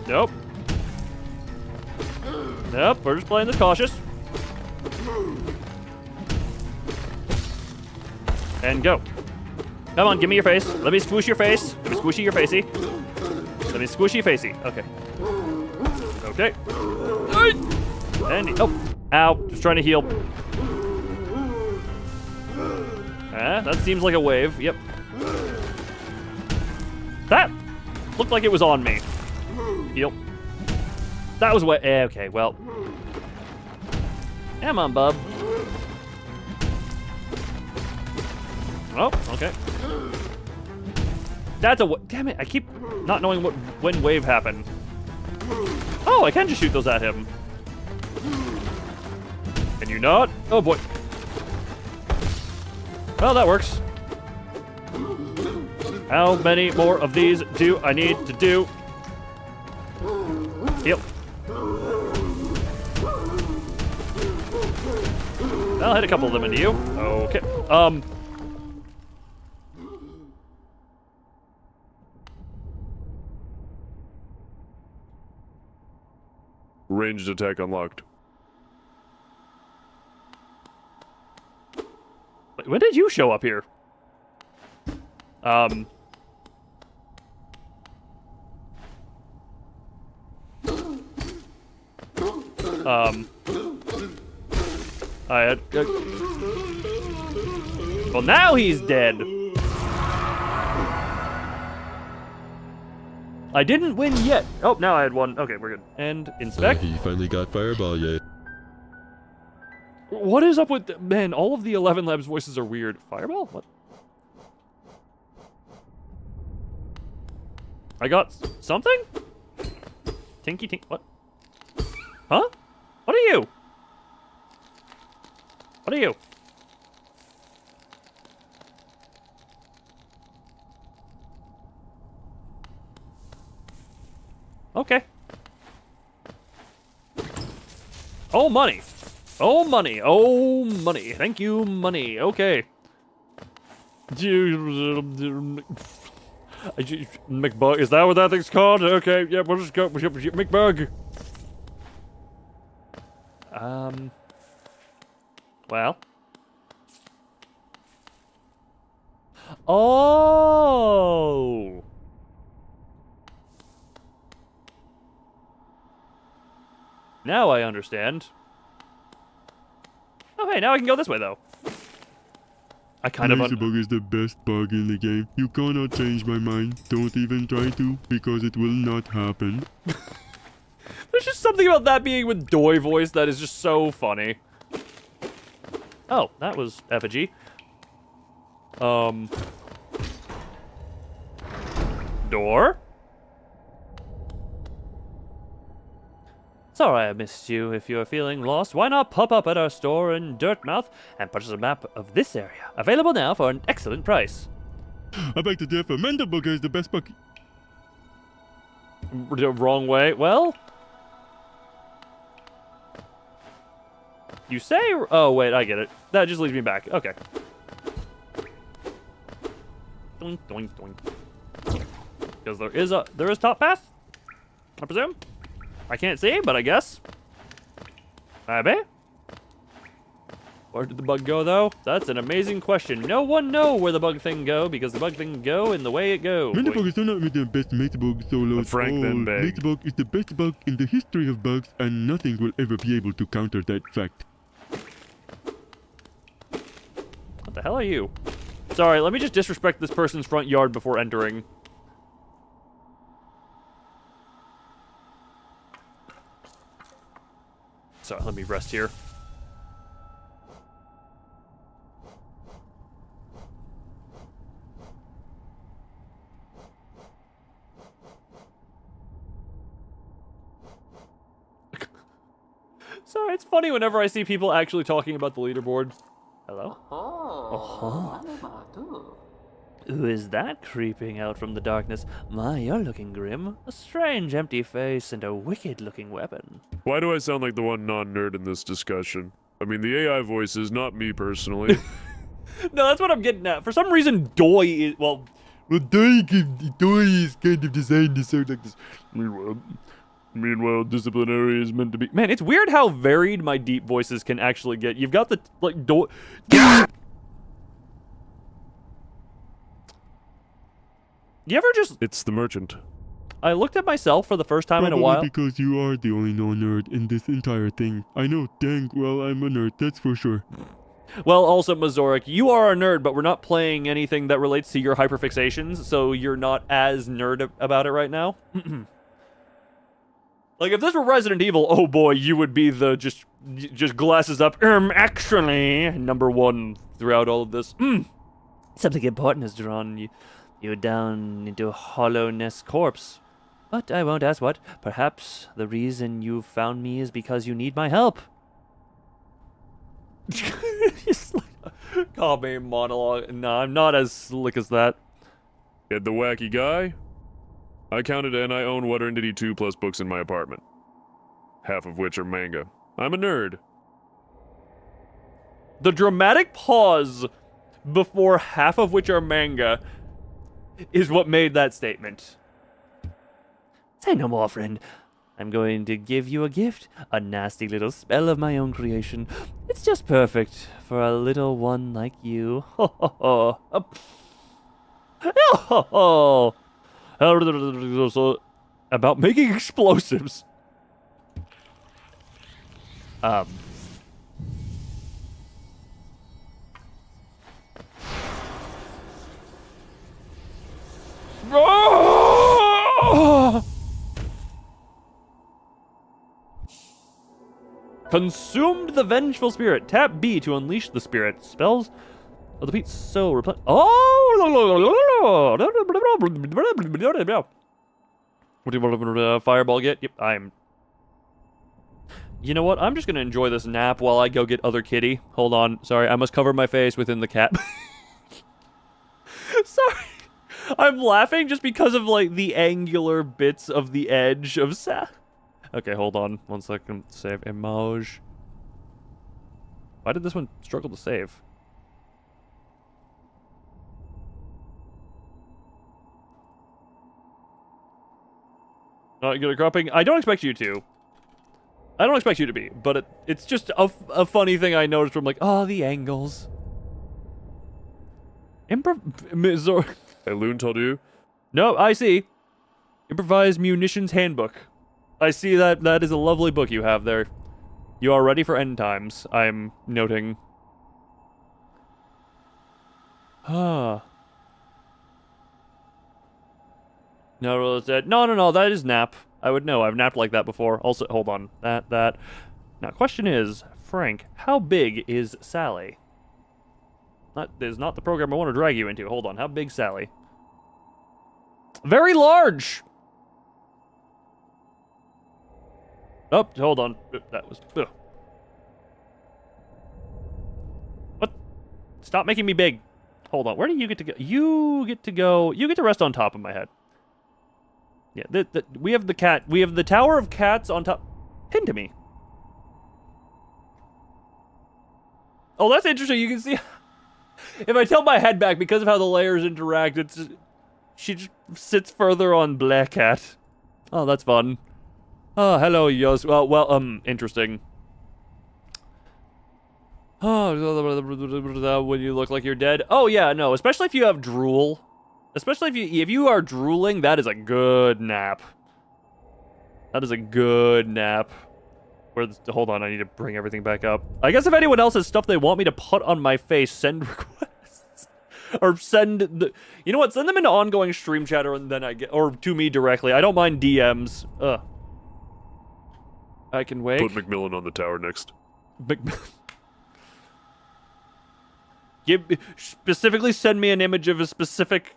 Nope. Nope, we're just playing this cautious. And go. Come on, give me your face. Let me squish your face. Let me squishy your facey. Let me squishy your facey. Okay. Okay. And, oh. Ow. Just trying to heal. That seems like a wave. Yep. That looked like it was on me. Heal. That was what. Okay, well. Come on, bub. Oh, okay. That's a... Damn it, I keep not knowing when wave happened. Oh, I can just shoot those at him. Can you not? Oh, boy. Well, that works. How many more of these do I need to do? Yep. I'll hit a couple of them into you. Okay. Ranged attack unlocked. Wait, when did you show up here? I had... well, now he's dead. I didn't win yet. Oh, now I had one. Okay, we're good. And inspect. He finally got Fireball, yeah. What is up with... Man, all of the 11 Labs voices are weird. Fireball? What? I got something? Tinky tink... What? Huh? What are you? What are you? Okay. Oh, money. Oh, money. Oh, money. Thank you, money. Okay. McBug. Is that what that thing's called? Okay. Yeah, we'll just go. McBug. Well. Oh. Now I understand. Okay, now I can go this way, though. I kind of... Bug is the best bug in the game. You cannot change my mind. Don't even try to, because it will not happen. There's just something about that being with Doi voice that is just so funny. Oh, that was effigy. Door? Sorry I missed you. If you're feeling lost, why not pop up at our store in Dirtmouth and purchase a map of this area. Available now for an excellent price. I beg to differ. Bug is the best bug. Wrong way. Well... You say... Oh, wait, I get it. That just leads me back. Okay. Doink, doink, doink. Because there is top path? I presume? I can't see, but I guess. Maybe? Where did the bug go, though? That's an amazing question. No one know where the bug thing go, because the bug thing go in the way it go. Bug is not the best Metabug solo at all. Metabug is the best bug in the history of bugs, and nothing will ever be able to counter that fact. What the hell are you? Sorry, let me just disrespect this person's front yard before entering. Sorry, let me rest here. Sorry, it's funny whenever I see people actually talking about the leaderboard. Hello? Who is that creeping out from the darkness? My, you're looking grim. A strange empty face and a wicked-looking weapon. Why do I sound like the one non-nerd in this discussion? I mean, the AI voice is not me personally. No, that's what I'm getting at. For some reason, Doi is... Well, Doi is kind of designed to sound like this. Meanwhile, disciplinary is meant to be... Man, it's weird how varied my deep voices can actually get. You've got the, like, Doi... You ever just... It's the merchant. I looked at myself for the first time in a while. Because you are the only non-nerd in this entire thing. I know, dang, well, I'm a nerd, that's for sure. Well, also, Mazoric, you are a nerd, but we're not playing anything that relates to your hyperfixations, so you're not as nerd about it right now. Like, if this were Resident Evil, oh boy, you would be the just glasses up, actually, #1 throughout all of this. Something important has drawn you down into a hollowness corpse. But I won't ask what. Perhaps the reason you found me is because you need my help. Call me monologue. No, I'm not as slick as that. Get the wacky guy? I counted and I own What Entity 2 plus books in my apartment. Half of which are manga. I'm a nerd. The dramatic pause before half of which are manga is what made that statement. Say no more, friend. I'm going to give you a gift, a nasty little spell of my own creation. It's just perfect for a little one like you. Ho ho ho. Ho ho. About making explosives. Consumed the vengeful spirit. Tap B to unleash the spirit. Spells of the beat so reply. What do you fireball get? Yep, I'm. You know what? I'm just gonna enjoy this nap while I go get other kitty. Hold on. Sorry, I must cover my face within the cat. Sorry. I'm laughing just because of, like, the angular bits of the edge of Okay, hold on. 1 second. Save emoji. Why did this one struggle to save? Not good at cropping? I don't expect you to. I don't expect you to be, but it's just a funny thing I noticed from, like, oh, the angles. Hey, Loon told you? No, I see. Improvised Munitions Handbook. I see that is a lovely book you have there. You are ready for end times, I'm noting. No, that is nap. I would know, I've napped like that before. Also, hold on, that. Now, question is, Frank, how big is Sally? That is not the program I want to drag you into. Hold on, how big Sally? Very large! Oh, hold on. That was... Ugh. What? Stop making me big. Hold on, where do you get to go? You get to rest on top of my head. Yeah, we have the cat. We have the Tower of Cats on top. Pin to me. Oh, that's interesting. You can see... If I tilt my head back, because of how the layers interact, she just sits further on Black Cat. Oh, that's fun. Oh, hello, Yos. Well, interesting. Oh, when you look like you're dead. Oh, yeah, no, especially if you have drool. Especially if you are drooling, that is a good nap. That is a good nap. Hold on, I need to bring everything back up. I guess if anyone else has stuff they want me to put on my face, send requests. Or send you know what? Send them into ongoing stream chatter and then or to me directly. I don't mind DMs. I can wait. Put Macmillan on the tower next. Specifically send me an image of a specific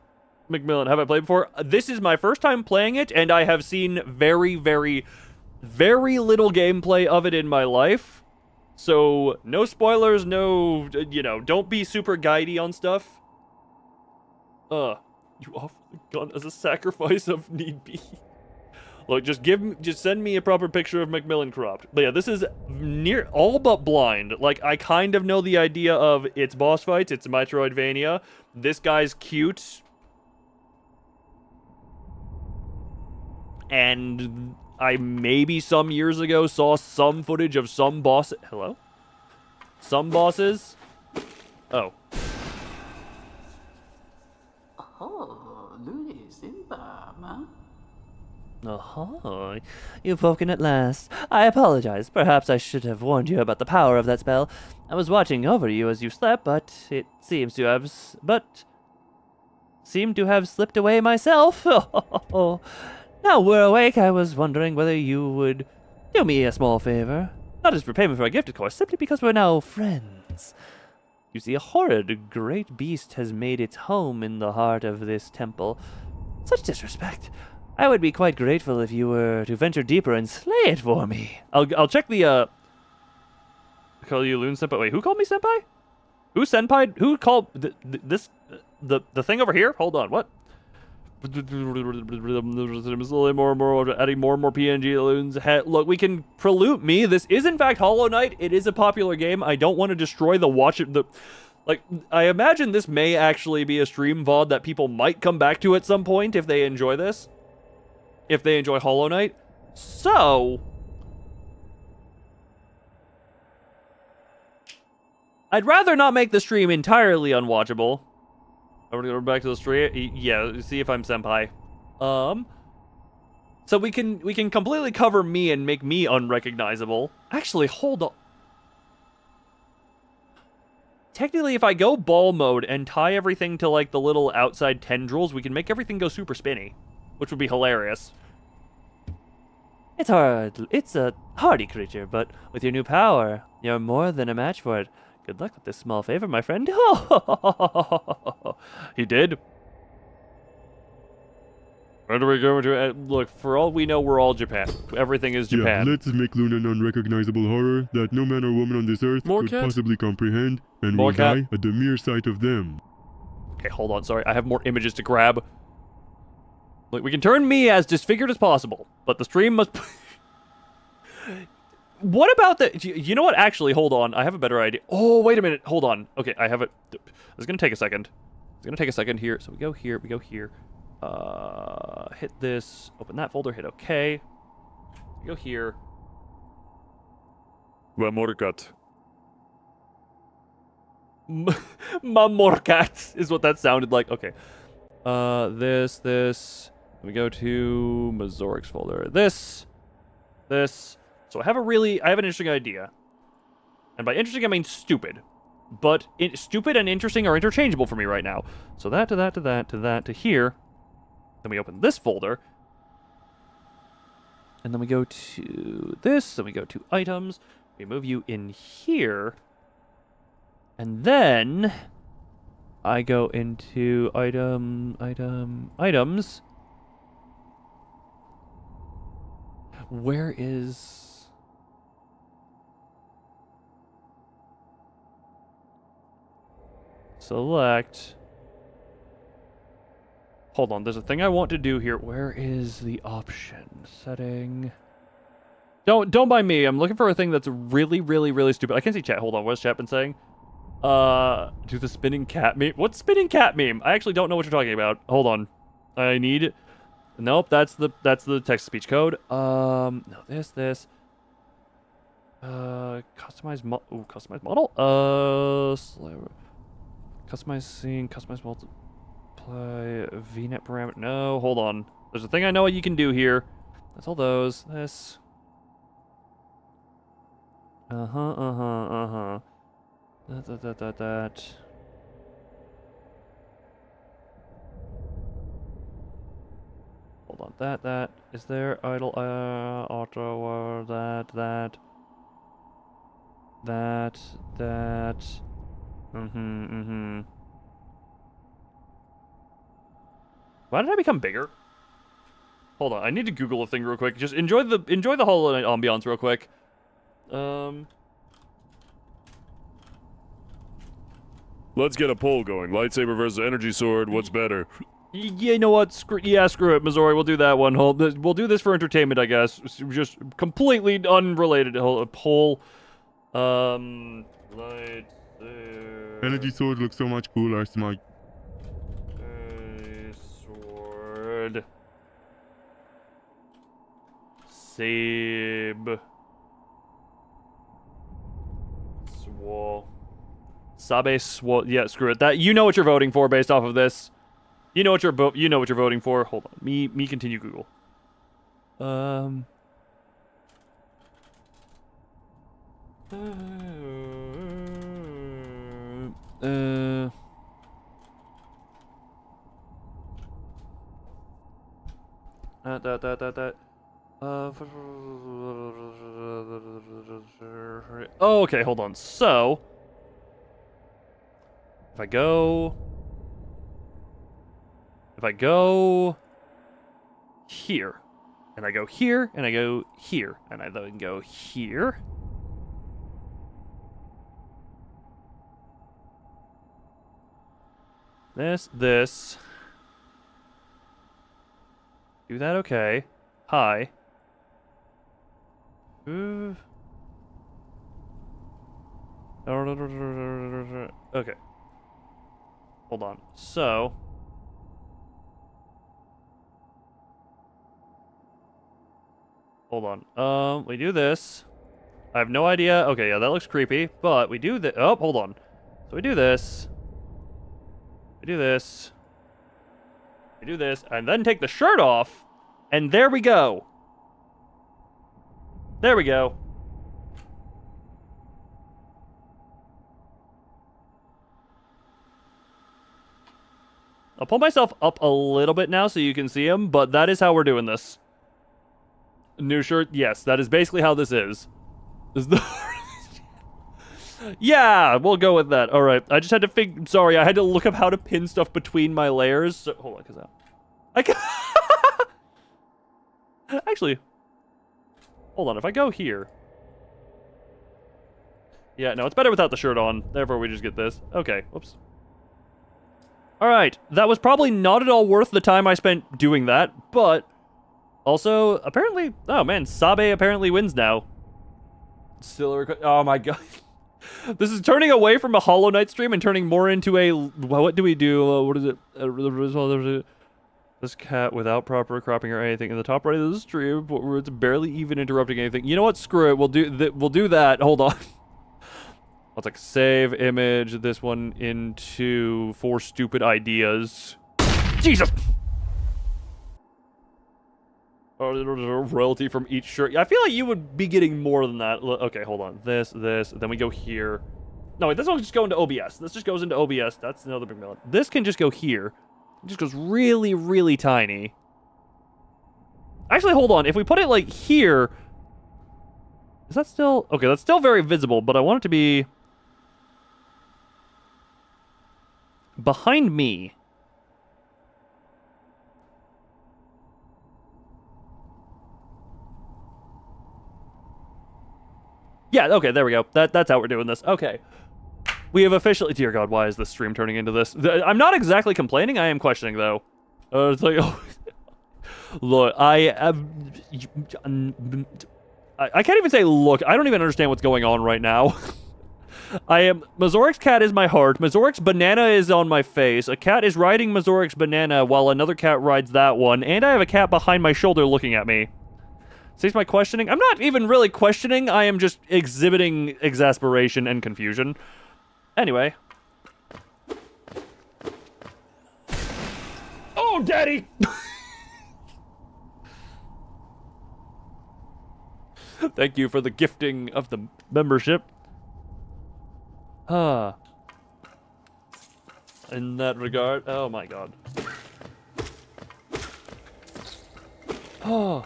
Macmillan. Have I played before? This is my first time playing it, and I have seen very, very, very little gameplay of it in my life. So, no spoilers, no, don't be super guidey on stuff. You offer the gun as a sacrifice of need be. Look, just send me a proper picture of Macmillan cropped. But yeah, this is near all but blind. Like, I kind of know the idea of it's boss fights, it's Metroidvania. This guy's cute. And I maybe some years ago saw some footage of some boss. Hello? Some bosses. Oh. Oh, Looney Simba, man. Oh, you've woken at last. I apologize. Perhaps I should have warned you about the power of that spell. I was watching over you as you slept, but it seemed to have slipped away myself. Now we're awake, I was wondering whether you would do me a small favor. Not as repayment for my gift, of course, simply because we're now friends. You see, a horrid great beast has made its home in the heart of this temple. Such disrespect. I would be quite grateful if you were to venture deeper and slay it for me. I'll check the, call you Loon Senpai. Wait, who called me Senpai? Who Senpai? Who called the thing over here? Hold on, what? More and more, adding more and more PNG loons. Look, we can prelude me. This is in fact Hollow Knight. It is a popular game. I don't want to destroy like, I imagine this may actually be a stream VOD that people might come back to at some point if they enjoy this. If they enjoy Hollow Knight. So I'd rather not make the stream entirely unwatchable. I'm gonna go back to the stream. Yeah, see if I'm Senpai. So we can completely cover me and make me unrecognizable. Actually, hold on. Technically, if I go ball mode and tie everything to like the little outside tendrils, we can make everything go super spinny, which would be hilarious. It's hard. It's a hardy creature, but with your new power, you're more than a match for it. Good luck with this small favor, my friend. He did. Where do we go to? Look, for all we know, we're all Japan. Everything is Japan. Yeah, let's make Luna an unrecognizable horror that no man or woman on this earth could possibly comprehend, and will die at the mere sight of them. Okay, hold on. Sorry, I have more images to grab. Look, we can turn me as disfigured as possible, but the stream must... What about the... You know what? Actually, hold on. I have a better idea. Oh, wait a minute. Hold on. Okay, I have it. It's going to take a second. It's going to take a second here. So we go here. We go here. Hit this. Open that folder. Hit OK. We go here. Mamorkat. Mamorkat is what that sounded like. Okay. This. We go to Mazoric's folder. This. So I have an interesting idea. And by interesting, I mean stupid. But stupid and interesting are interchangeable for me right now. So that to that to that to that to here. Then we open this folder. And then we go to this. Then we go to items. We move you in here. And then I go into items. Where is... Select. Hold on, there's a thing I want to do here. Where is the option? Setting. Don't mind me. I'm looking for a thing that's really, really, really stupid. I can't see chat. Hold on, what's chat been saying? Do the spinning cat meme. What's spinning cat meme? I actually don't know what you're talking about. Hold on. I need... Nope, that's the text-to-speech code. No, this. Customize model? Customize scene, customize multiply, VNet parameter. No, hold on. There's a thing I know what you can do here. That's all those. This. That. Hold on, that. Is there idle, auto, that. Why did I become bigger? Hold on, I need to Google a thing real quick. Just enjoy the Hollow Knight ambiance real quick. Let's get a poll going. Lightsaber versus energy sword, what's better? You know what? Screw it, Missouri. We'll do that one. We'll do this for entertainment, I guess. Just completely unrelated. Poll. Energy sword looks so much cooler, Smite. Sword. Sabe. Swole. Sabe swole. Yeah, screw it. That you know what you're voting for based off of this. You know what you're voting for. Hold on. Me continue Google. Oh, okay, hold on. So If I go here, and I go here, and I go here, and I then go here. This. Do that, okay. Hi. Okay. Hold on. So. Hold on. We do this. I have no idea. Okay, yeah, that looks creepy. But we do this. Oh, hold on. So we do this. We do this. We do this. And then take the shirt off. And there we go. There we go. I'll pull myself up a little bit now so you can see him, but that is how we're doing this. New shirt? Yes, that is basically how this is. Yeah, we'll go with that. All right, I just had to sorry, I had to look up how to pin stuff between my layers. So, hold on, because I can... Actually, hold on, if I go here... Yeah, no, it's better without the shirt on. Therefore, we just get this. Okay, whoops. All right, that was probably not at all worth the time I spent doing that, but also, apparently, oh man, Sabe apparently wins now. Still, oh my god. This is turning away from a Hollow Knight stream and turning more into a, what do we do? What is it? This cat without proper cropping or anything in the top right of the stream, where it's barely even interrupting anything. You know what? Screw it. We'll do that. Hold on. Let's like save image this one into 4 stupid ideas. Jesus. Royalty from each shirt. I feel like you would be getting more than that. Okay, hold on. This, then we go here. No, wait, this will just go into OBS. This just goes into OBS. That's another big melon. This can just go here. It just goes really, really tiny. Actually, hold on. If we put it like here, is that still... Okay, that's still very visible, but I want it to be behind me. Yeah, okay, there we go. That's how we're doing this. Okay. We have officially... Dear God, why is this stream turning into this? I'm not exactly complaining. I am questioning, though. It's like... Oh. Look, I can't even say look. I don't even understand what's going on right now. Mazoric's cat is my heart. Mazoric's banana is on my face. A cat is riding Mazoric's banana while another cat rides that one. And I have a cat behind my shoulder looking at me. Cease my questioning. I'm not even really questioning. I am just exhibiting exasperation and confusion. Anyway. Oh, daddy! Thank you for the gifting of the membership. In that regard, oh my god. Oh.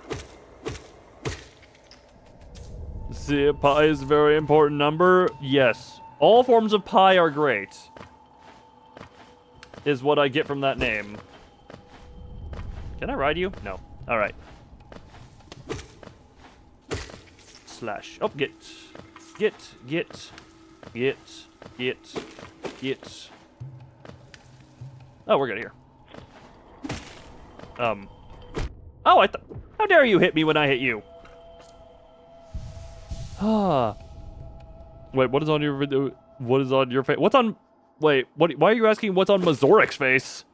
See, pi is a very important number. Yes. All forms of pi are great. Is what I get from that name. Can I ride you? No. Alright. Slash. Oh, get. Oh, we're good here. Oh, how dare you hit me when I hit you? Wait, what is on your video? What is on your face? What's on... Wait, what? Why are you asking what's on Mazoric's face?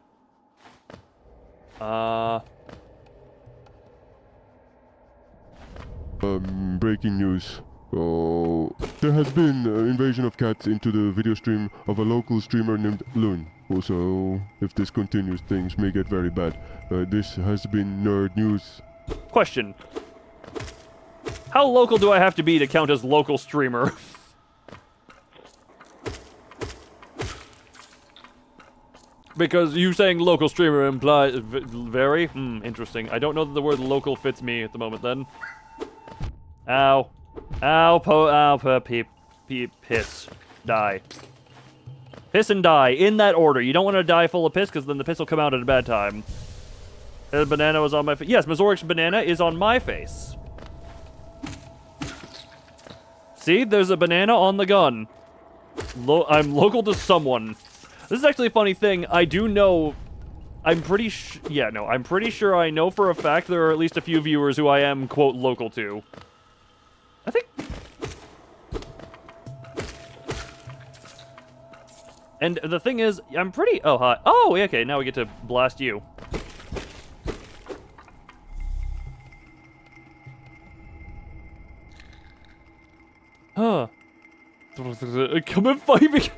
Breaking news. Oh, there has been an invasion of cats into the video stream of a local streamer named Loon. Also, if this continues, things may get very bad. This has been nerd news. Question. How local do I have to be to count as local streamer? Because you saying local streamer implies very? Interesting. I don't know that the word local fits me at the moment then. Ow. Ow, piss. Die. Piss and die, in that order. You don't want to die full of piss, because then the piss will come out at a bad time. The banana was on my face. Yes, Mazoric's banana is on my face. See, there's a banana on the gun. I'm local to someone. This is actually a funny thing. I do know... I'm pretty sure I know for a fact there are at least a few viewers who I am, quote, local to. I think... And the thing is, I'm pretty... Oh, hi. Oh, okay, now we get to blast you. Huh. Come and fight me!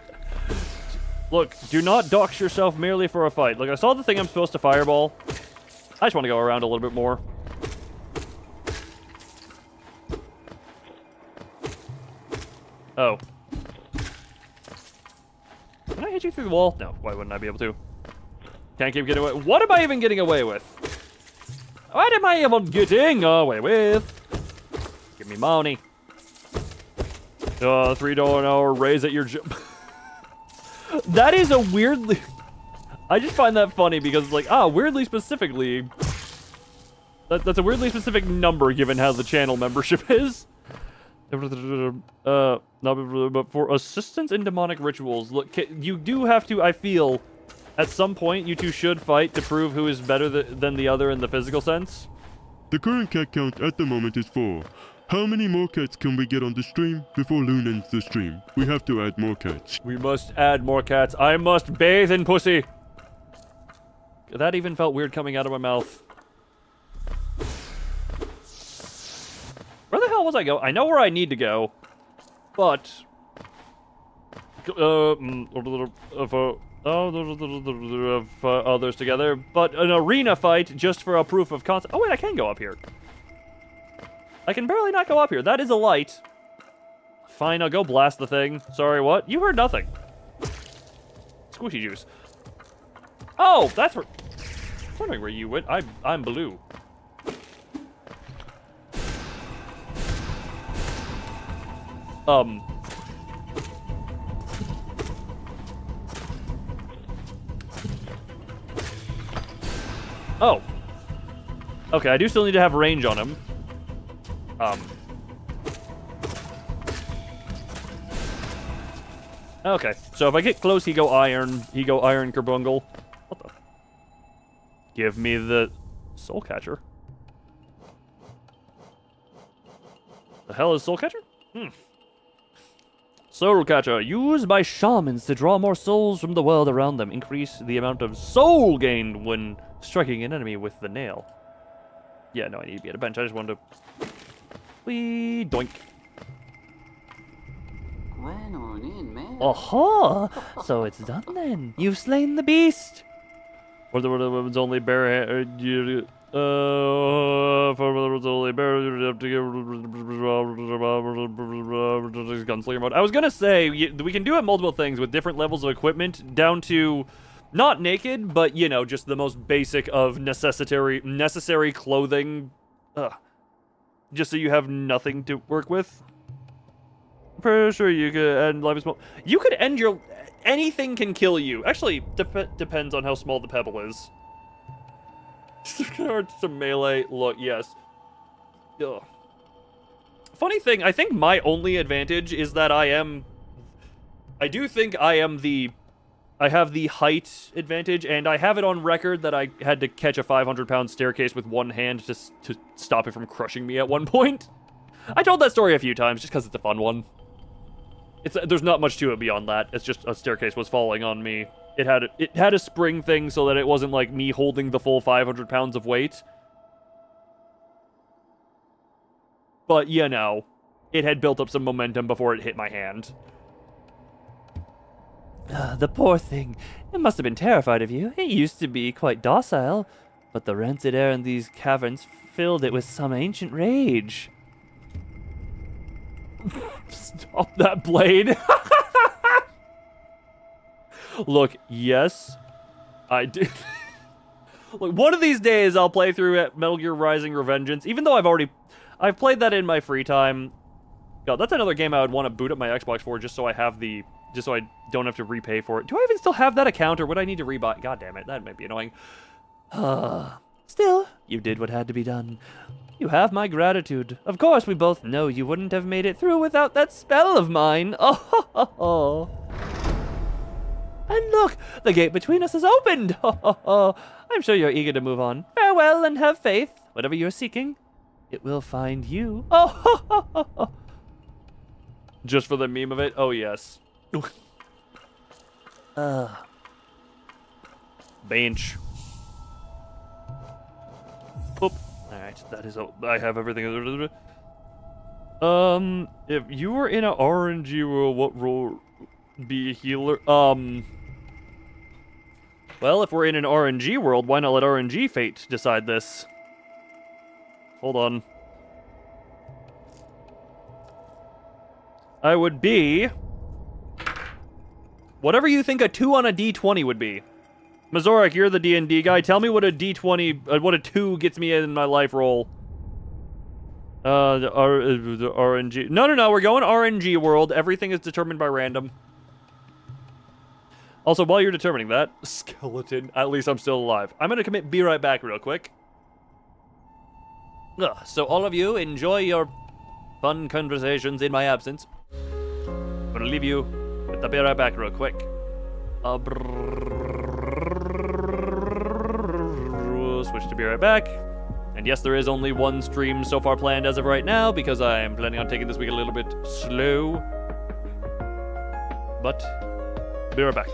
Look, do not dox yourself merely for a fight. Look, I saw the thing I'm supposed to fireball. I just want to go around a little bit more. Oh. Can I hit you through the wall? No, why wouldn't I be able to? Can't keep getting away. What am I even getting away with? What am I even getting away with? Give me money. $3 an hour raise at your job. That is a weirdly... I just find that funny because, like, weirdly specifically... That's a weirdly specific number given how the channel membership is. But for assistance in demonic rituals, look, you do have to, I feel, at some point, you two should fight to prove who is better than the other in the physical sense. The current cat count at the moment is 4. How many more cats can we get on the stream before Loon ends the stream? We have to add more cats. We must add more cats. I must bathe in pussy. That even felt weird coming out of my mouth. Where the hell was I going? I know where I need to go, but others together. But an arena fight just for a proof of concept. Oh wait, I can go up here. I can barely not go up here. That is a light. Fine, I'll go blast the thing. Sorry, what? You heard nothing. Squishy juice. Oh, that's where... I'm wondering where you went. I'm blue. Oh. Okay, I do still need to have range on him. Okay, so if I get close, he go iron carbungle. What the? Give me the soul catcher. The hell is soul catcher? Soul catcher. Used by shamans to draw more souls from the world around them. Increase the amount of soul gained when striking an enemy with the nail. Yeah, no, I need to be at a bench. I just wanted to... Wee doink. Right on in, man. Aha! So it's done then. You've slain the beast. For the woman's only bare for the woman's only bare gunslinger mode. I was gonna say we can do it multiple things with different levels of equipment, down to not naked, but you know, just the most basic of necessary clothing. Just so you have nothing to work with. Pretty sure you could end life is small. You could end your... Anything can kill you. Actually, depends on how small the pebble is. To melee. Look, yes. Ugh. Funny thing, I think my only advantage is that I do think I have the height advantage, and I have it on record that I had to catch a 500-pound staircase with one hand to stop it from crushing me at one point. I told that story a few times just because it's a fun one. There's not much to it beyond that. It's just a staircase was falling on me. It had a spring thing so that it wasn't like me holding the full 500 pounds of weight. But, you know, it had built up some momentum before it hit my hand. The poor thing. It must have been terrified of you. It used to be quite docile, but the rancid air in these caverns filled it with some ancient rage. Stop that blade. Look, yes, I did. Look, one of these days I'll play through Metal Gear Rising Revengeance, even though I've played that in my free time. God, that's another game I would want to boot up my Xbox for just so I have the just so I don't have to repay for it. Do I even still have that account, or would I need to rebuy? God damn it, that might be annoying. Still, you did what had to be done. You have my gratitude. Of course, we both know you wouldn't have made it through without that spell of mine. Oh. And look, the gate between us is opened. I'm sure you're eager to move on. Farewell and have faith. Whatever you're seeking, it will find you. Oh. Just for the meme of it? Oh, yes. Bench. Oop. Alright, that is... I have everything. If you were in a RNG world, what role be a healer? Well, if we're in an RNG world, why not let RNG fate decide this? Hold on. I would be... whatever you think a 2 on a D20 would be. Mazorik, you're the D&D guy. Tell me what a D20, what a 2 gets me in my life roll. The RNG. No, we're going RNG world. Everything is determined by random. Also, while you're determining that, skeleton, at least I'm still alive. I'm gonna be right back real quick. So all of you, enjoy your fun conversations in my absence. I'm gonna leave you, but I'll be right back real quick. Switch to be right back. And yes, there is only one stream so far planned as of right now, because I am planning on taking this week a little bit slow. But, be right back.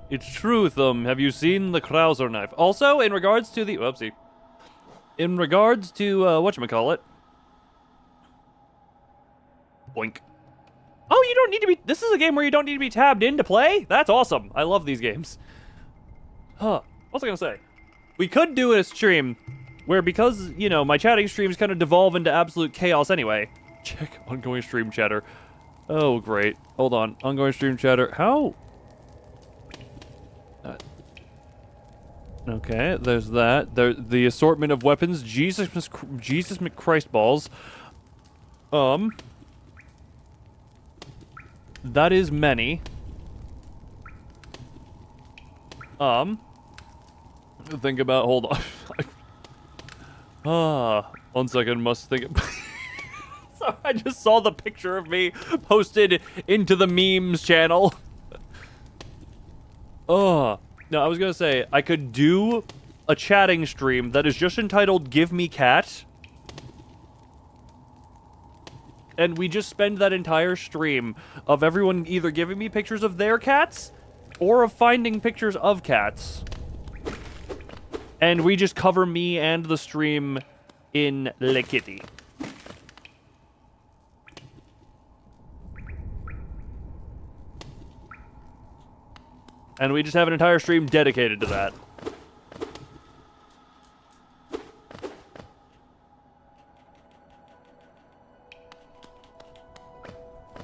It's true, Thumb. Have you seen the Krauser knife? Also, in regards to the... Whoopsie. In regards to, whatchamacallit. Boink. Oh, you don't need to be... This is a game where you don't need to be tabbed in to play? That's awesome. I love these games. Huh. What was I gonna say? We could do a stream where, because, you know, my chatting streams kind of devolve into absolute chaos anyway. Check ongoing stream chatter. Oh, great. Hold on. Ongoing stream chatter. How? Okay, there's that. The assortment of weapons. Jesus McChrist balls. That is many. Think about... Hold on. 1 second, must think... So I just saw the picture of me posted into the memes channel. No, I was gonna say, I could do a chatting stream that is just entitled Give Me Cat. And we just spend that entire stream of everyone either giving me pictures of their cats or of finding pictures of cats. And we just cover me and the stream in Le Kitty. And we just have an entire stream dedicated to that.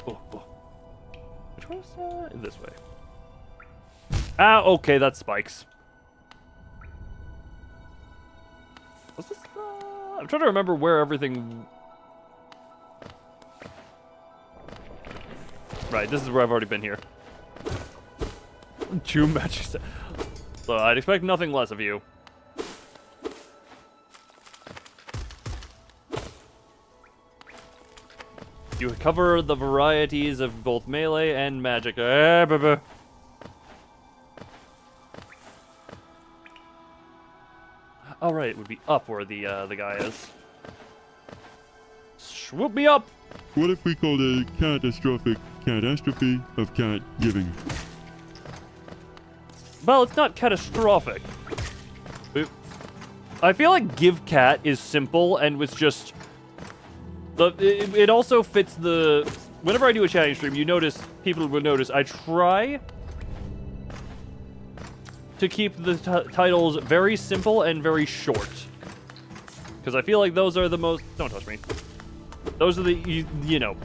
Oh. Which one was this way? Ah, okay, that's spikes. What's this? I'm trying to remember where everything... Right, this is where I've already been here. 2 matches. So I'd expect nothing less of you. You cover the varieties of both melee and magic. Alright, it would be up where the guy is. Swoop me up! What if we called a catastrophic catastrophe of cat giving? Well, it's not catastrophic. I feel like Give Cat is simple and was just... It also fits the... Whenever I do a chatting stream, you notice, people will notice, I try to keep the titles very simple and very short. Because I feel like those are the most... Don't touch me. Those are the, you know...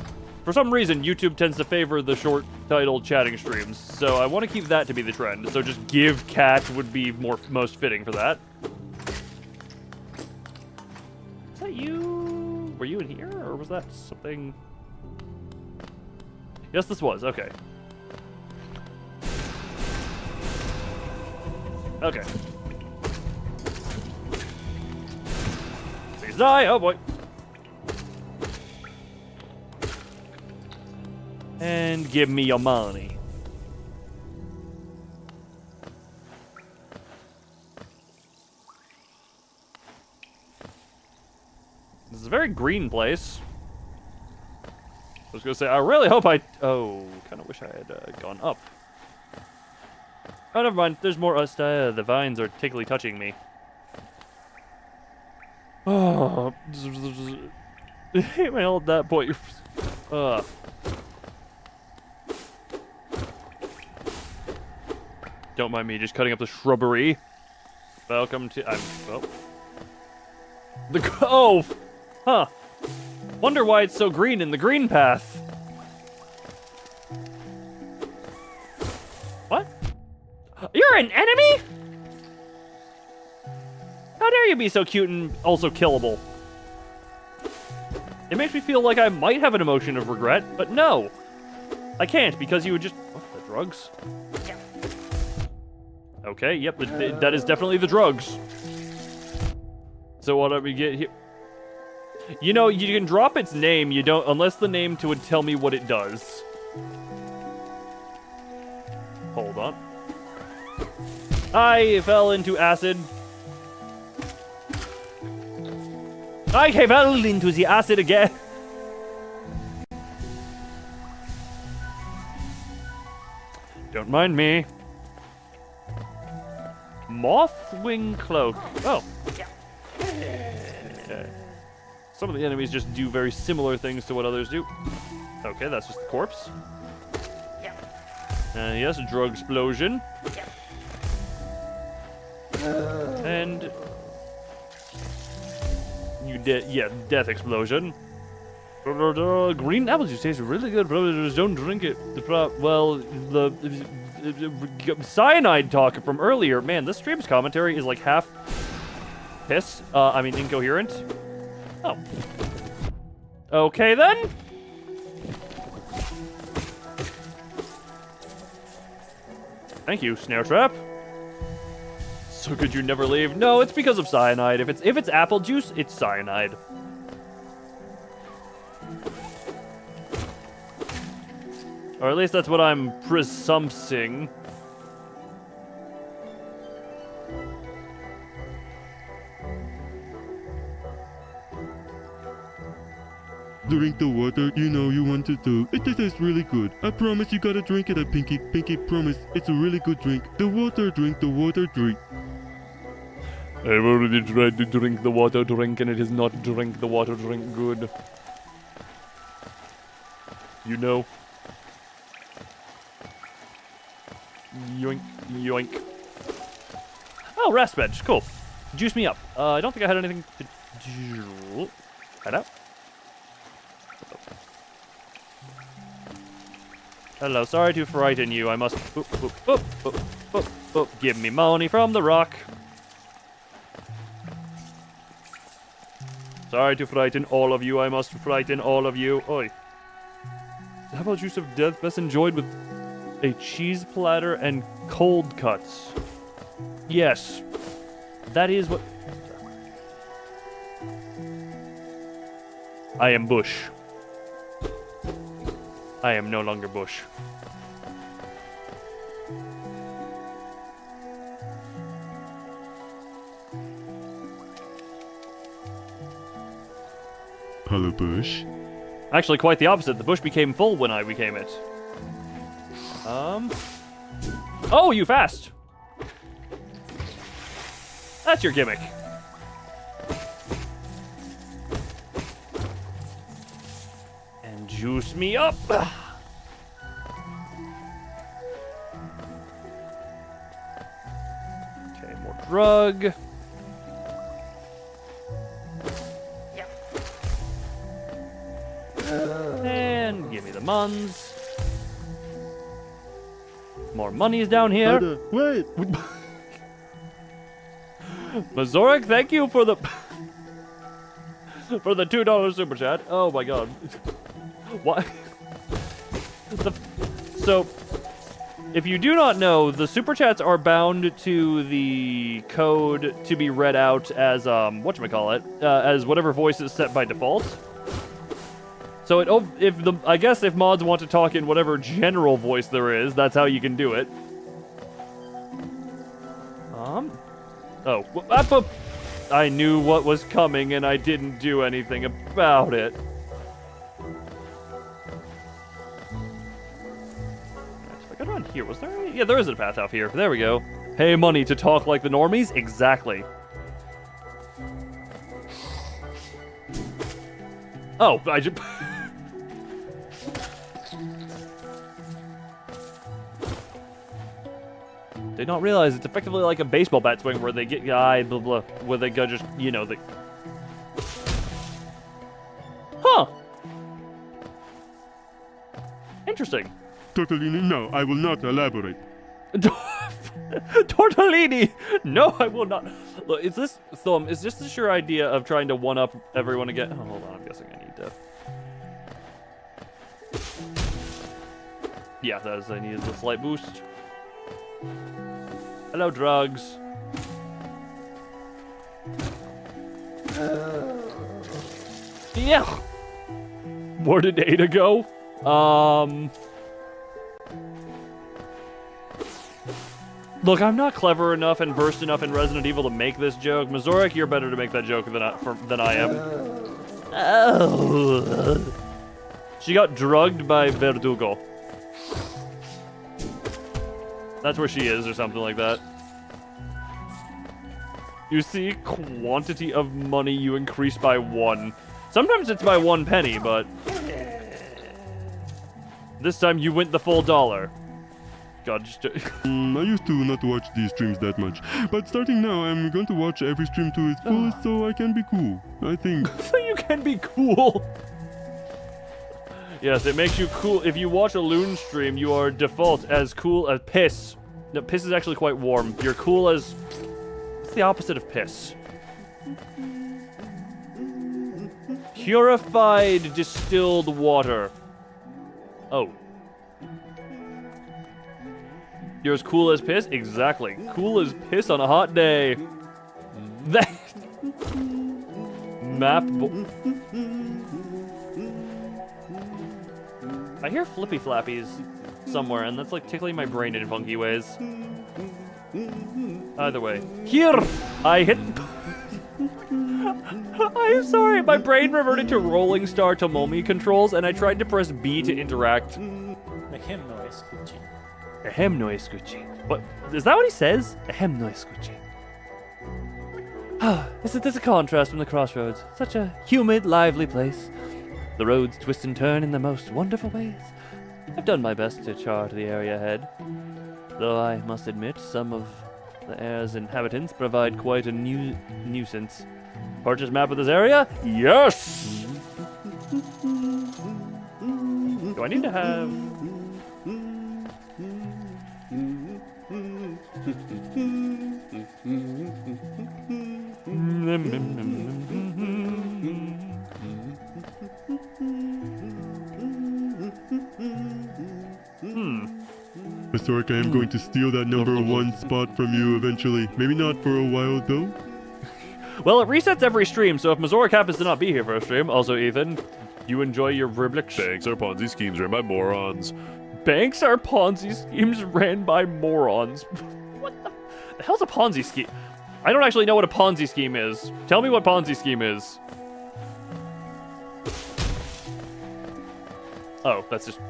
For some reason, YouTube tends to favor the short-titled chatting streams, so I want to keep that to be the trend. So just Give Cat would be most fitting for that. Is that you? Were you in here, or was that something? Yes, this was. Okay. Okay. Please die! Oh boy. And give me your money. This is a very green place. I was gonna say, I really hope I... Oh, kind of wish I had gone up. Oh, never mind. There's more... the vines are tickly touching me. Oh. Well, at that point, Don't mind me just cutting up the shrubbery. Welcome to... well... Oh! Huh. Wonder why it's so green in the green path. What? You're an enemy? How dare you be so cute and also killable? It makes me feel like I might have an emotion of regret, but no. I can't because you would just... Oh, the drugs? Okay, yep, that is definitely the drugs. So what do we get here? You know, you can drop its name, you don't, unless the name would tell me what it does. Hold on. I fell into acid. I fell into the acid again. Don't mind me. moth wing cloak. Oh. Some of the enemies just do very similar things to what others do. Okay, that's just the corpse. Yes, drug explosion. And you death explosion. Green apple juice tastes really good, but just don't drink it. The cyanide talk from earlier. Man, this stream's commentary is like half piss. Incoherent. Oh. Okay then. Thank you, snare trap. So could you never leave? No, it's because of cyanide. If it's apple juice, it's cyanide. Or at least that's what I'm presuming. Drink the water you know you wanted to. It tastes really good. I promise you gotta drink it, Pinky. Pinky, promise. It's a really good drink. The water drink, the water drink. I've already tried to drink the water drink and it is not drink the water drink good. You know. Yoink, yoink. Oh, rest bench, cool. Juice me up. I don't think I had anything to do. Head out. Hello, sorry to frighten you. I must... Give me money from the rock. Sorry to frighten all of you. I must frighten all of you. Oi. How about juice of death best enjoyed with a cheese platter and cold cuts? Yes. That is what... I am Bush. I am no longer Bush. Hello, Bush. Actually, quite the opposite. The bush became full when I became it. Oh, you fast! That's your gimmick. And juice me up! Okay, more drug. And give me the muns. More money's down here. Wait! Mazorik, thank you for the for the $2 super chat. Oh my god. What? So, if you do not know, the super chats are bound to the code to be read out as whatchamacallit, as whatever voice is set by default. So I guess if mods want to talk in whatever general voice there is, that's how you can do it. I knew what was coming and I didn't do anything about it. If I go around here, was there any? Yeah, there isn't a path out here. There we go. Pay money to talk like the normies? Exactly. Oh, I just... They don't realize it's effectively like a baseball bat swing where they get blah blah, where they go just, you know, Huh! Interesting. Tortellini, no, I will not elaborate. Tortellini! No, I will not. Look, is this just your idea of trying to one-up everyone again? Oh, hold on, I'm guessing I need to... Yeah, I needed a slight boost. Hello, drugs. Yeah. Where did Ada go? Look, I'm not clever enough and versed enough in Resident Evil to make this joke. Mazorik, you're better to make that joke than I am. Oh. She got drugged by Verdugo. That's where she is, or something like that. You see, quantity of money you increase by 1. Sometimes it's by 1 penny, but this time you went the full $1. God, just I used to not watch these streams that much, but starting now, I'm going to watch every stream to its fullest so I can be cool. I think. So you can be cool. Yes, it makes you cool. If you watch a Loon stream, you are default as cool as piss. No, piss is actually quite warm. You're cool as... What's the opposite of piss? Purified distilled water. Oh. You're as cool as piss? Exactly. Cool as piss on a hot day. That... Map... I hear flippy flappies somewhere, and that's like tickling my brain in funky ways. Either way. Here! I hit... I'm sorry, my brain reverted to Rolling Star Tomomi controls, and I tried to press B to interact. Ahem no escuchi. Ahem no escuchi. What? Is that what he says? Ahem no escuchi. There's a contrast from the crossroads. Such a humid, lively place. The roads twist and turn in the most wonderful ways. I've done my best to chart the area ahead, though I must admit some of the air's inhabitants provide quite a nuisance. Purchase map of this area? Yes! Do I need to have... Mr. Orc, I am going to steal that #1 spot from you eventually. Maybe not for a while, though. Well, it resets every stream, so if Mazora happens to not be here for a stream, also Ethan, you enjoy your Riblix. Banks are Ponzi schemes ran by morons. Banks are Ponzi schemes ran by morons. What the hell's a Ponzi scheme? I don't actually know what a Ponzi scheme is. Tell me what Ponzi scheme is. Oh, that's just...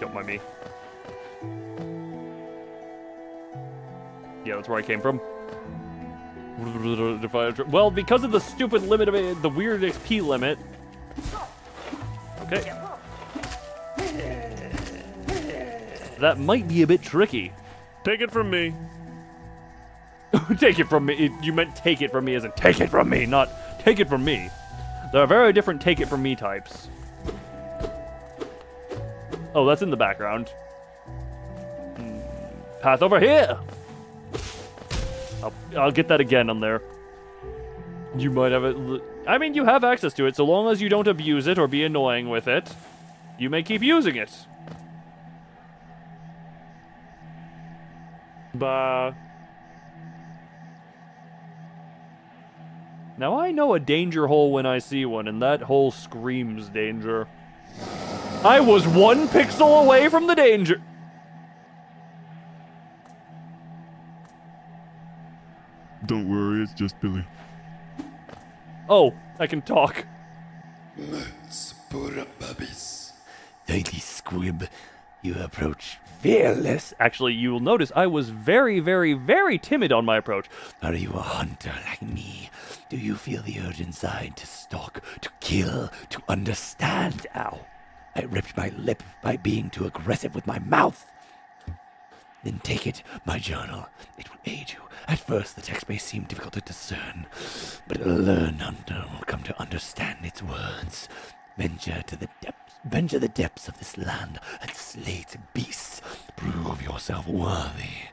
Don't mind me. Yeah, that's where I came from. Well, because of the stupid limit of the weird XP limit. Okay. That might be a bit tricky. Take it from me. Take it from me. You meant take it from me as in take it from me, not take it from me. There are very different take it from me types. Oh, that's in the background. Path over here. I'll get that again on there. You might have it. I mean, you have access to it so long as you don't abuse it or be annoying with it. You may keep using it. Bah. Now I know a danger hole when I see one, and that hole screams danger. I was 1 pixel away from the danger. Don't worry, it's just Billy. Oh, I can talk. Lady Squib, you approach fearless. Actually, you will notice I was very, very, very timid on my approach. Are you a hunter like me? Do you feel the urge inside to stalk, to kill, to understand? Ow. I ripped my lip by being too aggressive with my mouth. Then take it, my journal. It will aid you. At first, the text may seem difficult to discern, but a learned hunter will come to understand its words. Venture the depths of this land and slay its beasts. Prove yourself worthy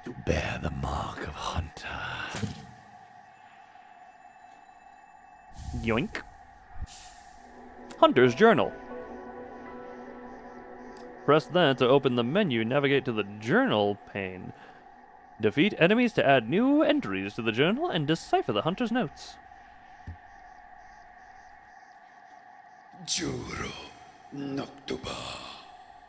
to bear the mark of hunter. Yoink. Hunter's Journal. Press then to open the menu, navigate to the journal pane. Defeat enemies to add new entries to the journal and decipher the hunter's notes. Juro Noctuba.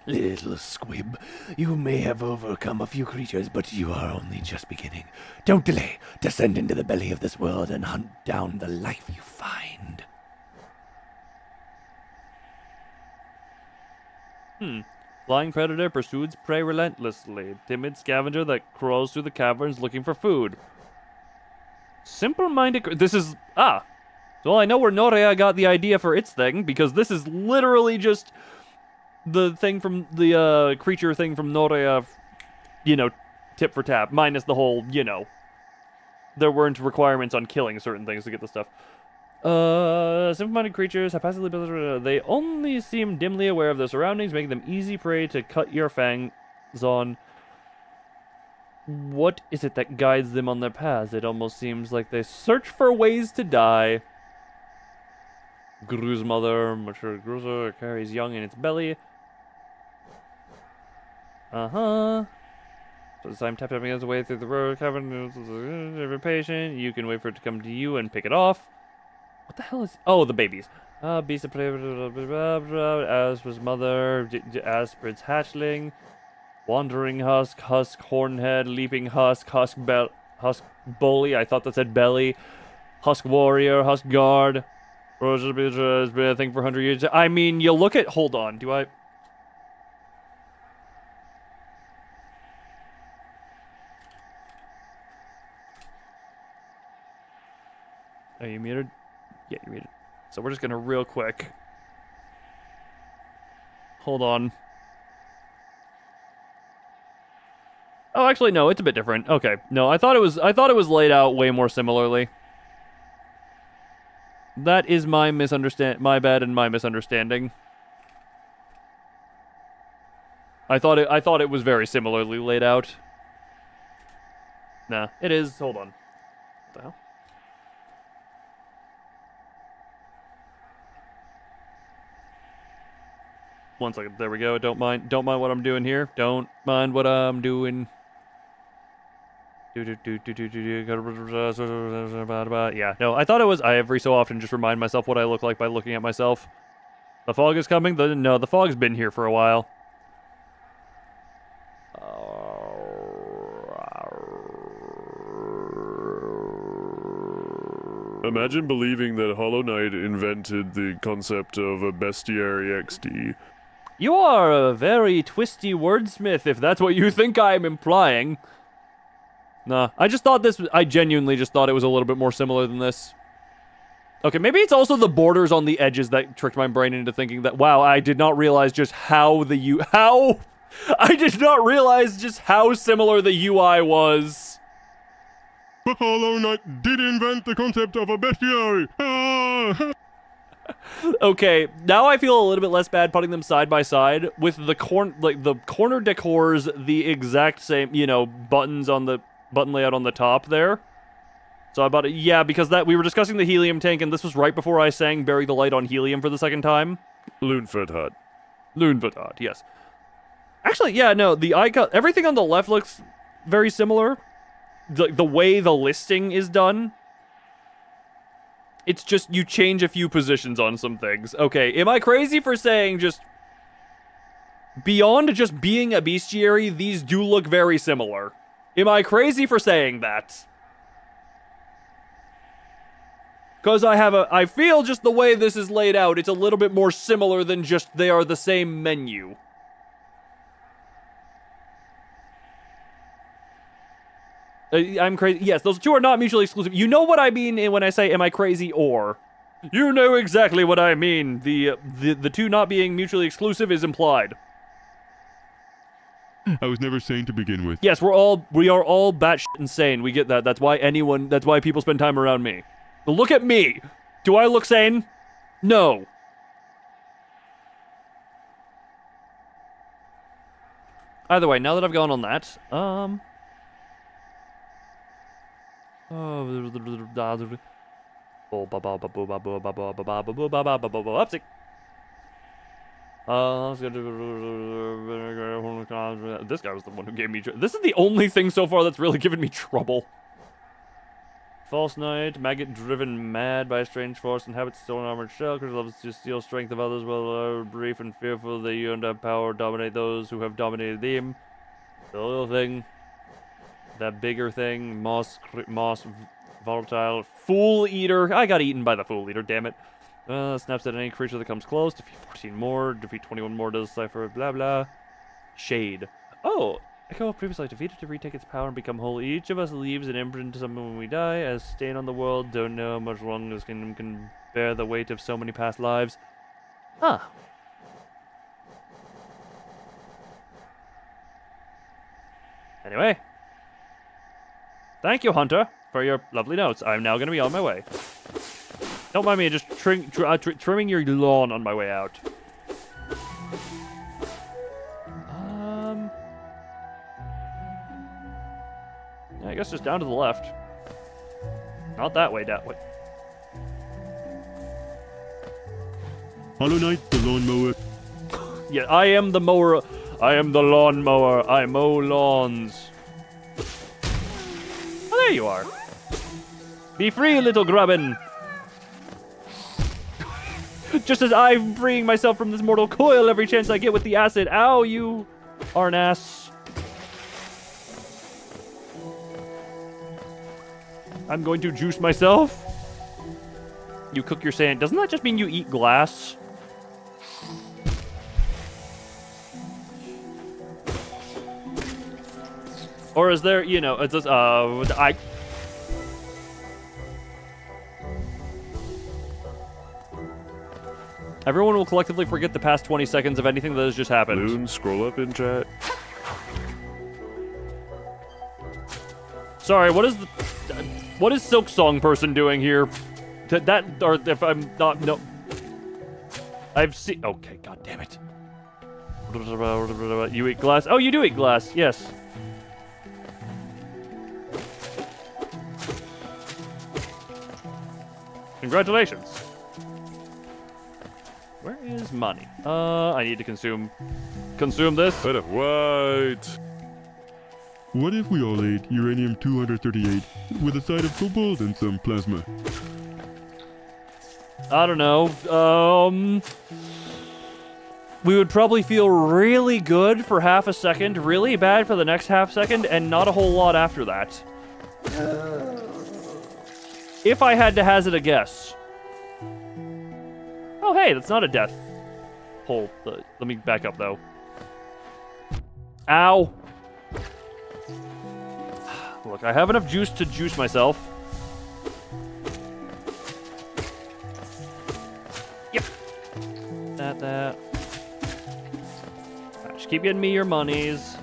Little Squib, you may have overcome a few creatures, but you are only just beginning. Don't delay. Descend into the belly of this world and hunt down the life you find. Flying predator pursues prey relentlessly. Timid scavenger that crawls through the caverns looking for food. Simple-minded... This is... So I know where Norea got the idea for its thing, because this is literally just the thing from the creature thing from Norea, tip for tap, minus the whole, there weren't requirements on killing certain things to get the stuff. Simple-minded creatures haphazardly built. They only seem dimly aware of their surroundings, making them easy prey to cut your fangs on. What is it that guides them on their paths? It almost seems like they search for ways to die. Gru's mother, mature Gruza, carries young in its belly. So as I'm tapping against the way through the road, cabin, every patient, you can wait for it to come to you and pick it off. What the hell is... Oh, the babies. Beast of prey, Asper's mother, Aspid's hatchling, wandering husk, hornhead, leaping husk, husk bully, I thought that said belly, husk warrior, husk guard. Has been a thing for 100 years. I mean, you look at... Hold on, do I... Are you muted? Yeah, you're muted. So we're just gonna real quick. Hold on. Oh, actually, no, it's a bit different. Okay, no, I thought it was laid out way more similarly. That is my bad and my misunderstanding. I thought it was very similarly laid out. Nah, it is. Hold on. What the hell? One second. There we go. Don't mind what I'm doing here. Don't mind what I'm doing. Yeah, no, I thought it was... I every so often just remind myself what I look like by looking at myself. The fog is coming? No, the fog's been here for a while. Imagine believing that Hollow Knight invented the concept of a bestiary XD. You are a very twisty wordsmith, if that's what you think I'm implying. Nah, I genuinely just thought it was a little bit more similar than this. Okay, maybe it's also the borders on the edges that tricked my brain into thinking that, wow, I did not realize just how I did not realize just how similar the UI was. But Hollow Knight did invent the concept of a bestiary. Okay, now I feel a little bit less bad putting them side by side with the corner decors, the exact same, buttons on the button layout on the top there. So I bought it, yeah, because we were discussing the helium tank, and this was right before I sang Bury the Light on Helium for the second time. Loonfoot Hut. Loonfoot Hut, yes. Actually, yeah, no, the icon, everything on the left looks very similar. The way the listing is done. It's just you change a few positions on some things. Okay, am I crazy for saying just... Beyond just being a bestiary, these do look very similar. Am I crazy for saying that? Because I feel just the way this is laid out, it's a little bit more similar than just they are the same menu. I'm crazy. Yes, those two are not mutually exclusive. You know what I mean when I say, am I crazy or? You know exactly what I mean. The two not being mutually exclusive is implied. I was never sane to begin with. Yes, we are all batshit insane. We get that. That's why people spend time around me. But look at me. Do I look sane? No. Either way, now that I've gone on that, Upsick. Let's go to... This guy was the one who gave me... This is the only thing so far that's really given me trouble. False Knight, maggot driven mad by a strange force, inhabits stone armored shell, because loves to steal strength of others, while brief and fearful, they yearn to have power, dominate those who have dominated them. The little thing, that bigger thing, moss, volatile, Fool Eater. I got eaten by the Fool Eater, damn it. Snaps at any creature that comes close. Defeat 14 more. Defeat 21 more. Does cipher. Blah blah. Shade. Oh, Echo previously defeated to retake its power and become whole. Each of us leaves an imprint to someone when we die. As stain on the world, don't know how much longer this kingdom can bear the weight of so many past lives. Huh. Anyway. Thank you, Hunter, for your lovely notes. I'm now going to be on my way. Don't mind me, just trimming your lawn on my way out. I guess just down to the left. Not that way, that way. Hollow Knight, the lawnmower. Yeah, I am the mower. I am the lawnmower. I mow lawns. Oh, there you are. Be free, little grubbin. Just as I'm freeing myself from this mortal coil every chance I get with the acid. Ow, you are an ass. I'm going to juice myself. You cook your sand. Doesn't that just mean you eat glass? Or is there, you know, it's just, Everyone will collectively forget the past 20 seconds of anything that has just happened. Loon, scroll up in chat. Sorry, what is Silksong person doing here? That, or if I'm not, no. I've seen, okay, god damn it. You eat glass? Oh, you do eat glass, yes. Congratulations. Where is money? I need to consume this. What? What if we all ate uranium-238 with a side of cobalt and some plasma? I don't know. We would probably feel really good for half a second, really bad for the next half second, and not a whole lot after that. If I had to hazard a guess. Oh, hey, that's not a death hole. Let me back up, though. Ow. Look, I have enough juice to juice myself. Yep. That. Just keep getting me your monies.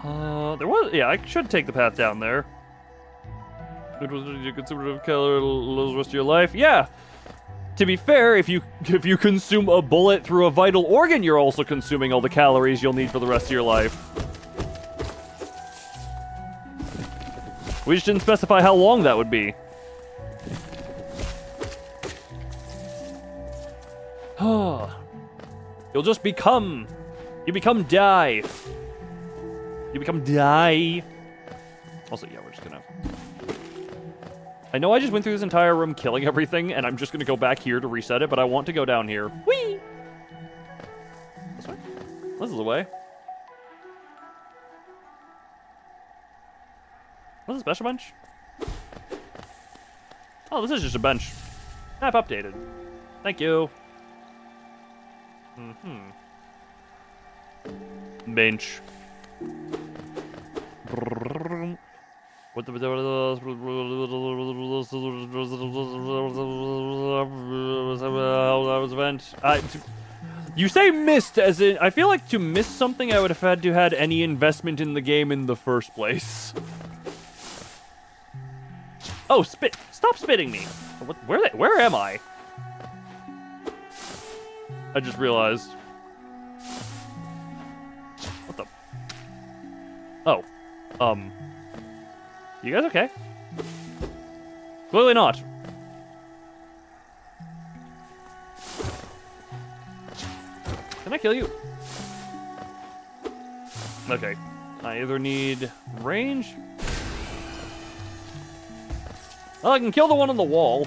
There was, yeah, I should take the path down there. It was a consumptive killer the rest of your life. Yeah. To be fair, if you consume a bullet through a vital organ, you're also consuming all the calories you'll need for the rest of your life. We just didn't specify how long that would be. You'll just become... You become die. You become die. Also, yeah, we're just gonna... I know I just went through this entire room killing everything, and I'm just gonna go back here to reset it, but I want to go down here. Whee! This way? This is the way. What's a special bench? Oh, this is just a bench. Map updated. Thank you. Bench. What the event? You say missed, as in I feel like to miss something I would have had to had any investment in the game in the first place. Oh, spit! Stop spitting me! Where am I? I just realized. What the? Oh. You guys okay? Clearly not. Can I kill you? Okay. I either need range... Oh, I can kill the one on the wall.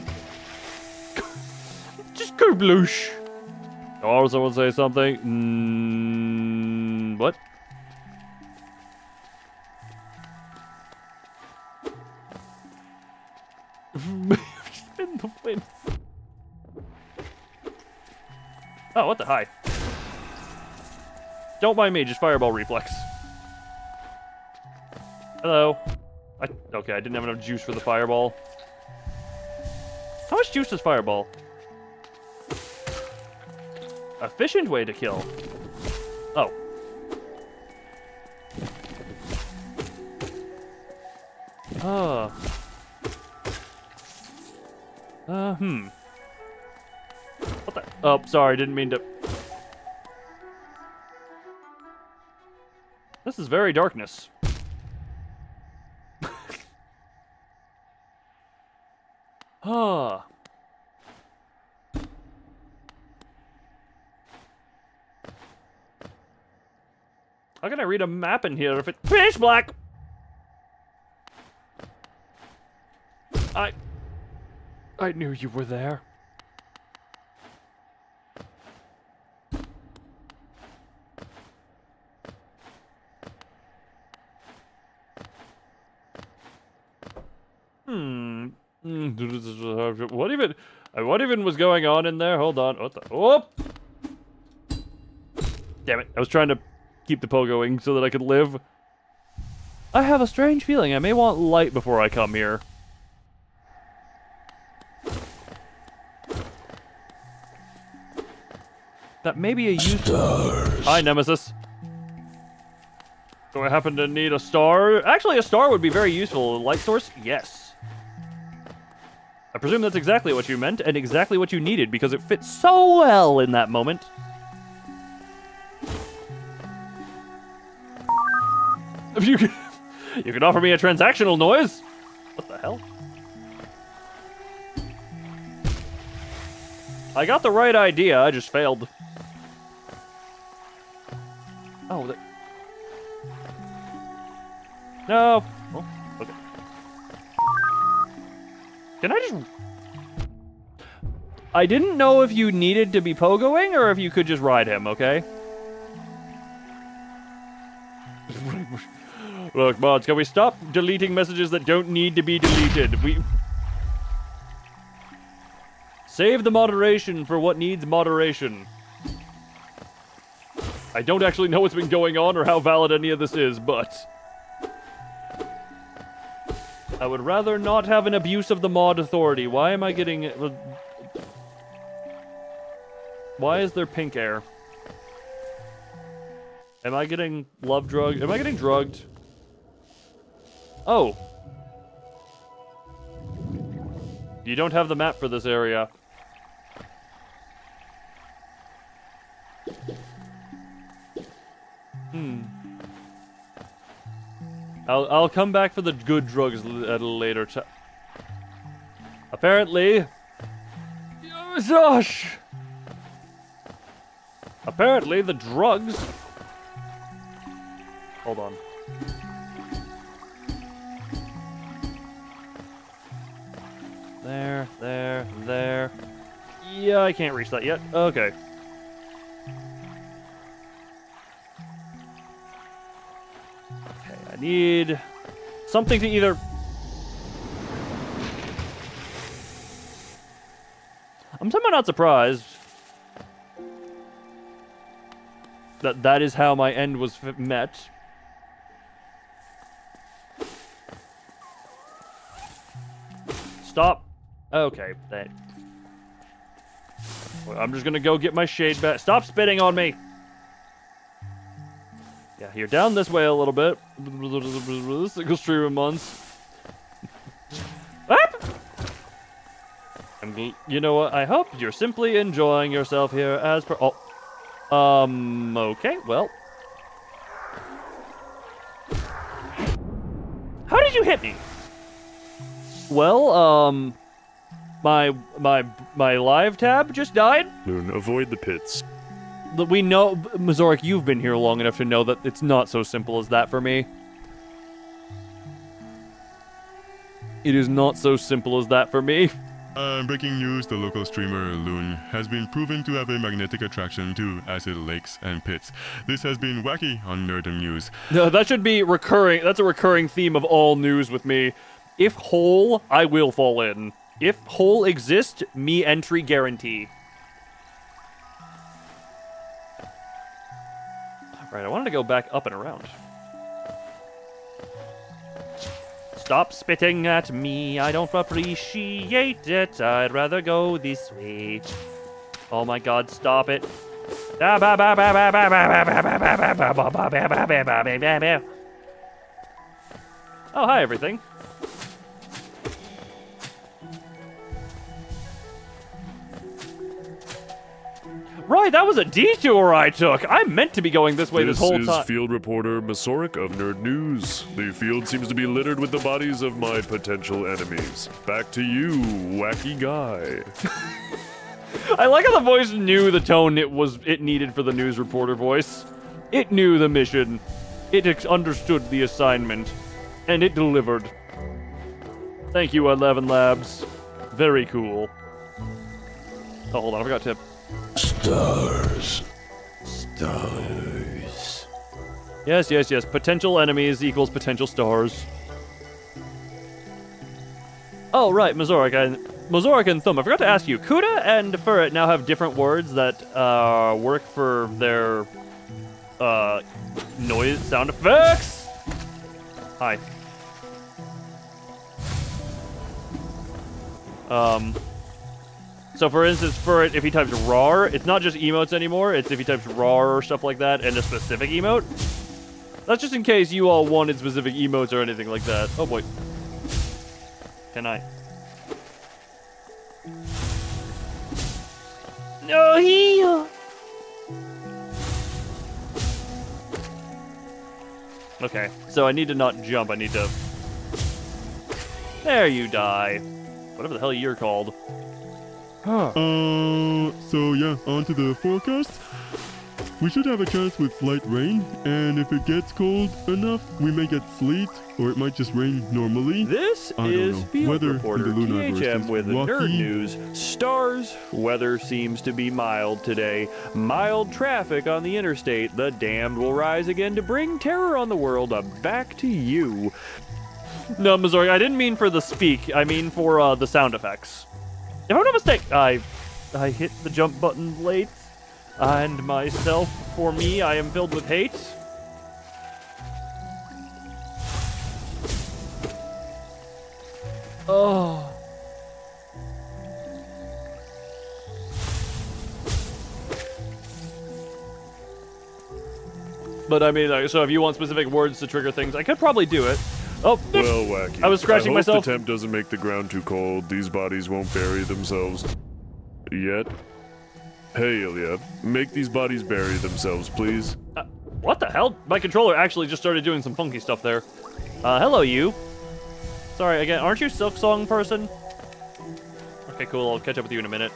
Just kerbloosh. Or someone say something. What? In the wind. Oh, what the hi? Don't mind me, just fireball reflex. Hello. Okay, I didn't have enough juice for the fireball. How much juice does fireball? Efficient way to kill. Oh. What the? Oh, sorry, didn't mean to. This is very darkness. Huh. How can I read a map in here if it's pitch black? I knew you were there. What even was going on in there? Hold on. What the? Oh! Damn it! I was trying to keep the pogoing so that I could live. I have a strange feeling I may want light before I come here. That may be a useful. Hi, Nemesis. Do I happen to need a star? Actually, a star would be very useful. A light source? Yes. I presume that's exactly what you meant and exactly what you needed because it fits so well in that moment. If you can offer me a transactional noise. What the hell? I got the right idea, I just failed. Oh, no. Oh, okay. Can I just... I didn't know if you needed to be pogoing or if you could just ride him, okay? Look, mods, can we stop deleting messages that don't need to be deleted? Save the moderation for what needs moderation. I don't actually know what's been going on or how valid any of this is, but... I would rather not have an abuse of the mod authority. Why am I getting... Why is there pink air? Am I getting love drugged? Am I getting drugged? Oh. You don't have the map for this area. I'll come back for the good drugs at a later time. Apparently... Gosh! Apparently the drugs... Hold on. There. Yeah, I can't reach that yet. Okay. I need something to either... I'm somehow not surprised that that is how my end was met. Stop. Okay, that... I'm just gonna go get my shade back. Stop spitting on me! Yeah, you're down this way a little bit. Single stream of months. You know what? I hope you're simply enjoying yourself here as per... Oh. Okay, well. How did you hit me? Well, my live tab just died. Loon, avoid the pits. We know, Mazoric, you've been here long enough to know that it's not so simple as that for me. It is not so simple as that for me. Breaking news, the local streamer Loon has been proven to have a magnetic attraction to acid lakes and pits. This has been wacky on Nerdum News. No, that should be recurring. That's a recurring theme of all news with me. If hole, I will fall in. If hole exists, me entry guarantee. Right, I wanted to go back up and around. Stop spitting at me, I don't appreciate it. I'd rather go this way. Oh my god, stop it. Oh, hi, everything. Right, that was a detour I took. I meant to be going this way this whole time. This is field reporter Masorik of Nerd News. The field seems to be littered with the bodies of my potential enemies. Back to you, wacky guy. I like how the voice knew the tone it needed for the news reporter voice. It knew the mission. It understood the assignment. And it delivered. Thank you, 11 Labs. Very cool. Oh, hold on, I forgot to... Stars. Yes, yes, yes. Potential enemies equals potential stars. Oh, right, Mazorik and Thumb. I forgot to ask you. Kuda and Furret now have different words that work for their noise sound effects. Hi. So for instance, Furret, if he types RAR, it's not just emotes anymore, it's if he types RAR or stuff like that and a specific emote. That's just in case you all wanted specific emotes or anything like that. Oh boy. Can I? No, he... Okay, so I need to not jump, I need to... There you die. Whatever the hell you're called. Huh. So yeah, on to the forecast. We should have a chance with slight rain, and if it gets cold enough, we may get sleet, or it might just rain normally. This is Field Reporter THM with Nerd News. Stars. Weather seems to be mild today. Mild traffic on the interstate. The damned will rise again to bring terror on the world. Back to you. No, Missouri, I didn't mean for the speak. I mean for the sound effects. If I'm not mistaken, I hit the jump button late, and myself, for me, I am filled with hate. Oh. But I mean, so if you want specific words to trigger things, I could probably do it. Oh, well, wacky. I was scratching myself. The temp doesn't make the ground too cold. These bodies won't bury themselves yet. Hey, Ilya, make these bodies bury themselves, please. What the hell? My controller actually just started doing some funky stuff there. Hello, you. Sorry, again, aren't you Silksong person? Okay, cool. I'll catch up with you in a minute.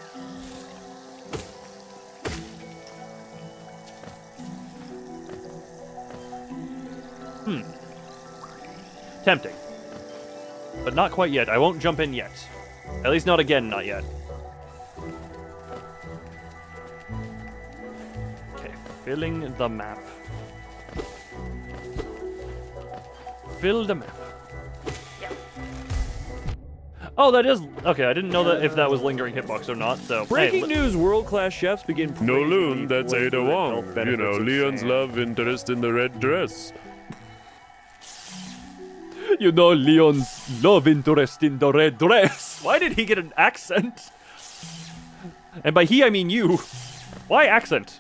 Tempting. But not quite yet. I won't jump in yet. At least not again, not yet. Okay, filling the map. Fill the map. Yeah. Oh, that is... Okay, I didn't know that if that was lingering hitbox or not, so... Breaking news, world-class chefs begin... No, Loon, that's Ada Wong. You know, Leon's love interest in the red dress. You know Leon's love interest in the red dress. Why did he get an accent? And by he, I mean you. Why accent?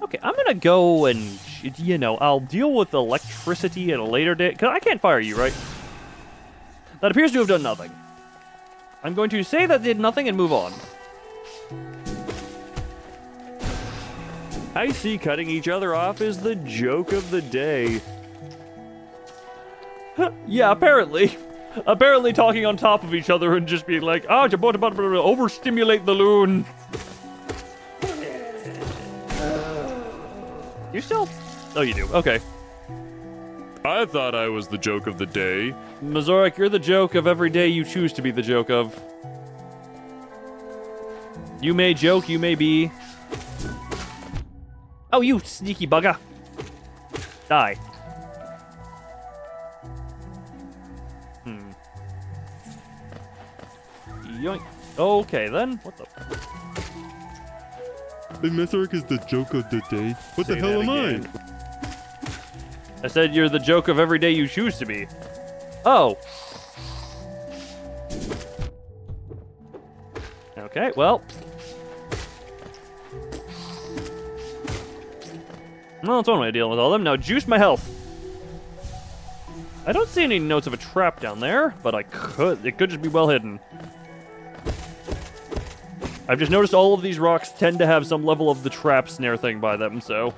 Okay, I'm gonna go and, you know, I'll deal with electricity at a later date. Because I can't fire you, right? That appears to have done nothing. I'm going to say that did nothing and move on. I see cutting each other off is the joke of the day. Yeah, apparently. Apparently talking on top of each other and just being like, overstimulate the loon. You still? Oh, you do. Okay. I thought I was the joke of the day. Mazorik, you're the joke of every day you choose to be the joke of. You may joke, you may be... Oh, you sneaky bugger. Die. Yoink. Okay, then. What the? The Mesork is the joke of the day. What the hell am I? I said you're the joke of every day you choose to be. Oh. Okay, well. Well, that's one way to deal with all of them. Now, juice my health. I don't see any notes of a trap down there, but it could just be well hidden. I've just noticed all of these rocks tend to have some level of the trap snare thing by them, so...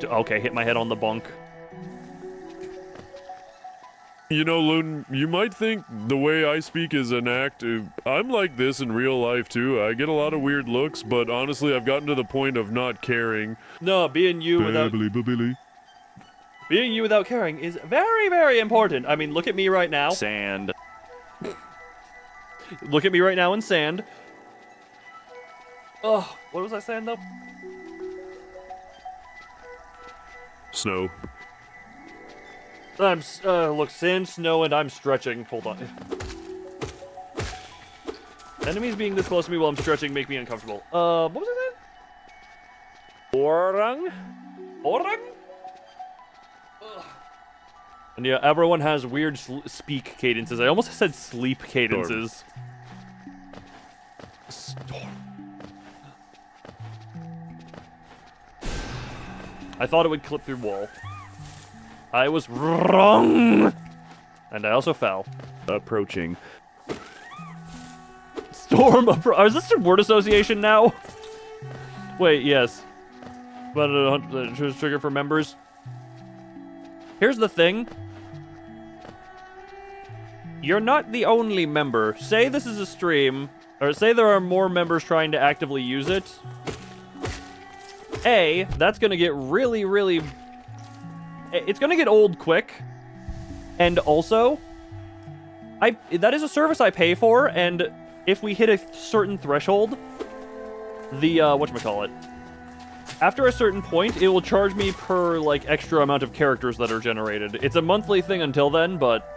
Okay, hit my head on the bunk. You know, Loon, you might think the way I speak is an act. I'm like this in real life, too. I get a lot of weird looks, but honestly, I've gotten to the point of not caring. No, being you without... Being you without caring is very, very important. I mean, look at me right now. Sand. Look at me right now in sand. Oh, what was I saying, though? Snow. Look, sand, snow, and I'm stretching. Hold on. Enemies being this close to me while I'm stretching make me uncomfortable. What was I saying? Orang? Orang? Ugh. And yeah, everyone has weird speak cadences. I almost said sleep cadences. Storm. I thought it would clip through wall. I was wrong! And I also fell. Approaching. Storm is this a word association now? Wait, yes. But a trigger for members. Here's the thing. You're not the only member. Say this is a stream, or say there are more members trying to actively use it. A, that's gonna get really, really... It's gonna get old quick. And also, that is a service I pay for, and if we hit a certain threshold, the, whatchamacallit, after a certain point, it will charge me per, like, extra amount of characters that are generated. It's a monthly thing until then, but...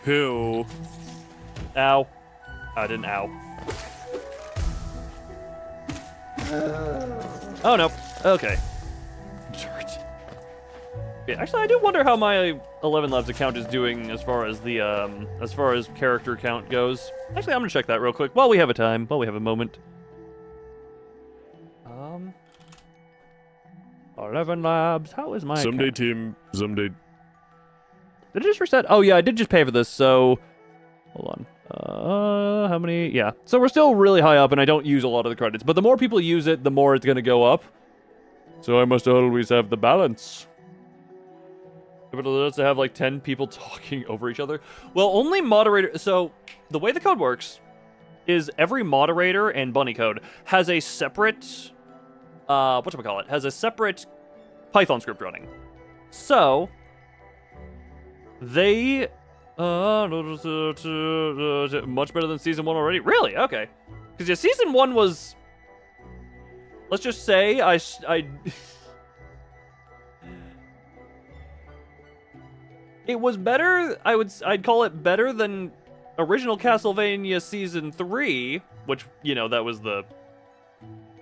Hill. Ow. I didn't ow. Oh, no. Okay. Dirt. Yeah, actually, I do wonder how my 11 Labs account is doing as far as the, as far as character count goes. Actually, I'm gonna check that real quick while we have a time, while we have a moment. 11 Labs, how is my Someday, account? team, someday. Did it just reset? Oh, yeah, I did just pay for this, so... Hold on. How many? Yeah. So we're still really high up, and I don't use a lot of the credits. But the more people use it, the more it's going to go up. So I must always have the balance. If it allows to have, like, 10 people talking over each other. Well, only moderator... So, the way the code works is every moderator and bunny code has a separate... whatchamacallit? Has a separate Python script running. So... They... much better than Season 1 already? Really? Okay. Because, yeah, Season 1 was... Let's just say I it was better, I'd call it better than original Castlevania Season 3, which, you know, that was the...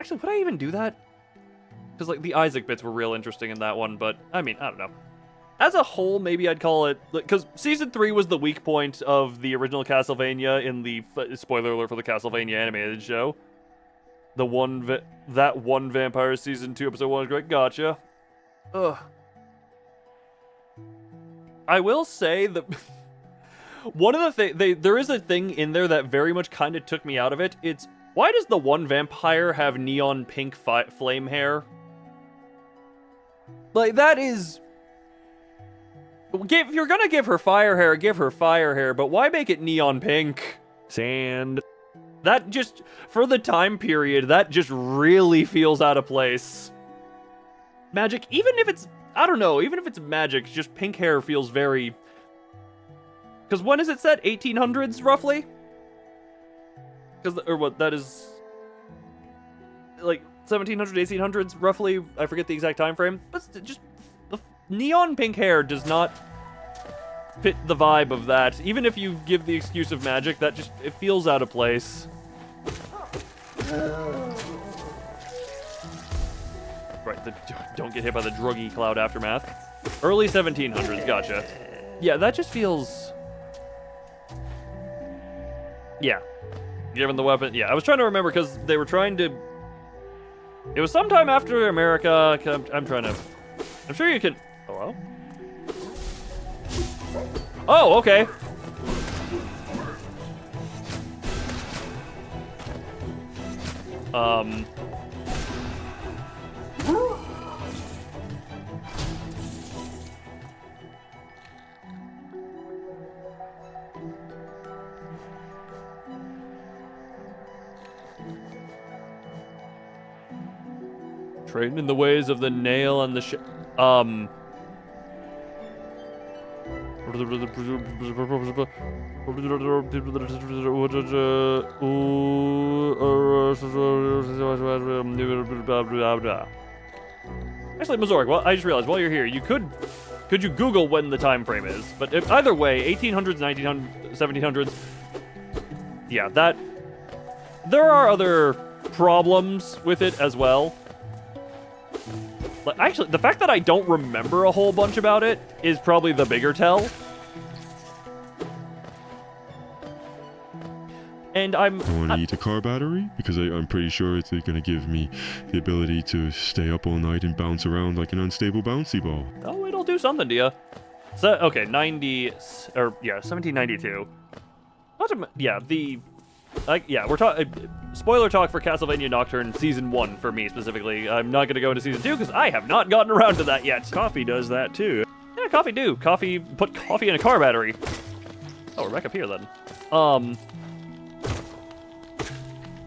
Actually, would I even do that? Because, like, the Isaac bits were real interesting in that one, but, I mean, I don't know. As a whole, maybe I'd call it... Because Season 3 was the weak point of the original Castlevania in the... Spoiler alert for the Castlevania animated show. The one... that one Vampire Season 2 Episode 1 is great. Gotcha. Ugh. I will say that... one of the things... There is a thing in there that very much kind of took me out of it. It's... Why does the one vampire have neon pink flame hair? Like, that is... If you're gonna give her fire hair, but why make it neon pink? Sand. That just, for the time period, that just really feels out of place. Magic, even if it's, I don't know, even if it's magic, just pink hair feels very... Because when is it set? 1800s, roughly? Because, or what, that is... Like, 1700s, 1800s, roughly? I forget the exact time frame. But just... Neon pink hair does not... fit the vibe of that. Even if you give the excuse of magic, that just, it feels out of place. Right, don't get hit by the druggy cloud aftermath. Early 1700s, gotcha. Yeah, that just feels... Yeah. Given the weapon, yeah. I was trying to remember because they were trying to... It was sometime after America. I'm trying to... I'm sure you can... Hello? Oh, okay. Trained in the ways of the nail and the Actually, Mazoric, well, I just realized while you're here, could you Google when the time frame is? But either way, 1800s, 1900s, 1700s. Yeah, that. There are other problems with it as well. Like, actually, the fact that I don't remember a whole bunch about it is probably the bigger tell. And I want to eat a car battery because I'm pretty sure it's going to give me the ability to stay up all night and bounce around like an unstable bouncy ball. Oh, it'll do something to you. So, okay, 1792. We're talking... spoiler talk for Castlevania Nocturne Season 1 for me specifically. I'm not going to go into Season 2 because I have not gotten around to that yet. Coffee does that too. Yeah, coffee do. Put coffee in a car battery. Oh, we're back up here then.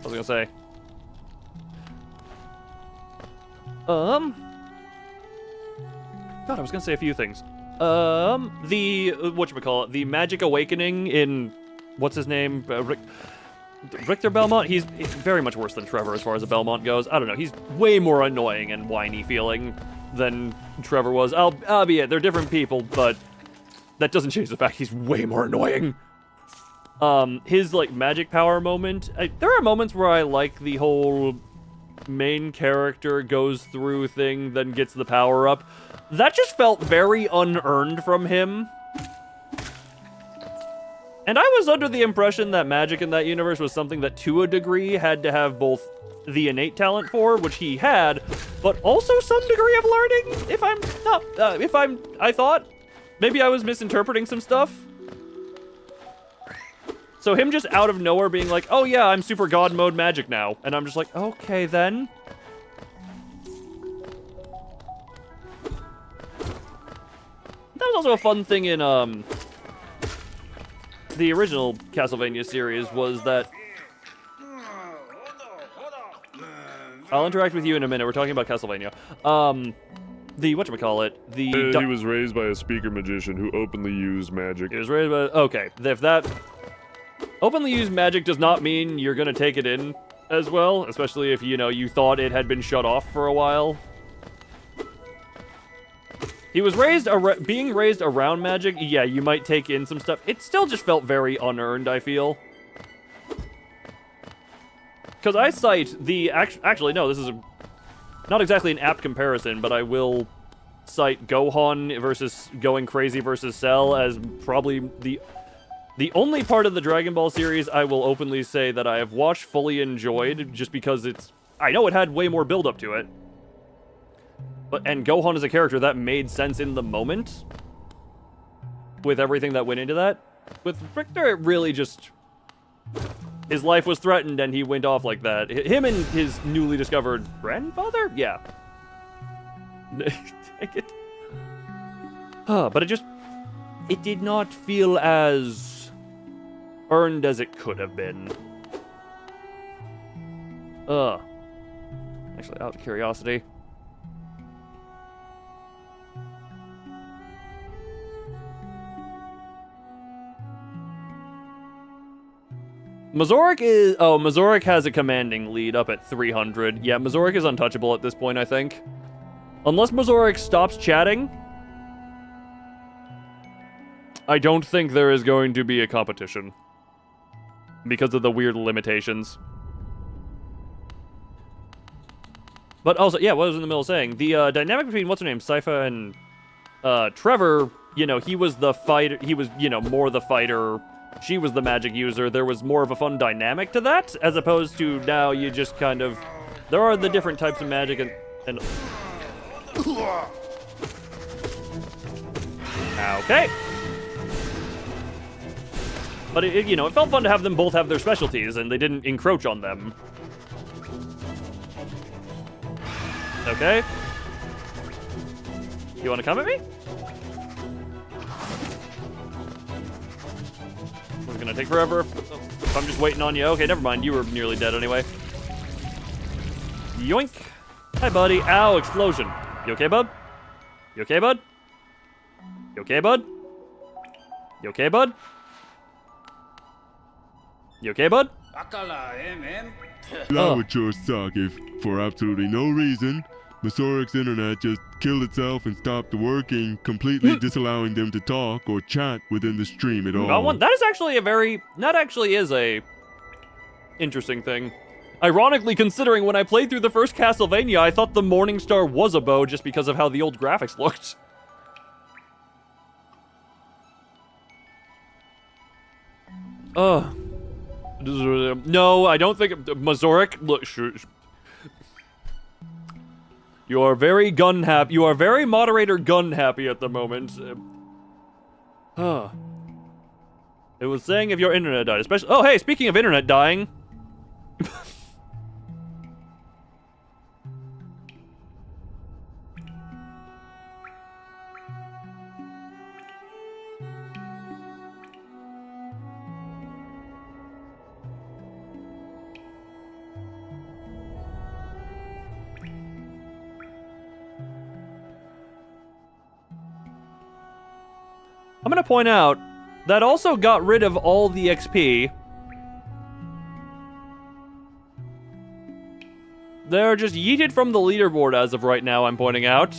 What was I going to say? God, I was going to say a few things. The Magic Awakening in... What's his name? Richter Belmont? He's very much worse than Trevor as far as the Belmont goes. I don't know. He's way more annoying and whiny feeling than Trevor was. Albeit, they're different people, but that doesn't change the fact he's way more annoying. His, like, magic power moment. There are moments where I like the whole main character goes through thing, then gets the power up. That just felt very unearned from him. And I was under the impression that magic in that universe was something that, to a degree, had to have both the innate talent for, which he had, but also some degree of learning, I thought. Maybe I was misinterpreting some stuff. So him just out of nowhere being like, oh yeah, I'm super god mode magic now. And I'm just like, okay then. That was also a fun thing in, the original Castlevania series was that... I'll interact with you in a minute. We're talking about Castlevania. He was raised by a speaker magician who openly used magic. He was raised by... Okay, if that... Openly used magic does not mean you're gonna take it in as well, especially if, you thought it had been shut off for a while. He was being raised around magic, yeah, you might take in some stuff. It still just felt very unearned, I feel. Because I cite the... Actually, no, this is not exactly an apt comparison, but I will cite Gohan versus Going Crazy versus Cell as probably the only part of the Dragon Ball series I will openly say that I have watched, fully enjoyed, just because I know it had way more build-up to it. And Gohan is a character that made sense in the moment with everything that went into that. With Richter, it really just... His life was threatened and he went off like that. Him and his newly discovered grandfather? Yeah. Take it. But it did not feel as earned as it could have been. Actually, out of curiosity. Mazoric has a commanding lead up at 300. Yeah, Mazoric is untouchable at this point, I think. Unless Mazoric stops chatting. I don't think there is going to be a competition. Because of the weird limitations. But also, yeah, what I was in the middle of saying, the dynamic between, what's her name, Sypha and Trevor, you know, he was the fighter, he was, you know, more the fighter, she was the magic user. There was more of a fun dynamic to that, as opposed to now you just kind of, there are the different types of magic and okay. But it, you know, it felt fun to have them both have their specialties, and they didn't encroach on them. Okay. You want to come at me? It's gonna take forever if I'm just waiting on you. Okay, never mind. You were nearly dead anyway. Yoink. Hi, buddy. Ow, explosion. You okay, bud? You okay, bud? You okay, bud? You okay, bud? You okay, bud? That would sure suck if, for absolutely no reason, Masorik's internet just killed itself and stopped working, completely disallowing them to talk or chat within the stream at all. That is actually that actually is a interesting thing. Ironically, considering when I played through the first Castlevania, I thought the Morning Star was a bow just because of how the old graphics looked. No, I don't think Mazorik. Look, you are very gun happy. You are very moderator gun happy at the moment. It was saying if your internet died, especially. Oh, hey, speaking of internet dying. I'm gonna point out that also got rid of all the XP. They're just yeeted from the leaderboard as of right now, I'm pointing out.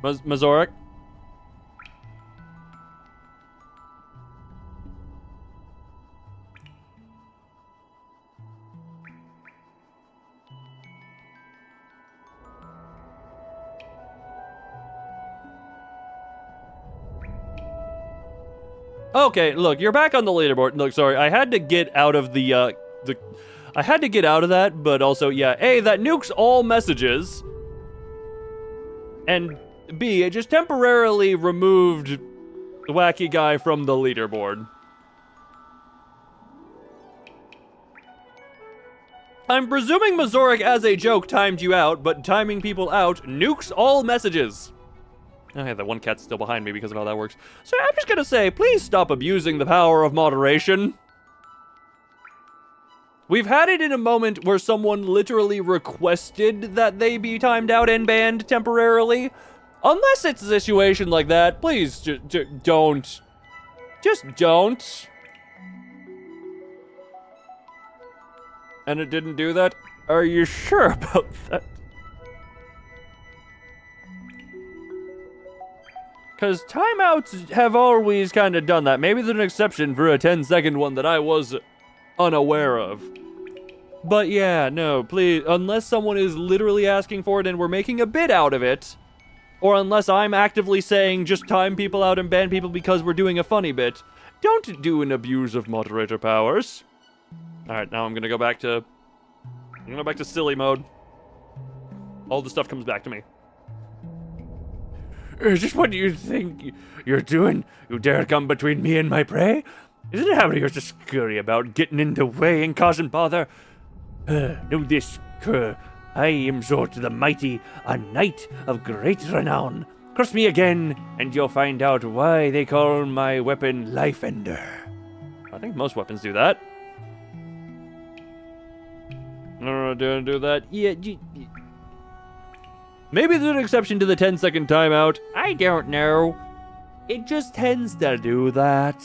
Mazorik? Okay, look, you're back on the leaderboard. Look, sorry, I had to get out of I had to get out of that, but also, yeah, A, that nukes all messages. And B, it just temporarily removed the wacky guy from the leaderboard. I'm presuming Mazorik as a joke timed you out, but timing people out nukes all messages. Okay, that one cat's still behind me because of how that works. So I'm just gonna say, please stop abusing the power of moderation. We've had it in a moment where someone literally requested that they be timed out and banned temporarily. Unless it's a situation like that, please don't. Just don't. And it didn't do that? Are you sure about that? Because timeouts have always kind of done that. Maybe there's an exception for a 10-second one that I was unaware of. But yeah, no, please, unless someone is literally asking for it and we're making a bit out of it, or unless I'm actively saying just time people out and ban people because we're doing a funny bit, don't do an abuse of moderator powers. Alright, now I'm gonna go back to silly mode. All the stuff comes back to me. Just what do you think you're doing? You dare come between me and my prey? Isn't it how you're just scurry about getting in the way and causing bother? Know this, cur. I am Zort the Mighty, a knight of great renown. Cross me again, and you'll find out why they call my weapon Life Ender. I think most weapons do that. No, don't do that. Yeah, maybe there's an exception to the 10-second timeout. I don't know. It just tends to do that.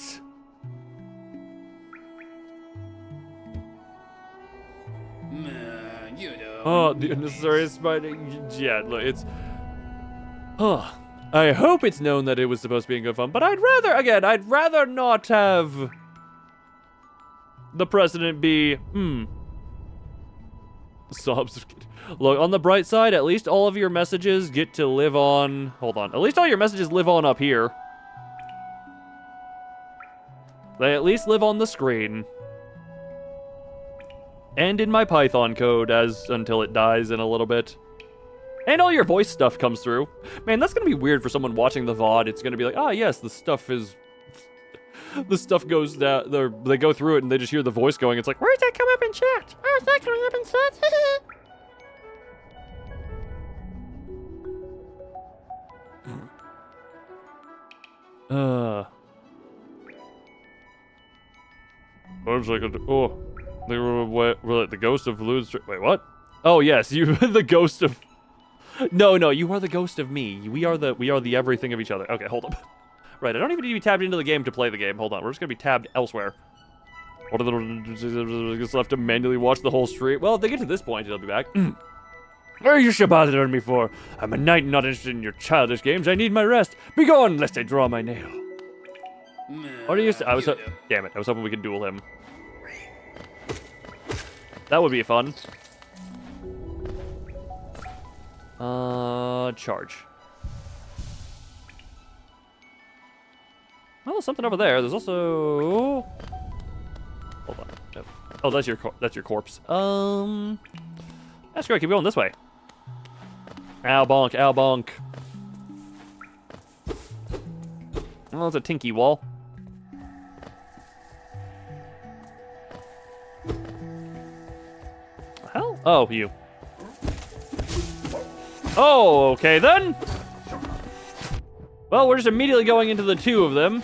You know, Oh, the unnecessary spider. Yeah, look, it's. I hope it's known that it was supposed to be in good fun, but I'd rather not have the precedent be, sobs. Look, on the bright side, at least all of your messages get to live on, hold on, at least all your messages live on up here. They at least live on the screen. And in my Python code until it dies in a little bit. And all your voice stuff comes through. Man, that's gonna be weird for someone watching the VOD. It's gonna be like, yes, the stuff goes down, they go through it and they just hear the voice going. It's like, Where's that come up in chat? Oh, is that coming up in chat? They were like the ghost of Lude's. Wait, what? Oh yes, you the ghost of. No, you are the ghost of me. We are the everything of each other. Okay, hold up. Right, I don't even need to be tabbed into the game to play the game. Hold on, we're just gonna be tabbed elsewhere. What are the just left to manually watch the whole stream? Well, if they get to this point, they'll be back. What are you bothering me for? I'm a knight, not interested in your childish games. I need my rest. Be gone, lest I draw my nail. What are you? Damn it! I was hoping we could duel him. That would be fun. Charge. Oh, something over there. There's also. Hold on. No. Oh, that's your corpse. That's great. Keep going this way. Ow bonk! Ow bonk! Oh, it's a tinky wall. Hell? Oh, you. Oh, okay then. Well, we're just immediately going into the two of them.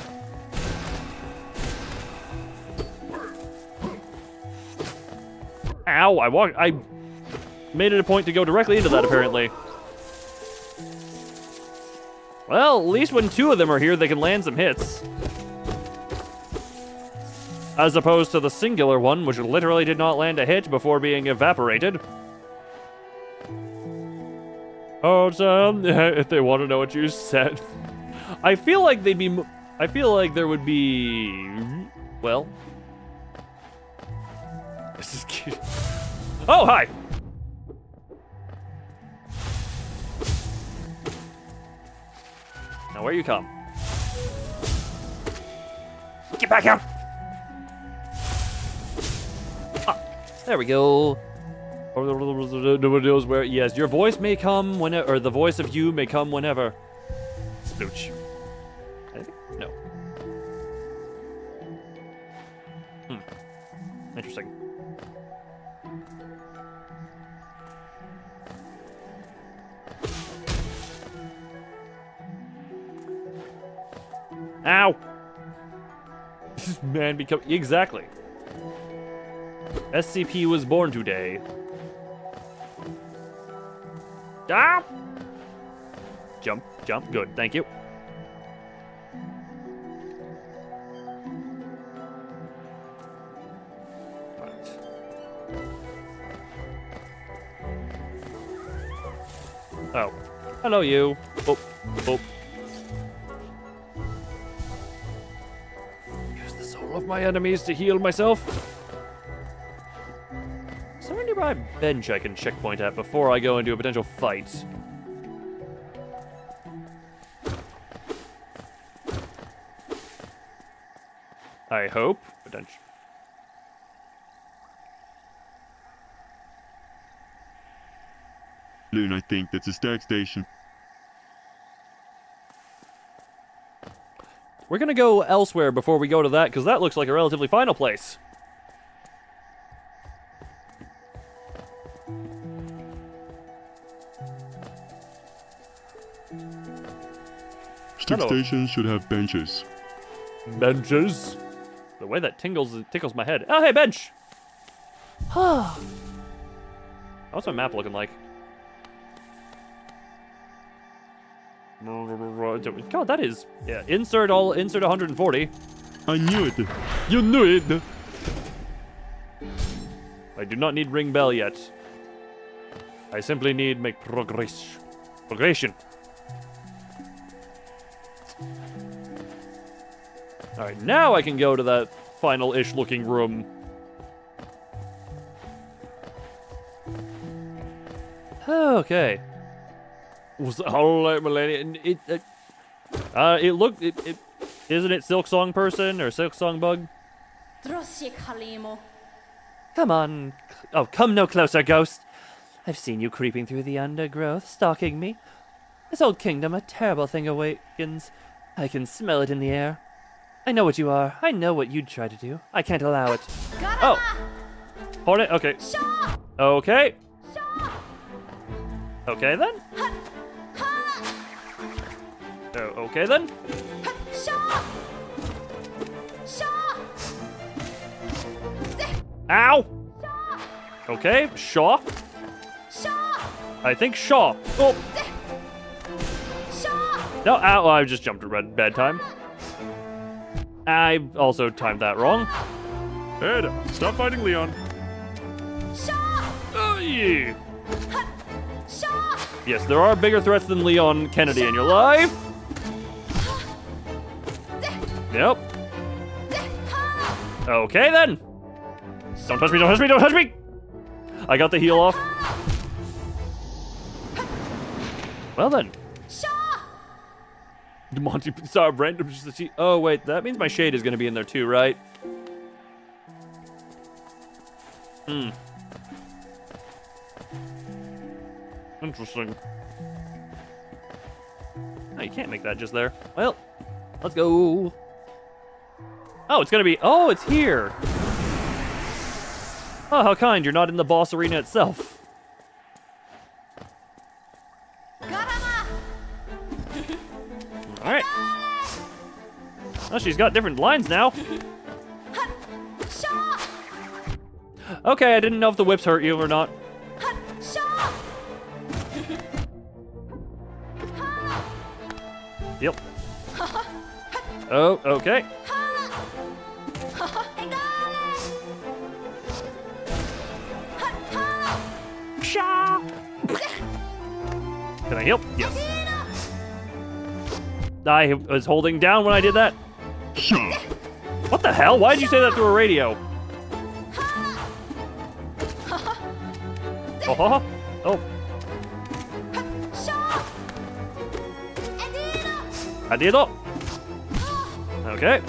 Ow, I made it a point to go directly into that, apparently. Well, at least when two of them are here, they can land some hits. As opposed to the singular one, which literally did not land a hit before being evaporated. Oh, Sam, if they want to know what you said. I feel like there would be... Well... This is cute. Oh, hi! Now where you come? Get back here! There we go. Nobody knows where. Yes, your voice may come whenever, or the voice of you may come whenever. Splooch. Anything? No. Interesting. Ow! This man become exactly. SCP was born today. Ah! Jump, jump, good, thank you. Right. Oh, hello you. Oh, oh. Use the soul of my enemies to heal myself. Is there a nearby bench I can checkpoint at before I go into a potential fight? I hope. Potential. Loon, I think that's a stag station. We're gonna go elsewhere before we go to that, because that looks like a relatively final place. Stag stations should have benches. Benches? The way that tickles my head. Oh, hey, bench! What's my map looking like? God, that is... Yeah, insert 140. I knew it. You knew it! I do not need ring bell yet. I simply need make progression. Alright, now I can go to that final-ish looking room. Okay. Alright, Millennium. Isn't it Silksong person or Silksong bug? Come on. Oh, come no closer, ghost. I've seen you creeping through the undergrowth, stalking me. This old kingdom, a terrible thing awakens. I can smell it in the air. I know what you are. I know what you'd try to do. I can't allow it. Oh. Hornet? Okay. Okay. Okay then. Oh, okay then. Ow! Okay, Shaw. I think Shaw. Oh. No, ow, I just jumped at bad time. I also timed that wrong. Ed, stop fighting Leon. Yeah. Yes, there are bigger threats than Leon Kennedy in your life. Yep. Okay then. Don't touch me, don't touch me, don't touch me! I got the heal off. Well then. Monty saw a random just to see. Oh wait, that means my shade is gonna be in there too, right? Interesting. Oh, you can't make that just there. Well, let's go. Oh, it's gonna be. Oh, it's here. Oh, how kind. You're not in the boss arena itself. Alright. Oh, she's got different lines now. Okay, I didn't know if the whips hurt you or not. Yep. Oh, okay. Can I heal? Yes. I was holding down when I did that. What the hell? Why did you say that through a radio? Oh, oh. Adito. Okay.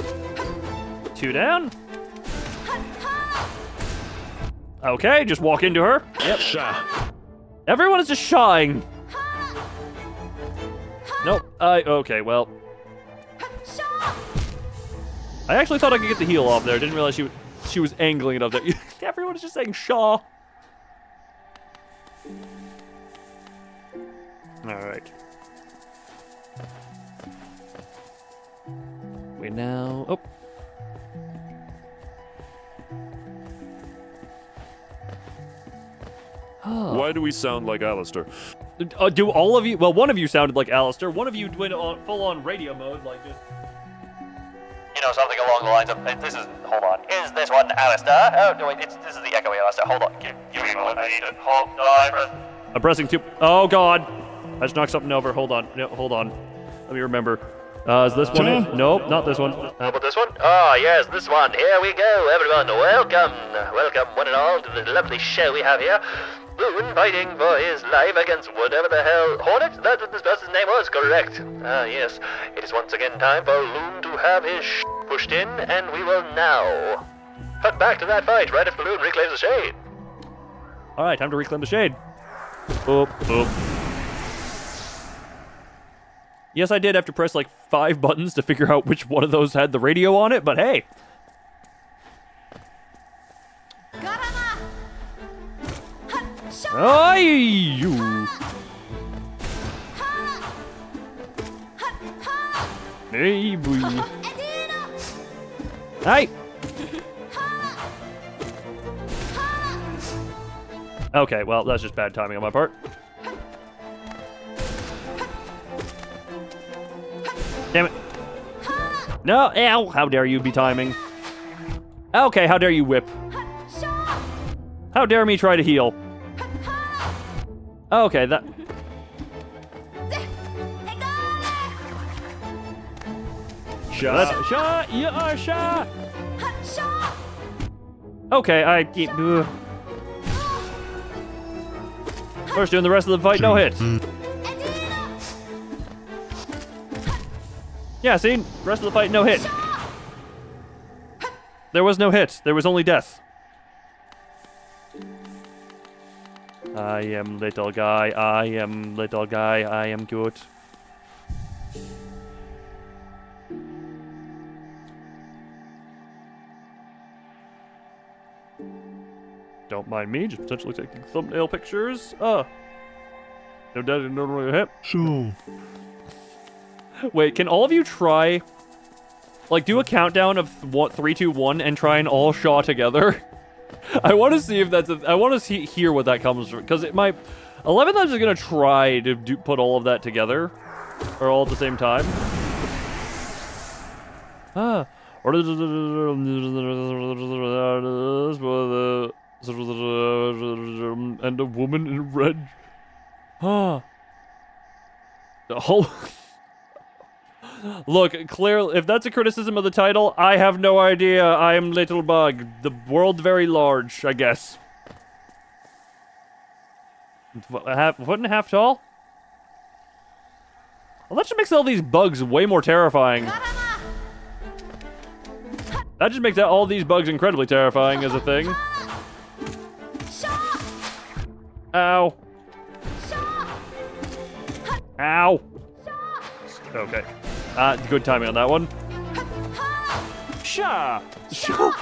2 down. Okay, just walk into her. Yep. Everyone is just shying. Nope. Okay, well. I actually thought I could get the heal off there. Didn't realize she was angling it up there. Everyone is just saying Shaw. Alright. We now... Oh. Why do we sound like Alistair? Do all of you... Well, one of you sounded like Alistair. One of you went on full-on radio mode, like just... You know, something along the lines of... This is... Hold on. Is this one Alistair? Oh, no, wait. This is the echoey Alistair. Hold on. Give me a moment. I need to... Hold on. I'm pressing 2... Oh, God. I just knocked something over. Hold on. No, hold on. Let me remember. Is this one it? Nope, not this one. How about this one? Oh, yes, this one. Here we go, everyone. Welcome. Welcome, one and all, to the lovely show we have here. Loon fighting for his life against whatever the hell... Hornet? That's what this person's name was, correct. Ah, yes. It is once again time for Loon to have his pushed in, and we will now cut back to that fight right after Loon reclaims the shade. Alright, time to reclaim the shade. Oop, oop. Yes, I did have to press like 5 buttons to figure out which one of those had the radio on it, but hey. Ay, you. Hey, boy. Hey. Okay, well, that's just bad timing on my part. Damn it. No, ow, how dare you be timing. Okay, how dare you whip. How dare me try to heal. Okay, that. Shot! You are shot! Okay, I keep. First, doing the rest of the fight, no hits. Yeah, see? Rest of the fight, no hit. There was no hit. There was only death. I am little guy. I am little guy. I am good. Don't mind me, just potentially taking thumbnail pictures. No daddy, no really hit. So, Wait, can all of you try, like, do a countdown of 3, 2, 1 and try and all shaw together? I want to see if that's I want to hear what that comes from, because it might. 11 times is gonna try to put all of that together, or all at the same time. And a woman in red. Look, clearly, if that's a criticism of the title, I have no idea. I am little bug. The world's very large, I guess. A foot and a half tall? Well, that just makes all these bugs way more terrifying. That just makes all these bugs incredibly terrifying as a thing. Ow. Ow. Okay. Good timing on that one. Shaw. Shaw.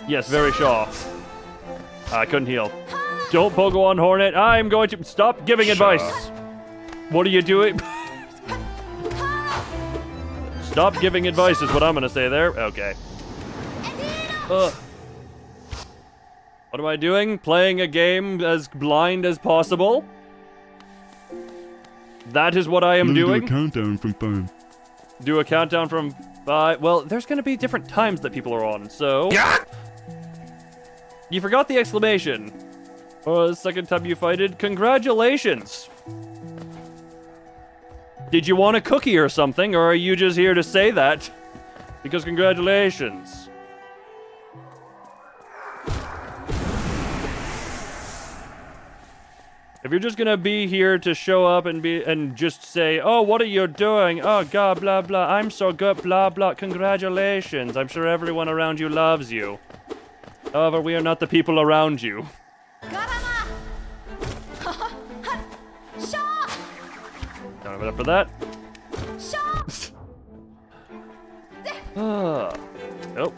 Yes, very Shaw. I couldn't heal. Don't pogo on Hornet. I'm going to stop giving advice. What are you doing? Stop giving advice is what I'm gonna say there. Okay. What am I doing? Playing a game as blind as possible? That is what I am doing. Do a countdown from 5. Do a countdown from 5. Well, there's gonna be different times that people are on, so. You forgot the exclamation. Oh, the second time you fighted. Congratulations. Did you want a cookie or something, or are you just here to say that? Because congratulations. If you're just gonna be here to show up and just say, oh, what are you doing? Oh, God, blah, blah. I'm so good, blah, blah. Congratulations. I'm sure everyone around you loves you. However, we are not the people around you. Don't have enough for that. Nope.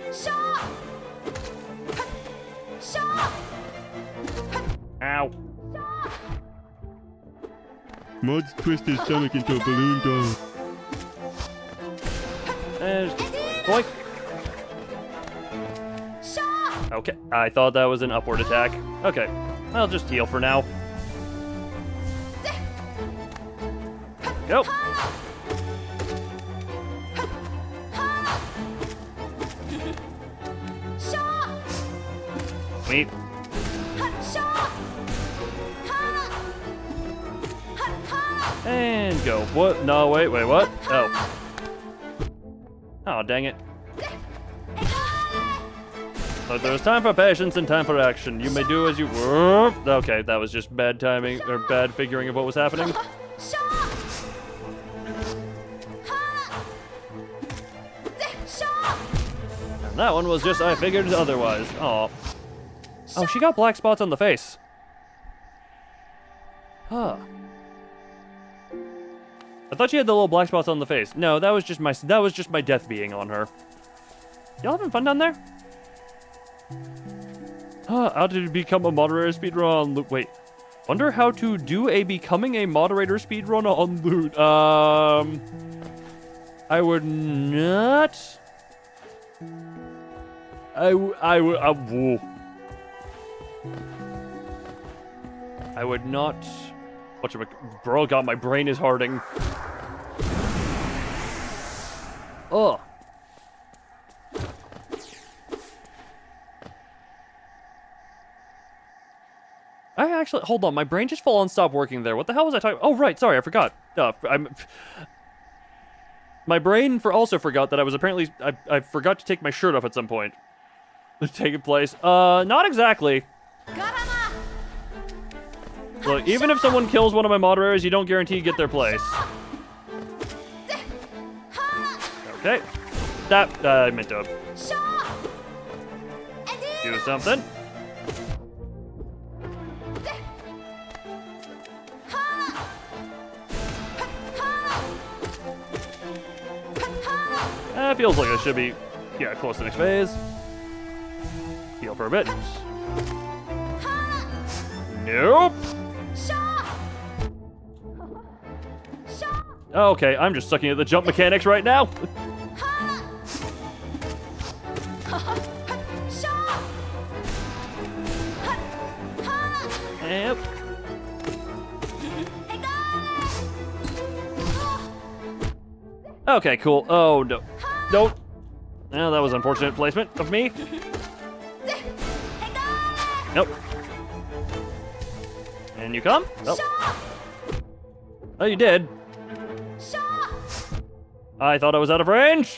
Ow. Mods twist his stomach into a balloon doll. And boink. Okay, I thought that was an upward attack. Okay, I'll just heal for now. Go. Sweet. And go. What? No, wait, what? Oh. Oh, dang it. But there's time for patience and time for action. You may do as you... Okay, that was just bad timing, or bad figuring of what was happening. And that one was just, I figured otherwise. Aw. Oh, she got black spots on the face. Huh. I thought she had the little black spots on the face. No, that was just my death being on her. Y'all having fun down there? How to become a moderator speedrun? Wait. Wonder how to do a becoming a moderator speedrun on loot. I would not. I would not. Bro, God, my brain is hurting. Ugh. I actually, hold on, my brain just full on stopped working there. What the hell was I talking? Oh, right, sorry, I forgot. My brain also forgot that I was apparently, I forgot to take my shirt off at some point. Taking place. Not exactly. Look, even if someone kills one of my moderators, you don't guarantee you get their place. Okay. That, I meant to do something. Feels like I should be, yeah, close to the next phase. Heal for a bit. Nope. Okay, I'm just sucking at the jump mechanics right now. Yep. Okay, cool. Oh, no. Nope. Oh, that was unfortunate placement of me. Nope. And you come? Nope. Oh, you did. I thought I was out of range.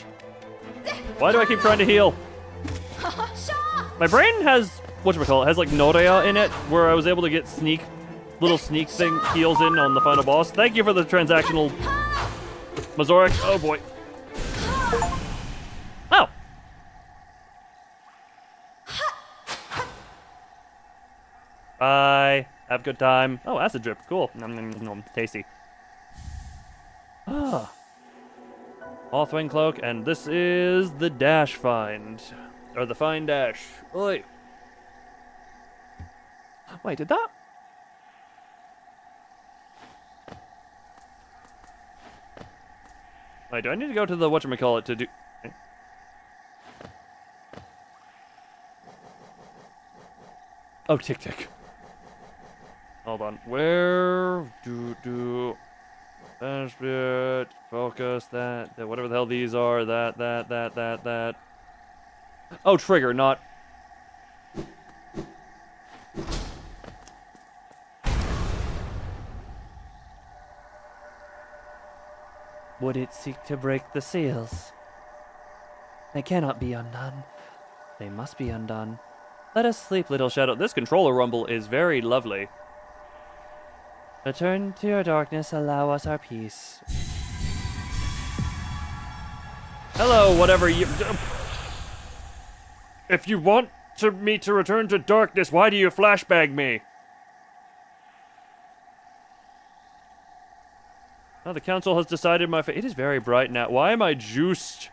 Why do I keep trying to heal? My brain has, whatchamacallit, has like Norea in it, where I was able to get little sneak thing heals in on the final boss. Thank you for the transactional Mazoric. Oh boy. Oh. Bye. Have a good time. Oh, acid drip. Cool. Tasty. Ah. Mothwing cloak, and this is the dash find. Or the find dash. Oi. Wait, did that? Wait, do I need to go to the whatchamacallit to do... Okay. Oh, tick. Hold on. Where... Dash bit, focus, that, whatever the hell these are, that. Oh, trigger, not... Would it seek to break the seals? They cannot be undone. They must be undone. Let us sleep, little shadow. This controller rumble is very lovely. Return to your darkness, allow us our peace. Hello, whatever you... If you want me to return to darkness, why do you flashbang me? Oh, the council has decided my fate. It is very bright now. Why am I juiced?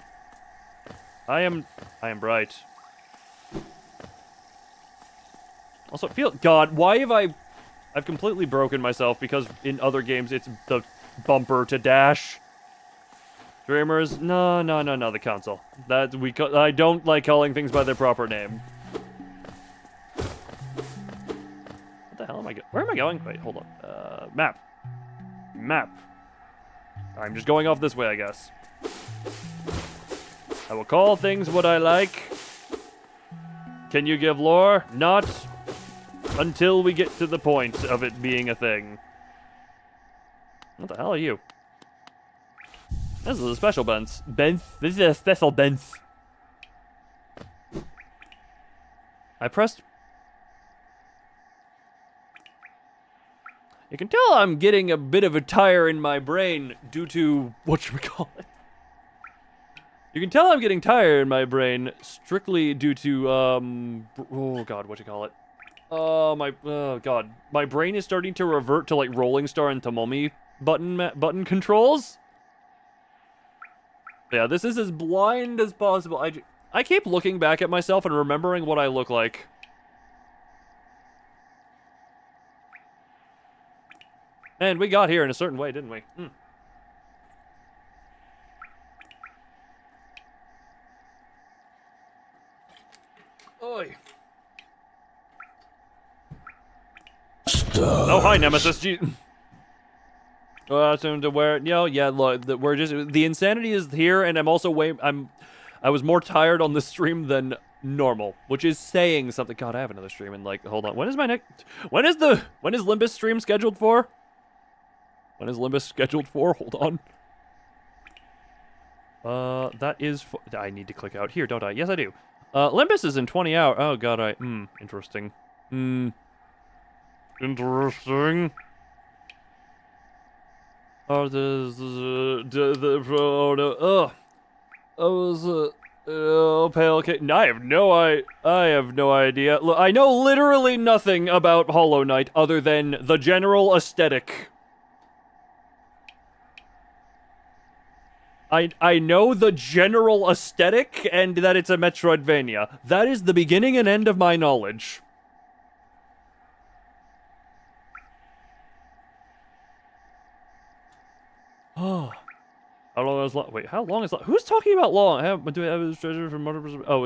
I am bright. Also, God, why have I've completely broken myself because in other games it's the bumper to dash. Dreamers, no, the council. I don't like calling things by their proper name. What the hell am I where am I going? Wait, hold on. Map. I'm just going off this way, I guess. I will call things what I like. Can you give lore? Not until we get to the point of it being a thing. What the hell are you? This is a special bench. This is a special bench. I pressed... You can tell I'm getting a bit of a tire in my brain due to... whatchamacallit? You can tell I'm getting tired in my brain strictly due to, oh god, whatchamacallit? Oh god. My brain is starting to revert to, like, Rolling Star and Tomomi button controls. Yeah, this is as blind as possible. I keep looking back at myself and remembering what I look like. And we got here in a certain way, didn't we? Oi. Oh, hi, Nemesis. Assumed to where, yeah, look, we're just, the insanity is here, and I'm also I was more tired on the stream than normal, which is saying something. God, I have another stream and like, hold on. When is my next? When is Limbus stream scheduled for? When is Limbus scheduled for? Hold on. That is. I need to click out here, don't I? Yes, I do. Limbus is in 20 hours. Oh God, interesting. Interesting. Oh, pale cake. I have no idea. Look, I know literally nothing about Hollow Knight other than the general aesthetic. I know the general aesthetic and that it's a Metroidvania. That is the beginning and end of my knowledge. Oh. How long is long? Wait, how long is long? Who's talking about long? Do we have this treasure from multiple? Oh,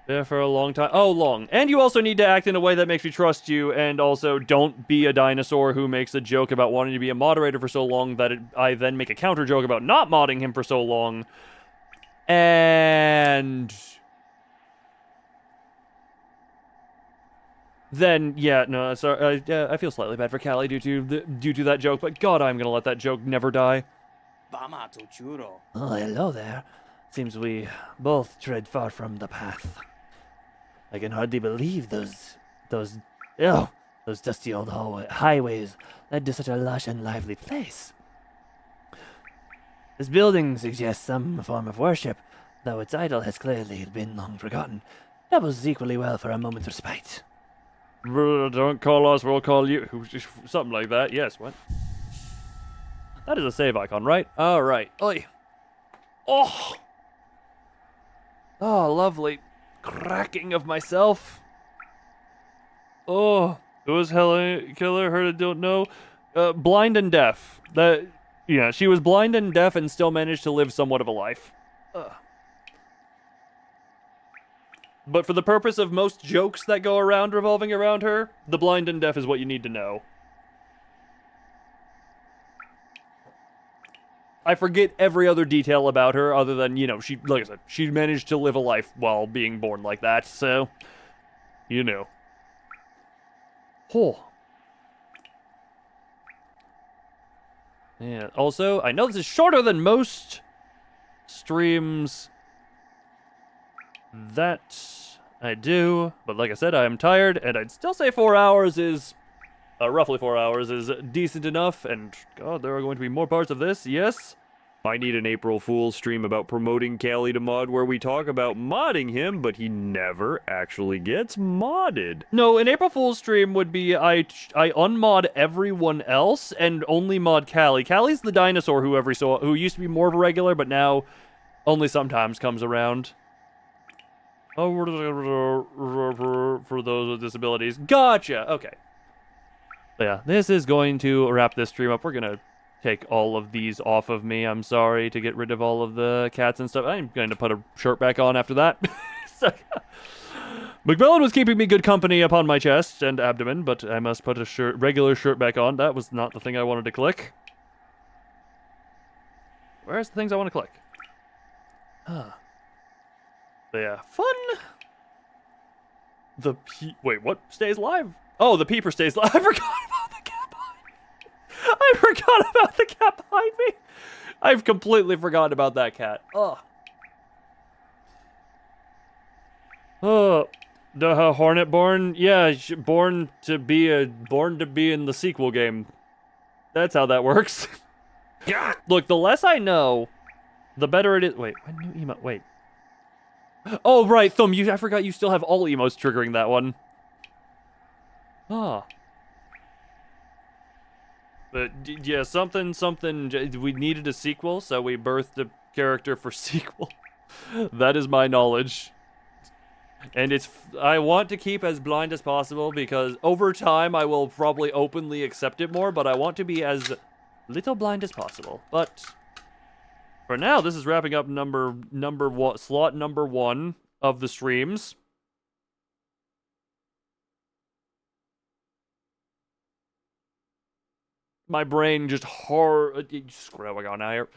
yeah, for a long time. Oh, long. And you also need to act in a way that makes me trust you, and also don't be a dinosaur who makes a joke about wanting to be a moderator for so long that I then make a counter joke about not modding him for so long. And then, yeah, no, sorry. I feel slightly bad for Callie due to that joke, but God, I'm gonna let that joke never die. Oh, hello there. Seems we both tread far from the path. I can hardly believe those dusty old highways led to such a lush and lively place. This building suggests some form of worship, though its idol has clearly been long forgotten. Doubles equally well for a moment's respite. Don't call us, we'll call you. Something like that. Yes, what? That is a save icon, right? All right. Oi. Oh. Oh, lovely. Cracking of myself. Oh. Who was Helen Killer? Heard it, don't know. Blind and deaf. Yeah, she was blind and deaf and still managed to live somewhat of a life. But for the purpose of most jokes that go around revolving around her, the blind and deaf is what you need to know. I forget every other detail about her other than, she, like I said, she managed to live a life while being born like that, so, Oh. Yeah, also, I know this is shorter than most streams that I do, but like I said, I am tired, and I'd still say 4 hours is, roughly 4 hours is decent enough, and God, there are going to be more parts of this, yes. I need an April Fool's stream about promoting Callie to mod where we talk about modding him, but he never actually gets modded. No, an April Fool's stream would be I unmod everyone else and only mod Callie. Callie's the dinosaur who used to be more of a regular, but now only sometimes comes around. Oh, for those with disabilities. Gotcha. Okay. But yeah, this is going to wrap this stream up. We're gonna take all of these off of me. I'm sorry to get rid of all of the cats and stuff. I'm going to put a shirt back on after that. Macmillan was keeping me good company upon my chest and abdomen, but I must put a regular shirt back on. That was not the thing I wanted to click. Where's the things I want to click? Huh. But yeah, fun. Wait, what stays live? Oh, the peeper stays live. I forgot about the cat behind me. I forgot about the cat behind me. I've completely forgotten about that cat. Oh. Oh, the Hornet born? Yeah, born to be in the sequel game. That's how that works. Yeah. Look, the less I know, the better it is. Wait, when new emote? Wait. Oh right, Thumb. I forgot you still have all emotes triggering that one. Ah. But yeah, something. We needed a sequel, so we birthed a character for sequel. That is my knowledge. And I want to keep as blind as possible because over time I will probably openly accept it more, but I want to be as little blind as possible. But for now, this is wrapping up slot number 1 of the streams. my brain just screw it, we go now here.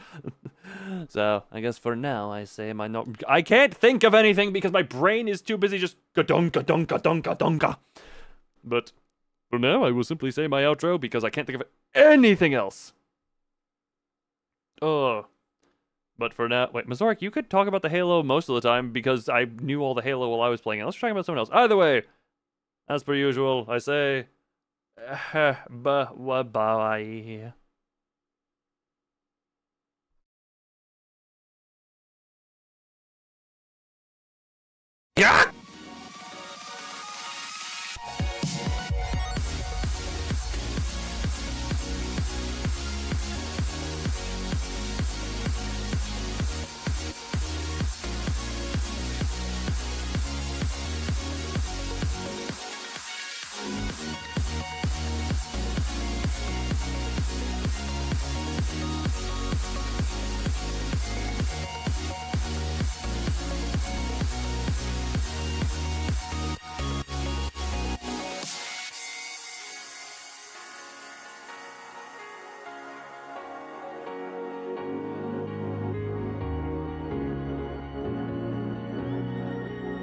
So I guess for now I say I can't think of anything because my brain is too busy just ga-dunka dunka dunka dunka. But for now I will simply say my outro because I can't think of anything else. But for now, wait, Mazork, you could talk about the Halo most of the time because I knew all the Halo while I was playing. Unless you're talking about someone else. Either way, as per usual, I say, bye.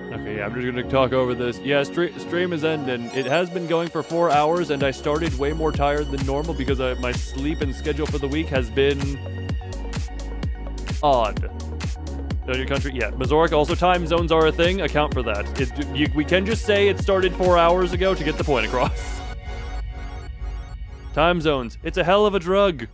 Okay, yeah, I'm just gonna talk over this. Yeah, stream is ending. It has been going for 4 hours, and I started way more tired than normal because my sleep and schedule for the week has been odd. Your country, yeah. Mazork, also time zones are a thing. Account for that. We can just say it started 4 hours ago to get the point across. Time zones. It's a hell of a drug.